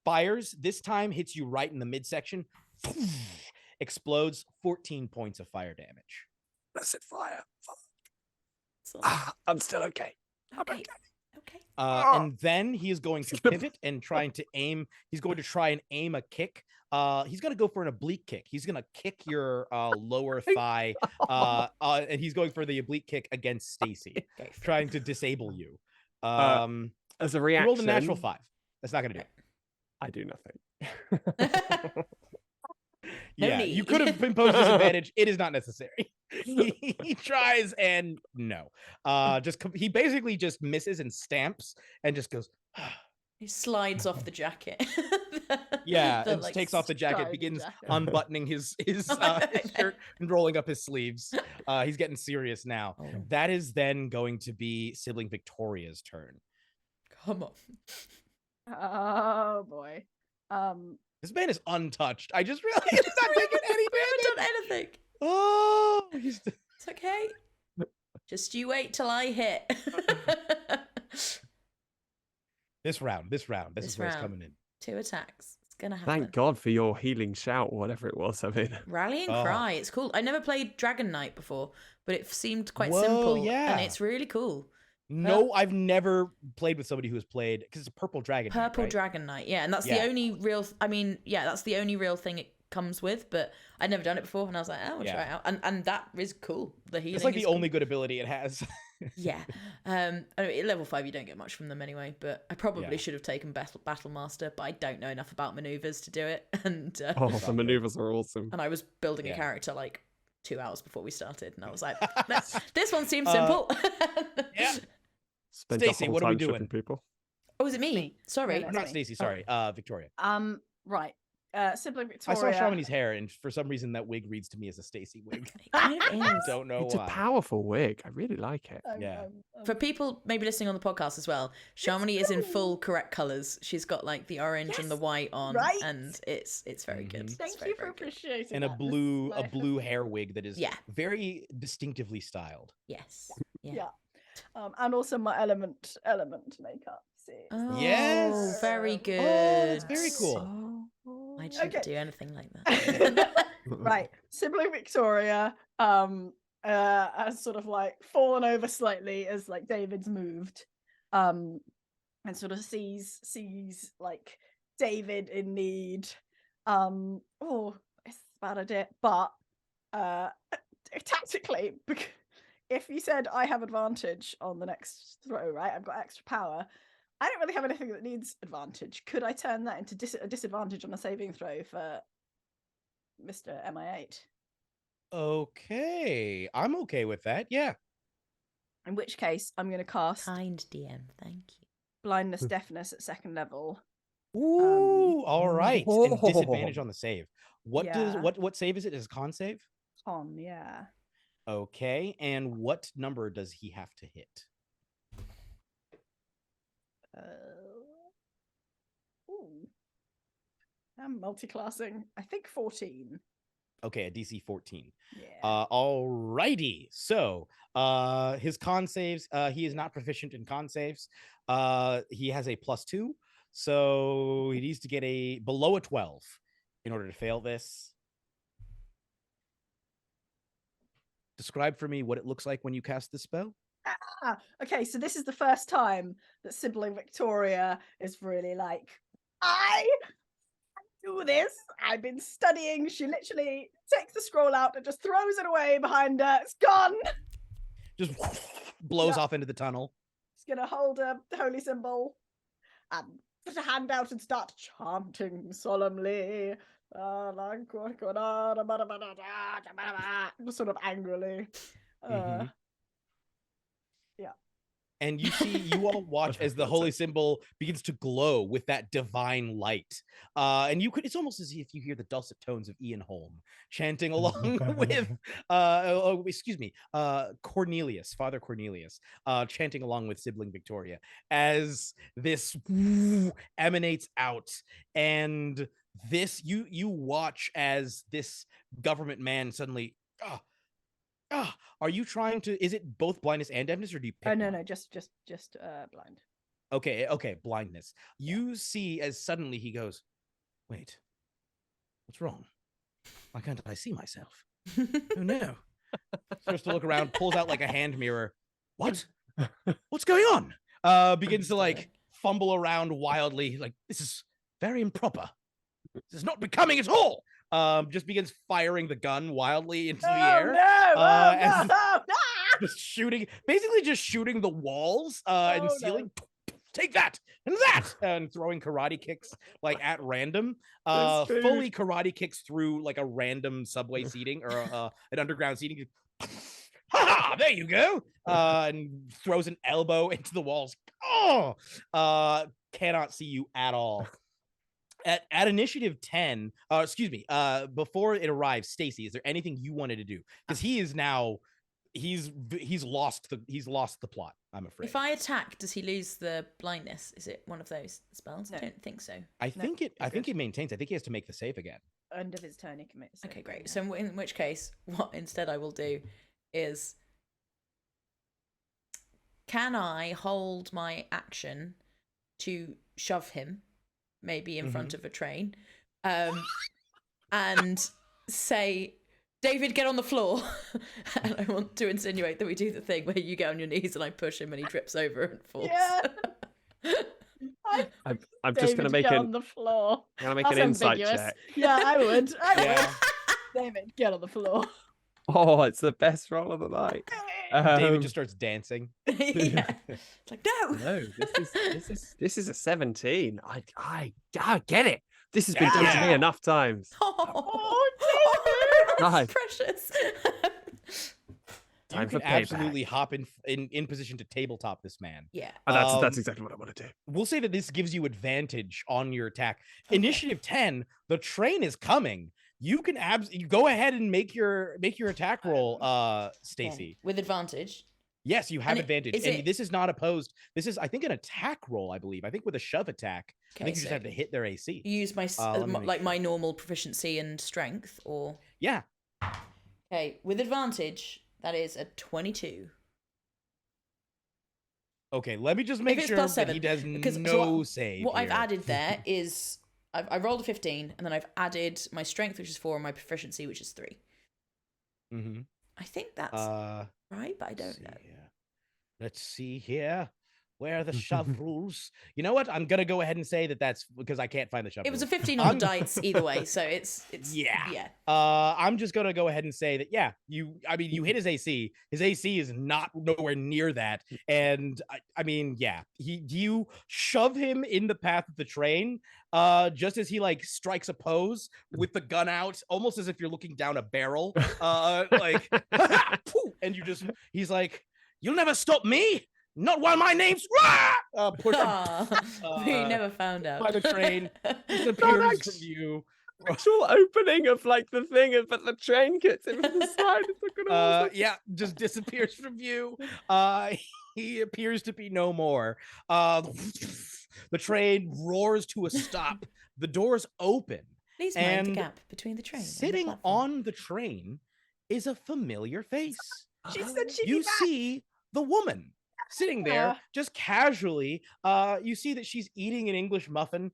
fires. This time hits you right in the midsection. Explodes 14 points of fire damage. That's it, fire. So- I'm still okay. okay. Okay. And then he is going to pivot and trying to aim. He's going to try and aim a kick. He's going to go for an oblique kick. He's going to kick your lower thigh. And he's going for the oblique kick against Stacey, Go for it. trying to disable you. As a You reaction, rolled a natural 5. That's not going to do it. I do nothing. No Yeah, need. you could have imposed disadvantage. It is not necessary. He tries and no. He basically just misses and stamps and just goes. He slides off the jacket. Yeah, The, and like, takes off the jacket, striped begins jacket. unbuttoning his shirt and rolling up his sleeves. He's getting serious now. Oh. That is then going to be Sibling Victoria's turn. Come on. Oh boy. This man is untouched. I just realized he's not taking any We haven't damage. done anything. Oh, It's okay. Just you wait till I hit. this round. This is This where it's round. coming in. 2 attacks. It's gonna happen. Thank God for your healing shout, whatever it was. I mean, Rallying Oh. Cry. It's cool. I never played Dragon Knight before, but it seemed quite Whoa, simple. yeah. And it's really cool. No, I've never played with somebody who has played because it's a Purple Dragon. Knight, Purple right? Dragon Knight. Yeah, and that's Yeah. the only real. That's the only real thing it comes with. But I'd never done it before, and I was like, oh, I'll try Yeah. it out. And that is cool. The healing. It's like is the cool. only good ability it has. Yeah. I mean, at level 5, you don't get much from them anyway. But I probably Yeah. should have taken Battle Master, but I don't know enough about maneuvers to do it. And the maneuvers are awesome. and I was building a Yeah. character like 2 hours before we started, and I was like, this one seems simple. Yeah. Spent Stacey, the whole what are we time doing? shipping people. Oh, is it me? Me. Sorry. No, Or no. not Stacey, sorry. Victoria. Right. Sibling I Victoria. saw Shamini's hair, and for some reason that wig reads to me as a Stacey wig. It kind of I is. don't know It's why. a powerful wig. I really like it. Yeah. For people maybe listening on the podcast as well, Shamini is in full correct colours. She's got like the orange and the white on, right? and it's very good. Mhm. It's Thank very, you for very good. appreciating And a that. This is blue my- hair wig that is Yeah. very distinctively styled. Yes. Yeah. Yeah. And also my element makeup. See. Oh, Yes. very good. Oh, that's very cool. I didn't Okay. do anything like that. Right. Sibling Victoria has sort of like fallen over slightly as like David's moved. And sort of sees like David in need. It's a bad idea. But tactically, if you said I have advantage on the next throw, right? I've got extra power. I don't really have anything that needs advantage. Could I turn that into a disadvantage on a saving throw for Mr. MI8? Okay. I'm okay with that. Yeah. In which case, I'm going to cast Kind DM, thank you. blindness, deafness at 2nd level Ooh, all right. And disadvantage on the save. What does Yeah. what save is it? Is con save? Con, yeah. Okay. And what number does he have to hit? Ooh. I'm multi-classing. I think 14. Okay, a DC 14. Yeah. Alrighty. So his con saves, he is not proficient in con saves. He has a +2, so he needs to get a below a 12 in order to fail this. Describe for me what it looks like when you cast this spell. Okay, so this is the first time that Sibling Victoria is really like, I do this. I've been studying. She literally takes the scroll out and just throws it away behind her. It's gone. Just blows off into the tunnel. She's gonna hold a holy symbol and put a hand out and start chanting solemnly. Sort of angrily. And you all watch as the holy symbol begins to glow with that divine light. And it's almost as if you hear the dulcet tones of Ian Holm chanting along with, Cornelius, Father Cornelius, chanting along with Sibling Victoria as this emanates out. And this, you watch as this government man suddenly, are you trying to, is it both blindness and deafness, or do you pick no, one? just blind. Okay, blindness. You see as suddenly he goes, wait, what's wrong? Why can't I see myself? Oh no. Starts to look around, pulls out like a hand mirror. What? What's going on? Begins to like fumble around wildly, like, this is very improper. This is not becoming at all. Just begins firing the gun wildly into the air. Just shooting, basically just shooting the walls and ceiling. Take that and that, and throwing karate kicks like at random. Fully karate kicks through like a random subway seating or an underground seating. Ha! There you go. And throws an elbow into the walls. Cannot see you at all. At initiative 10, before it arrives, Stacey, is there anything you wanted to do? Because he is now, he's lost the plot, I'm afraid. If I attack, does he lose the blindness? Is it one of those spells? No. I don't think so. I think it maintains. I think he has to make the save again. End of his turn, he commits. Okay, great. So in which case, what instead I will do is, can I hold my action to shove him, maybe in front of a train, and say, David, get on the floor. And I want to insinuate that we do the thing where you get on your knees and I push him and he trips over and falls. Yeah. I'm just gonna make on the floor. I'm gonna make That's an insight ambiguous. check. Yeah, I would. Yeah. David, get on the floor. Oh, it's the best roll of the night. David just starts dancing. Yeah. It's like, no. No, this is a 17. I get it. This has been done to me enough times. Oh, Nice. that's precious. Time You for can payback. absolutely hop in position to tabletop this man. Yeah. That's exactly what I want to do. We'll say that this gives you advantage on your attack. Okay. Initiative 10, the train is coming. You can you go ahead and make your attack roll, Stacey. Okay. With advantage. Yes, you have And advantage. This is not opposed. This is, I think, an attack roll, I believe. I think with a shove attack, I think you just have to hit their AC. You use my my normal proficiency and strength, or yeah. Okay, with advantage, that is a 22. Okay, let me just make sure that he does no save. What I've added there is I rolled a 15, and then I've added my strength, which is 4, and my proficiency, which is 3. Mm-hmm. I think that's right, but I don't know. Let's see here. Where are the shove rules? You know what? I'm gonna go ahead and say that's because I can't find the shove. It was a rules. 15 on the dice either way, so it's yeah. I'm just gonna go ahead and say that you hit his AC. His AC is not nowhere near that, and you shove him in the path of the train. Just as he like strikes a pose with the gun out, almost as if you're looking down a barrel. And he's like, "You'll never stop me." Not while my name's pushed We never found out. by the train. Disappears from view. Actual opening of like the thing, but the train gets him from the side. It's looking awesome. Yeah, just disappears from view. He appears to be no more. The train roars to a stop. The doors open. Please mind the and gap between the train. Sitting and the platform. on the train is a familiar face. She said she'd You be back. see the woman sitting there Yeah. just casually. You see that she's eating an English muffin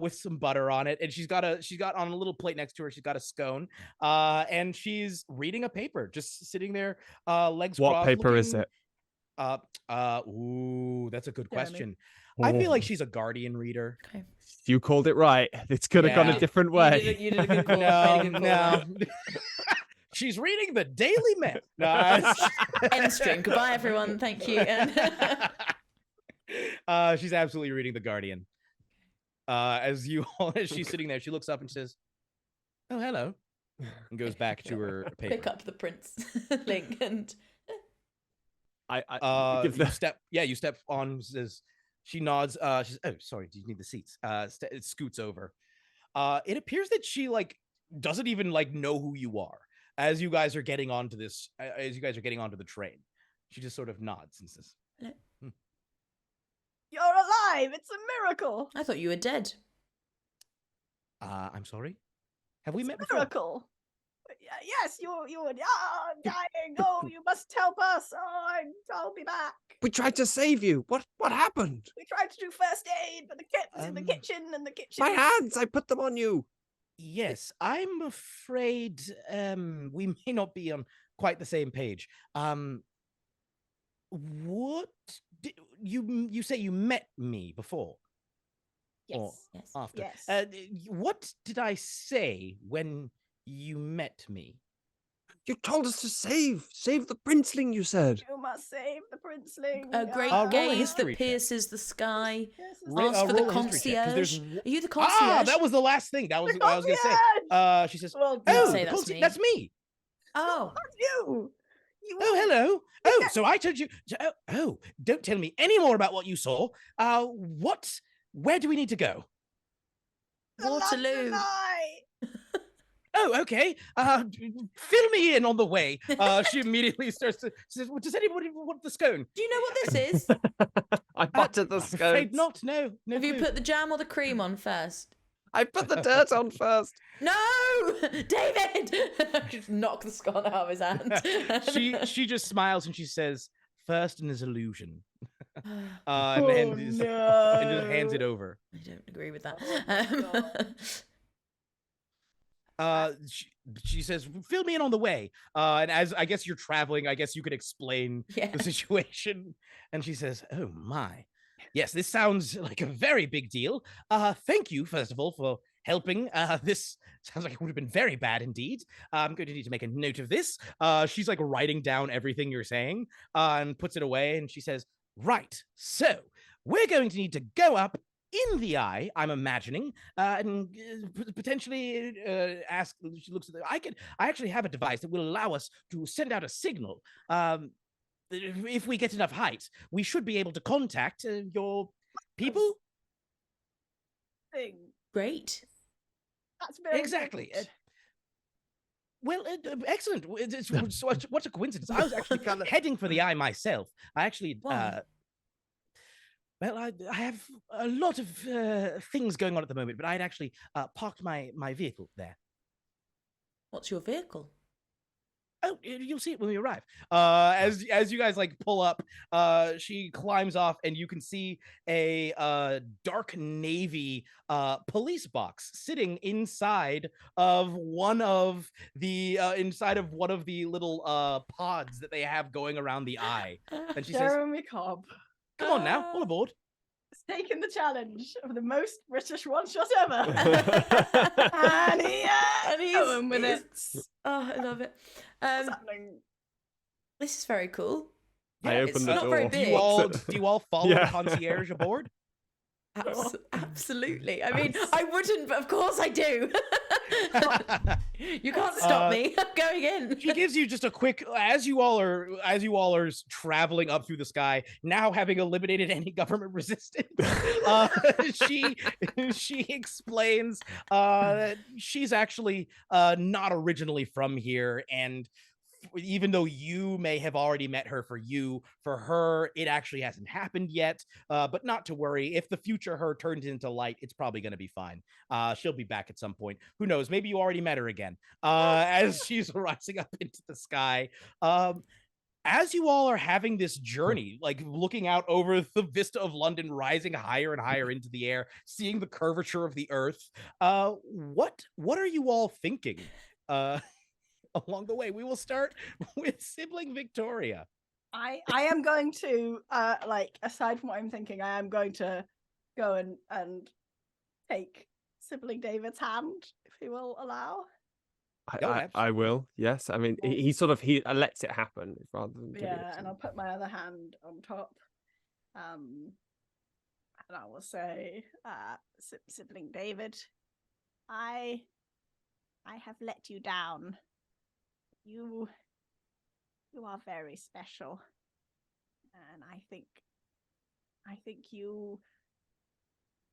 with some butter on it, and she's got on a little plate next to her, she's got a scone, and she's reading a paper, just sitting there, legs crossed. What paper is it? Ooh, that's a good Jeremy. question. I feel like Oh, she's a Guardian reader. Okay. you called it right. It's could have gone Yeah. a different You way. did a good call. No, Made a good call no. She's reading the Daily Mail. No, there. End stream. Goodbye, everyone. Thank you. She's absolutely reading the Guardian. As she's sitting there, she looks up and says, "Oh, hello," and goes back to her paper. Pick up the Prince link and I give You the step on. Says she nods. She's, "Oh, sorry. Do you need the seats?" It scoots over. It appears that she doesn't even know who you are. As you guys are getting onto this, as you guys are getting onto the train, she just sort of nods and says, You're alive. It's a miracle. I thought you were dead. "I'm sorry. Have we It's met a before?" miracle. Yes, you're dying. Oh, you must help us. Oh, I'll be back. we tried to save you. What happened? We tried to do first aid, but the kit's in the kitchen, and the kitchen. My hands, I put them on you. Yes, I'm afraid we may not be on quite the same page. What did you say you met me before or Yes. Yes. after? Yes. What did I say when you met me? You told us to save the princeling, you said. You must save the princeling. A great roll a gaze history that check. pierces the sky. Yes, Ask for the roll a history check, 'cause there's concierge. w- Are you the concierge? that was the last thing. That was the what I was gonna say. concierge! She says, Well, Don't "Oh, say the that's me. that's me. Oh, that's you. You Oh, hello. Oh, so I told you. Oh, don't tell me any more about what you saw. Where do we need to go? the Waterloo. London Eye. Oh, okay. Fill me in on the way. She immediately starts to says, well, "Does anybody want the scone?" do you know what this is? I buttered the I'm afraid scones. not. No. Have you clue. put the jam or the cream on first? I put the dirt on first. No, David! Just knock the scone out of his hand. She just smiles and she says, "First an illusion," and Oh, just no. hands it over. I don't agree with that. She says, "Fill me in on the way." And as I guess you're traveling, I guess you could explain Yeah. the situation. And she says, "Oh my, yes, this sounds like a very big deal. Thank you, first of all, for helping. This sounds like it would have been very bad indeed. I'm going to need to make a note of this." She's writing down everything you're saying and puts it away. And she says, "Right, so we're going to need to go up in the eye, I'm imagining, and potentially ask." She looks at I actually have a device that will allow us to send out a signal. If we get enough height, we should be able to contact your people." Thing. Great. That's very Exactly. good. Well, excellent. What's a coincidence? I was actually heading for the eye myself. I actually, Why? well, I have a lot of things going on at the moment, but I'd actually parked my vehicle there. What's your vehicle? Oh, you'll see it when we arrive. As you guys pull up, she climbs off, and you can see a dark navy police box sitting inside of one of the little pods that they have going around the eye. And she says, Jeremy Cobb "Come on now, all aboard." has taken the challenge of the most British one shot ever. and he's going with it. Oh, I love it. What's happening? This is very cool. I Yeah, opened it's the not very door. big. Do you all follow Yeah. the concierge aboard? Absolutely. I mean, I wouldn't, but of course I do. You can't stop me. I'm going in. She gives you just a quick, as you all are traveling up through the sky, now having eliminated any government resistance. She explains she's actually not originally from here, and even though you may have already met her, for her it actually hasn't happened yet, but not to worry. If the future her turns into light, it's probably going to be fine. She'll be back at some point. Who knows, maybe you already met her again as she's rising up into the sky. As you all are having this journey, like looking out over the vista of London, rising higher and higher into the air, seeing the curvature of the earth, what are you all thinking along the way? We will start with Sibling Victoria. I am going to like, aside from what I'm thinking, I am going to go and take Sibling David's hand, if he will allow. I will. Yes. I mean, he lets it happen rather than giving it to and me. I'll put my other hand on top. And I will say, Sibling David, I have let you down. You are very special, and I think you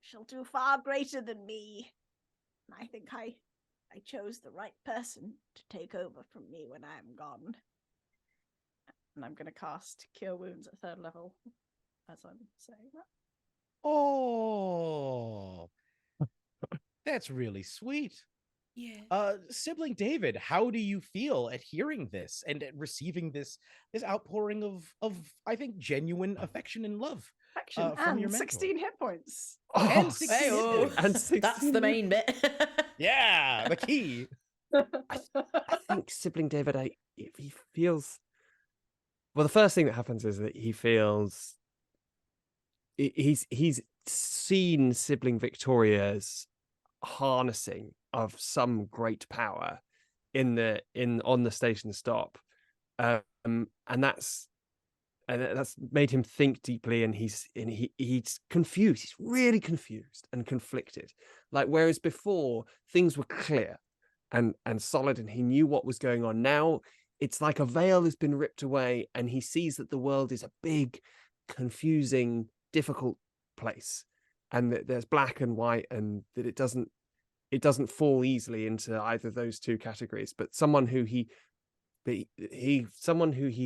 shall do far greater than me. And I think I chose the right person to take over from me when I'm gone. And I'm going to cast Cure Wounds at 3rd level as I'm saying that. Oh, that's really sweet. Yeah. Sibling David, how do you feel at hearing this and at receiving this outpouring of I think genuine affection and love Action from and your mentor? 16 hit points. And 16 hit Hey-oh. points. And 16 That's the main bit. Yeah, the key. I think Sibling David, he feels. Well, the first thing that happens is that he feels. He's seen Sibling Victoria's harnessing of some great power on the station stop, and that's made him think deeply, and he's confused. He's really confused and conflicted. Like, whereas before things were clear and solid, and he knew what was going on. Now it's like a veil has been ripped away, and he sees that the world is a big, confusing, difficult place, and that there's black and white, and that it doesn't fall easily into either those two categories. But someone who he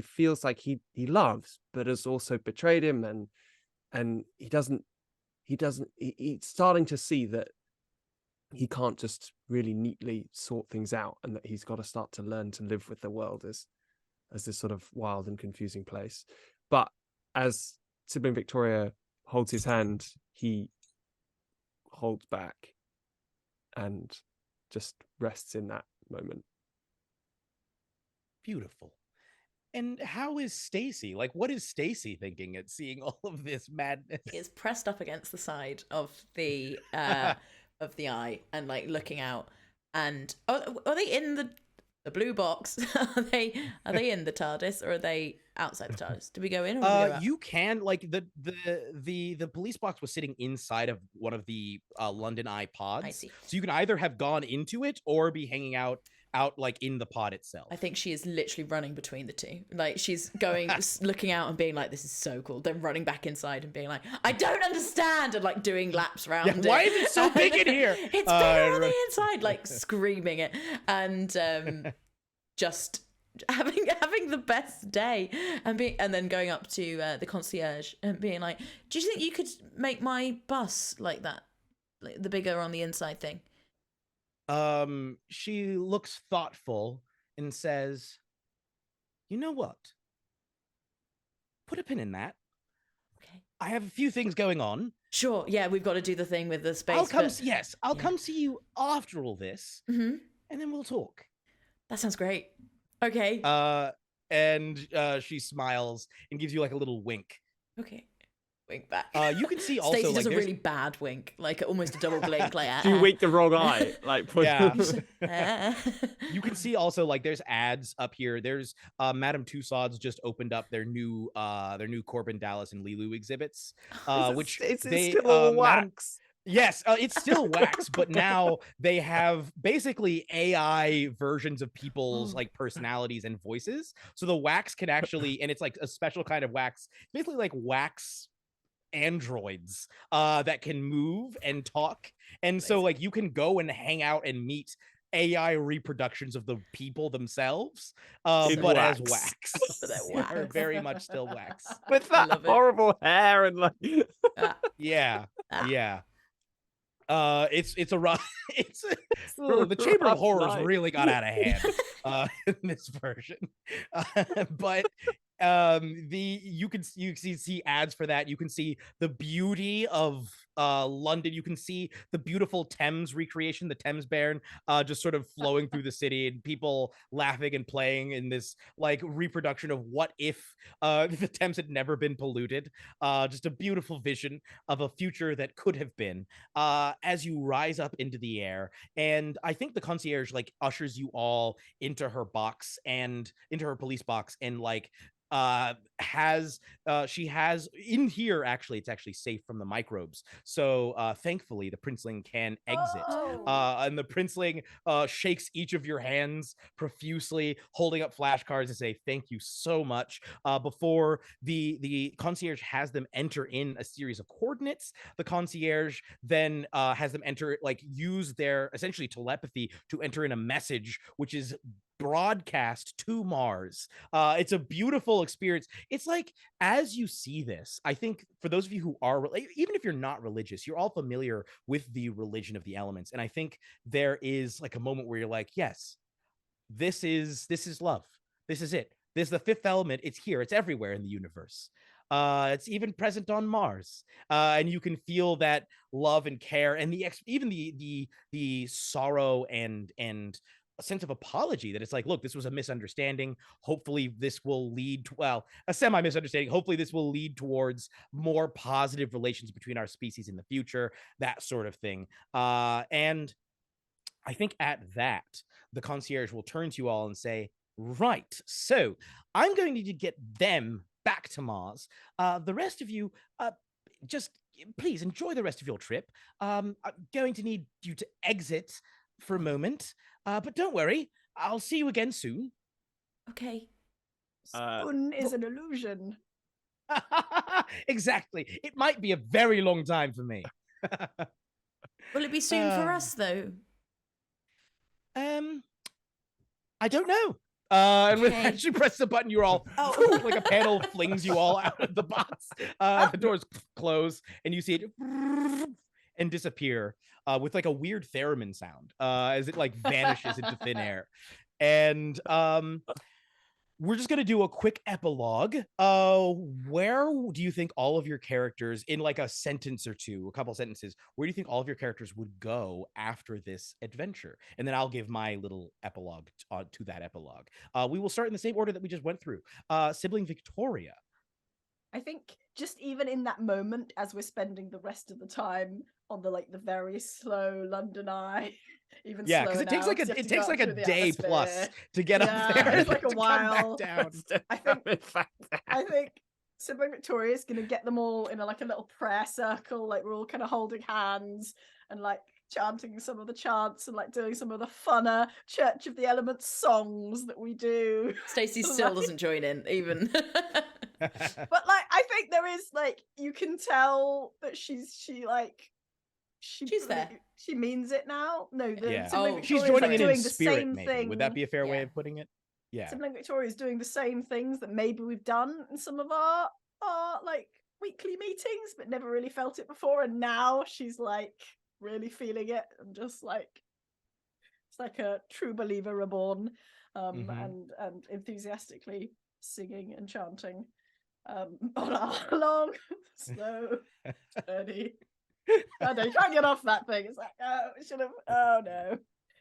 feels like he loves, but has also betrayed him, and he's starting to see that he can't just really neatly sort things out, and that he's got to start to learn to live with the world as this sort of wild and confusing place. But as Sibling Victoria holds his hand, he holds back and just rests in that moment. Beautiful. And how is Stacey? Like, what is Stacey thinking at seeing all of this madness? Is pressed up against the side of the of the eye and like looking out. And are they in the blue box? Are they in the TARDIS, or are they outside the TARDIS? Do we go in, or do we go out? You can, like, the police box was sitting inside of one of the London Eye pods. I see. So you can either have gone into it or be hanging out like in the pod itself. I think she is literally running between the two. Like, she's going, looking out and being like, this is so cool. Then running back inside and being like, I don't understand. And like doing laps around it. Why is it so big in here? It's bigger on the inside, like screaming it. And just having the best day, and then going up to the concierge and being like, do you think you could make my bus like that? Like the bigger on the inside thing. She looks thoughtful and says, you know what? Put a pin in that. Okay. I have a few things going on. Sure. Yeah, we've got to do the thing with the space. I'll come see you after all this, Mm-hmm. and then we'll talk. That sounds great. Okay. And she smiles and gives you like a little wink. Okay. wink back. You can see also Stacey like does a there's- really bad wink, like almost a double blink. Like Do you wink the wrong eye? Like, Yeah. You can see also like there's ads up here. There's Madame Tussauds just opened up their new Corbin Dallas and Lilu exhibits, which it's they still all Madame wax. Yes, it's still wax, but now they have basically AI versions of people's like personalities and voices. So the wax can actually, and it's like a special kind of wax, basically like wax androids that can move and talk. And so like you can go and hang out and meet AI reproductions of the people themselves, In but as wax. wax. But they're They're wax. very much still wax. With I that love it. horrible hair and like. Yeah, Ah. yeah. It's a rough. a The Chamber of rough Horrors night. really got out of hand in this version, but you can see ads for that. You can see the beauty of London. You can see the beautiful Thames recreation, the Thames Baron, just sort of flowing through the city, and people laughing and playing in this like reproduction of what if the Thames had never been polluted. Just a beautiful vision of a future that could have been. As you rise up into the air, and I think the concierge like ushers you all into her box and into her police box, and like she has in here, actually it's actually safe from the microbes, so thankfully the princeling can exit. And the princeling shakes each of your hands profusely, holding up flashcards to say thank you so much, before the concierge has them enter in a series of coordinates. The concierge then has them enter, like use their essentially telepathy to enter in a message which is broadcast to Mars. It's a beautiful experience. It's like, as you see this, I think for those of you who are, even if you're not religious, you're all familiar with the religion of the elements. And I think there is like a moment where you're like, yes, this is love. This is it. This is the fifth element. It's here. It's everywhere in the universe. It's even present on Mars, and you can feel that love and care, and even the sorrow and a sense of apology, that it's like, look, this was a misunderstanding. Hopefully this will lead to, well, a semi-misunderstanding. Hopefully this will lead towards more positive relations between our species in the future, that sort of thing. And I think at that, the concierge will turn to you all and say, right, so I'm going to need to get them back to Mars. The rest of you, just please enjoy the rest of your trip. I'm going to need you to exit for a moment. But don't worry, I'll see you again soon. Okay. Spoon is an illusion. Exactly. It might be a very long time for me. Will it be soon for us though? I don't know. And when Okay. she presses a button, you're all like a panel flings you all out of the box. The doors close, and you see it and disappear with like a weird theremin sound as it like vanishes into thin air. And we're just gonna do a quick epilogue. Where do you think all of your characters, in like a sentence or two, a couple sentences, where do you think all of your characters would go after this adventure? And then I'll give my little epilogue to that epilogue. We will start in the same order that we just went through. Sibling Victoria. I think just even in that moment, as we're spending the rest of the time on the very slow London Eye, even Yeah, because because it takes like a day plus to get up there. It's like a to come while. back down. I think Sibling Victoria is going to get them all in a little prayer circle, like we're all kind of holding hands and like chanting some of the chants and like doing some of the funner Church of the Elements songs that we do. Stacey still doesn't join in, even. But like, I think there is like, you can tell that she's there. She means it now. No, Yeah. Sibling She's Victoria's, joining like, in doing the spirit, same maybe. thing. Would that be a fair way Yeah. of putting it? Yeah. Sibling Victoria is doing the same things that maybe we've done in some of our like weekly meetings, but never really felt it before. And now she's like really feeling it, and just like it's like a true believer reborn, and enthusiastically singing and chanting on our long, slow journey. Oh no, you can't get off that thing. It's like, oh, we should have. Oh no.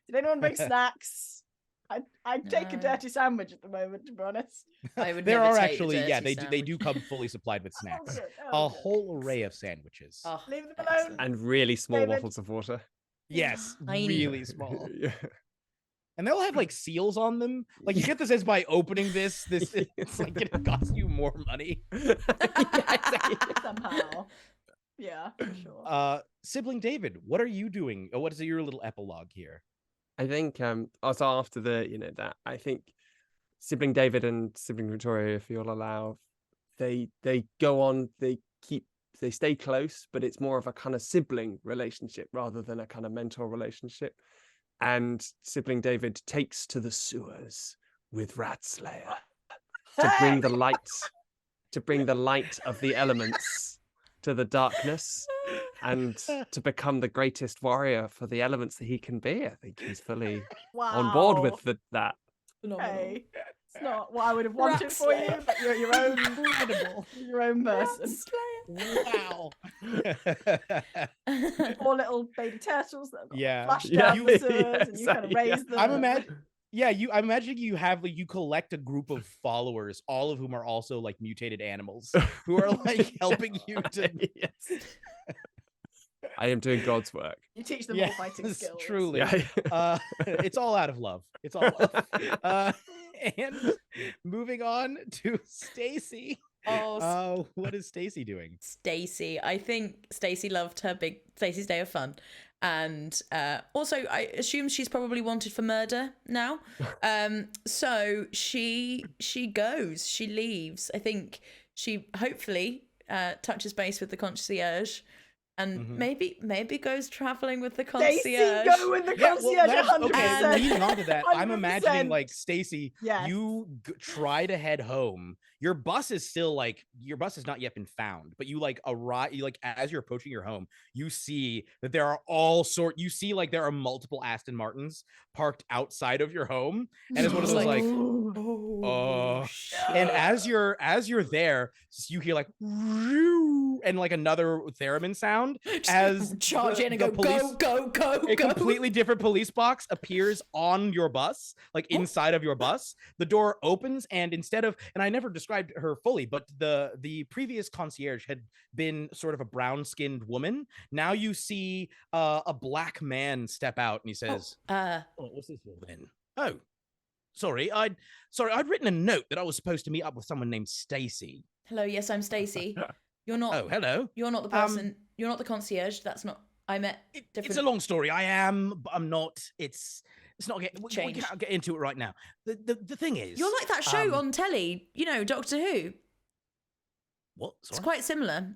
Did anyone bring snacks? I'd take a No. dirty sandwich at the moment, to be honest. I would There never are take a actually, yeah, dirty they do sandwich. come fully supplied with Oh, snacks. good. A Oh, good. whole array of sandwiches. Oh, Leave them alone. excellent. And really small David. bottles of water. Yes, Tiny. really small. Yeah. And they'll have like seals on them. Like you get the sense by opening this it's like gonna cost you more money. Somehow. Yeah, for sure. Sibling David, what are you doing? What is your little epilogue here? I think also after that I think Sibling David and Sibling Victoria, if you'll allow, they go on, they stay close, but it's more of a kind of sibling relationship rather than a kind of mentor relationship. And Sibling David takes to the sewers with Ratslayer to bring the light of the elements to the darkness, and to become the greatest warrior for the elements that he can be. I think he's fully on board with that. Hey, it's not what I would have wanted for you, but you're your own incredible, your own person. Wow. 4 little baby turtles that have got Yeah. flushed Yeah, down the sewers, yeah, and you kind of so, raise them. I'm imagining you have you collect a group of followers, all of whom are also like mutated animals who are like helping you to Yes. I am doing God's work. You teach them all fighting Yes, skills. truly. Yeah. It's all out of love. It's all love. And moving on to Stacey. Oh, What is Stacey doing? Stacey. I think Stacey loved her big Stacey's Day of Fun. And also, I assume she's probably wanted for murder now. So she goes, she leaves. I think she hopefully touches base with the concierge, and maybe goes traveling with the concierge. Stacey, go with the concierge, 100%. Okay, leading on to that, I'm imagining 100%. like Stacey, Yes. you try to head home. Your bus is not yet been found, but you like arrive. You like as you're approaching your home, you see that there are there are multiple Aston Martins parked outside of your home, and it's one of those like, oh. And as you're there, you hear like, and like another theremin sound as charge in and the go, police- go. a completely different police box appears on your bus, like inside of your bus. The door opens, and I never described her fully, but the previous concierge had been sort of a brown-skinned woman. Now you see a black man step out, and he says, what's this then? Oh, sorry, I'd written a note that I was supposed to meet up with someone named Stacey. Hello, yes, I'm Stacey. You're not. Oh, hello. You're not the person. You're not the concierge. That's not. I met. It's a long story. I am, but I'm not. It's not. We Change. can't get into it right now. The thing is, You're like that show on telly. You know, Doctor Who. What? It's Sorry? quite similar.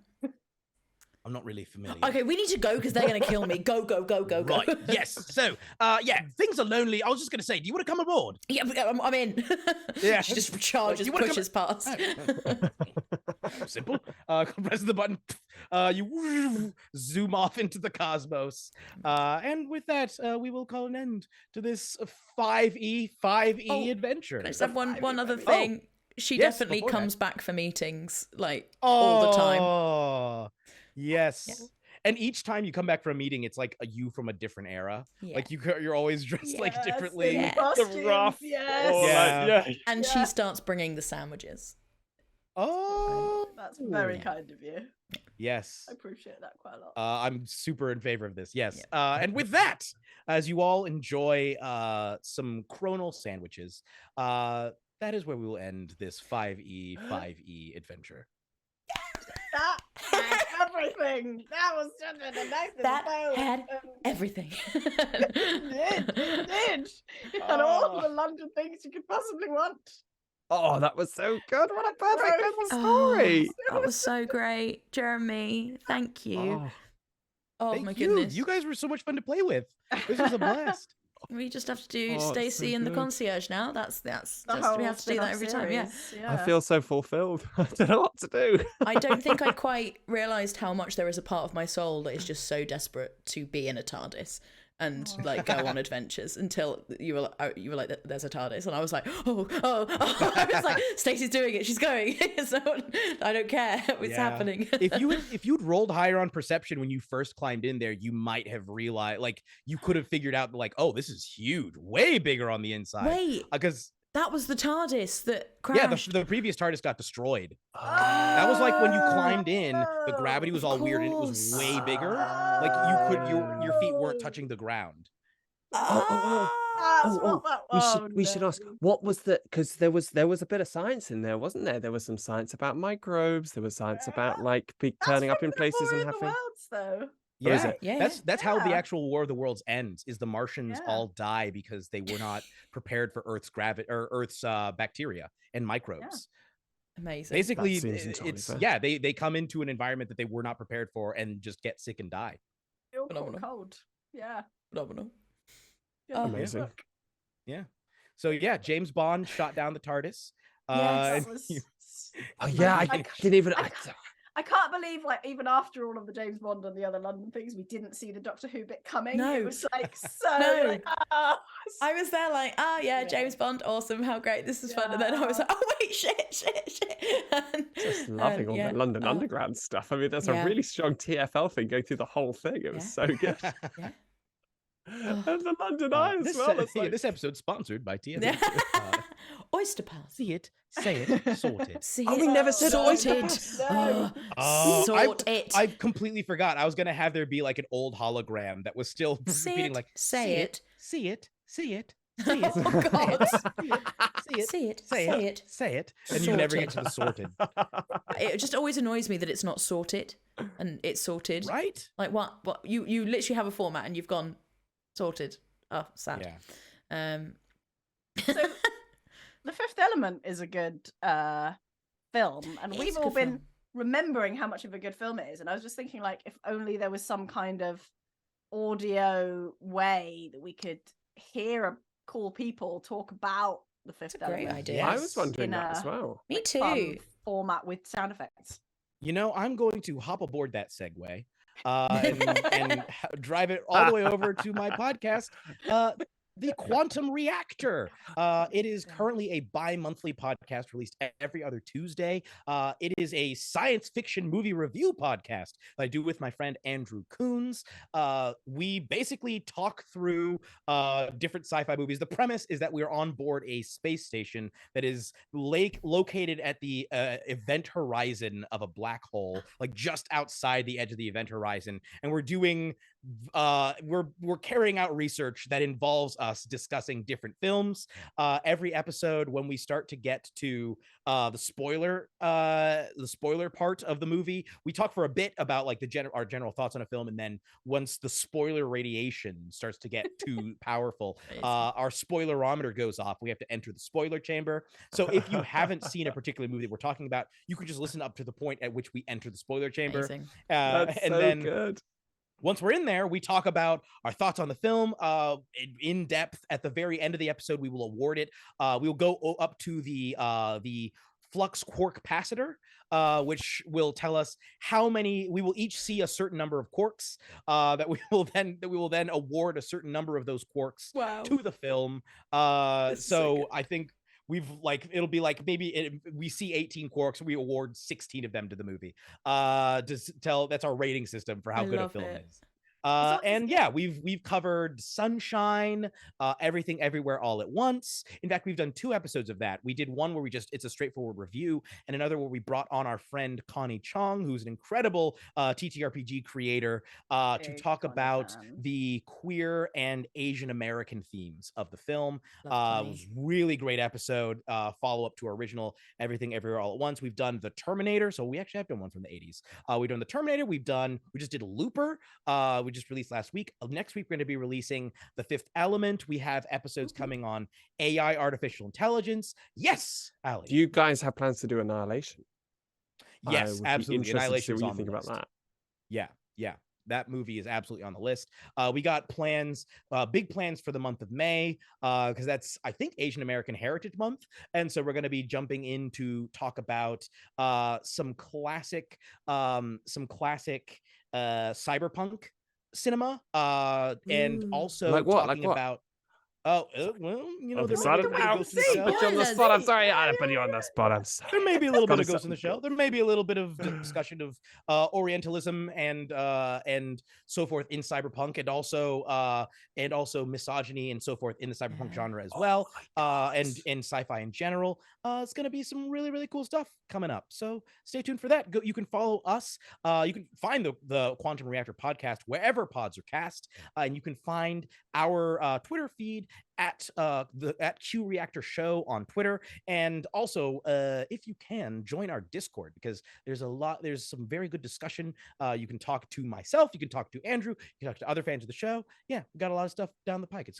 I'm not really familiar. Okay, we need to go because they're going to kill me. Go. Right. Yes. So, things are lonely. I was just going to say, do you want to come aboard? Yeah, I'm in. Yeah. She just charges, You wanna come- pushes past. Simple. Press the button. You zoom off into the cosmos. And with that, we will call an end to this 5e Oh, adventure. Can I just have one other Oh, thing? She yes, definitely before that. comes back for meetings, like all the time. Oh, yes. Yeah. And each time you come back for a meeting, it's like you from a different era. Yeah. Like you're always dressed like differently. Yeah. Costumes, rough. yes. Oh, Yeah. And Yeah. she starts bringing the sandwiches. Oh, That's very kind of you. yes. I appreciate that quite a lot. I'm super in favor of this. Yes. And with that, as you all enjoy some chronal sandwiches, that is where we will end this 5e adventure. That had everything. That was just a nice little That bow. had everything. It did. It had all the London things you could possibly want. Oh, that was so good. What a perfect Right. little story. That was so great, Jeremy. Thank you. Oh, Thank my you. goodness. You guys were so much fun to play with. This was a blast. We just have to do Oh, it's so Stacey and the good. concierge now. That's The just whole we have to do that spin-off every time. Yeah. series, I feel so fulfilled. I don't know what to do. I don't think I quite realised how much there is a part of my soul that is just so desperate to be in a TARDIS. and like go on adventures until you were like, there's a TARDIS, and I was like, oh. I was like, Stacey's doing it, she's going. So I don't care what's happening. if you'd rolled higher on perception when you first climbed in there, you might have realized, like, you could have figured out, like, oh, this is huge, way bigger on the inside. Wait, because that was the TARDIS that crashed. Yeah, the previous TARDIS got destroyed. That was like when you climbed in, the gravity was all weird and it was way bigger. Like your feet weren't touching the ground. We should ask, what was the, because there was a bit of science in there, wasn't there? There was some science about microbes. There was science about like turning up in places and having. Worlds, though. Yeah, that's how the actual War of the Worlds ends. Is the Martians all die because they were not prepared for Earth's gravity or Earth's bacteria and microbes. Amazing. Basically, it's they come into an environment that they were not prepared for and just get sick and die. Phenomenal. Cold. Yeah. Phenomenal. Amazing. Yeah. So yeah, James Bond shot down the TARDIS. I didn't even. I can't believe, like, even after all of the James Bond and the other London things, we didn't see the Doctor Who bit coming. No. It was like so. Like, I was there like, James Bond, awesome, how great, this is fun. And then I was like, oh wait, shit. And, just loving all the London Underground stuff. I mean, that's a really strong TFL thing going through the whole thing. It was so good. And the London Eye as well. This episode's sponsored by TFL. Oyster Pass. See it, say it, sort it. We never said sorted. Sort it. I completely forgot. I was gonna have there be like an old hologram that was still repeating like, say it, see it, see it. Oh God! See it, say it, and you never get to the sorted. It just always annoys me that it's not sorted, and it's sorted. Right? Like what? You literally have a format, and you've gone sorted. Oh, sad. Yeah. So, The Fifth Element is a good film, and we've all been remembering how much of a good film it is. And I was just thinking, like, if only there was some kind of audio way that we could hear cool people talk about the Fifth Element. Great idea. Yes. I was wondering that as well. Me too. Fun format with sound effects. You know, I'm going to hop aboard that segue and drive it all the way over to my podcast. The Quantum Reactor. It is currently a bi-monthly podcast released every other Tuesday. It is a science fiction movie review podcast that I do with my friend Andrew Coons. We basically talk through different sci-fi movies. The premise is that we're on board a space station that is located at the event horizon of a black hole, like just outside the edge of the event horizon. And we're doing we're carrying out research that involves us discussing different films. Every episode, when we start to get to the spoiler part of the movie, we talk for a bit about like our general thoughts on a film, and then once the spoiler radiation starts to get too powerful, our spoilerometer goes off. We have to enter the spoiler chamber. So if you haven't seen a particular movie that we're talking about, you can just listen up to the point at which we enter the spoiler chamber. That's and so then good. Once we're in there, we talk about our thoughts on the film in depth. At the very end of the episode, we will award it. We will go up to the flux quark capacitor, which will tell us how many. We will each see a certain number of quarks that we will then award a certain number of those quarks to the film. So I think it'll be like we see 18 quarks, we award 16 of them to the movie. That's our rating system for how good a film is. And yeah, we've covered Sunshine, Everything Everywhere All at Once. In fact, we've done 2 episodes of that. We did one where it's a straightforward review, and another where we brought on our friend Connie Chong, who's an incredible TTRPG creator, to talk about the queer and Asian American themes of the film. It was really great episode. Follow up to our original Everything Everywhere All at Once. We've done The Terminator, so we actually have done one from the 80s. We've done The Terminator. We just did Looper. We just released last week. Next week, we're going to be releasing The Fifth Element. We have episodes coming on AI, artificial intelligence. Yes, Ali. Do you guys have plans to do Annihilation? Yes, absolutely. Annihilation. What do you think about that? Yeah. That movie is absolutely on the list. We got plans, big plans for the month of May, because that's, I think, Asian American Heritage Month. And so we're going to be jumping in to talk about some classic cyberpunk cinema, and Ooh. also Like what? talking Like what? about. Well, you know, I've there may be decided a bit of now. Ghost in the See, Shell. Put you on the spoilers. spot. I'm sorry. I put you on the spot. I'm sorry. There may be a little bit Gotta of Ghost in the sound Shell. good. There may be a little bit of discussion of Orientalism and so forth in cyberpunk, and also misogyny and so forth in the cyberpunk genre as well, and in sci-fi in general. It's going to be some really, really cool stuff coming up. So stay tuned for that. You can follow us. You can find the Quantum Reactor podcast wherever pods are cast, and you can find our Twitter feed at Q Reactor Show on Twitter, and also if you can join our Discord, because there's some very good discussion. You can talk to myself, you can talk to Andrew, you can talk to other fans of the show. Yeah, we got a lot of stuff down the pike. It's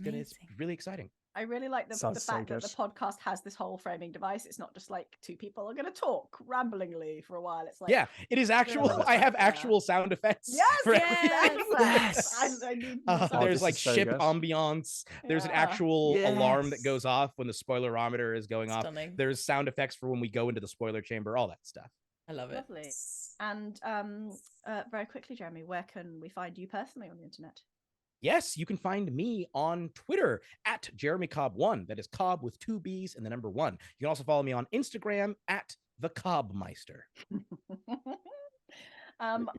really exciting. I really like the Sounds so fact that the good. podcast has this whole framing device. It's not just like two people are going to talk ramblingly for a while. It's like, Yeah, it is actual. really I have yeah. actual sound effects. Yes, for yes, everything. yes. I need more sound There's this like is so ship good. ambiance. There's an Yeah. actual alarm that Yes. goes off when the spoilerometer is going off. Stunning. There's sound effects for when we go into the spoiler chamber, all that stuff. I love it. Lovely. And very quickly, Jeremy, where can we find you personally on the internet? Yes, you can find me on Twitter at Jeremy Cobb 1. That is Cobb with 2 B's and the number 1. You can also follow me on Instagram at the Cobbmeister.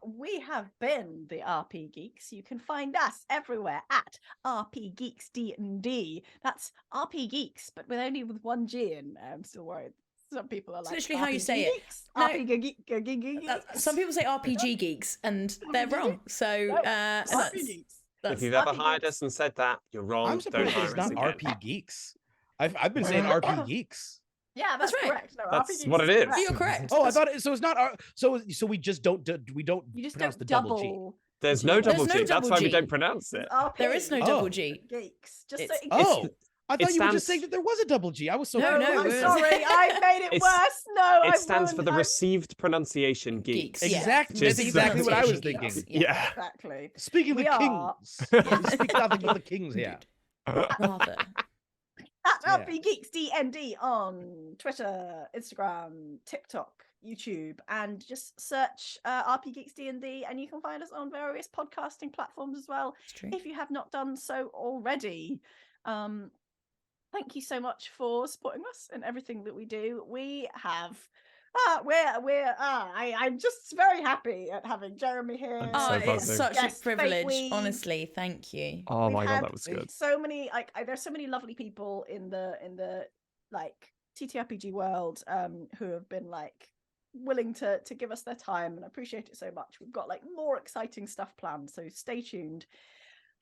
We have been the RP Geeks. You can find us everywhere at RPGeeks DnD. That's RP Geeks, but only with one G in. I'm still worried. Some people are It's like, literally how you RPG say it. Geeks, No. RPG Geeks. Some people say RPG geeks, and they're wrong. So No, that's, RP Geeks. If you've ever RP hired Geeks. us and said that, you're wrong. I'm surprised Don't it's hire us not again. RP Geeks. I've been saying RP Geeks. Yeah, that's right. correct. No, That's RP Geeks what it is. You're correct. Oh, I thought it. So it's not. So we just don't. We don't. You just pronounce don't the double G. double. There's no double no G. That's double why we G. don't pronounce it. RP There is no Oh. double G. Geeks. Just It's- so in Oh, case- I It thought you were just stands- saying that there was a double G. I was so. No, I'm we're- sorry. I made it It's- worse. No, It I've stands for the ruined- received pronunciation Geeks. geeks. Yeah. Exactly. Just That's exactly what I was pronunciation thinking. geeks. Yeah. Exactly. Speaking of We the are- kings, speak nothing but the kings here. Rather. At Yeah. RP Geeks DnD on Twitter, Instagram, TikTok, YouTube, and just search RP Geeks DnD, and you can find us on various podcasting platforms as well. It's true. If you have not done so already, thank you so much for supporting us in everything that we do. We have. I'm just very happy at having Jeremy here. I'm Oh, so it's buzzing. such Yes, a privilege. Fateweaver. Honestly, thank you. Oh We've my god, had that was good. So many there's so many lovely people in the like TTRPG world who have been like willing to give us their time, and I appreciate it so much. We've got like more exciting stuff planned, so stay tuned,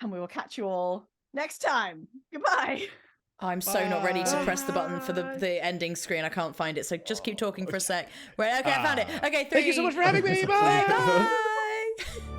and we will catch you all next time. Goodbye. I'm so not ready to press the button for Bye. the ending screen. I can't find it, so just keep talking for a sec. Right, okay, I found it. Okay, 3. Thank you so much for having me. Bye. Bye. Bye.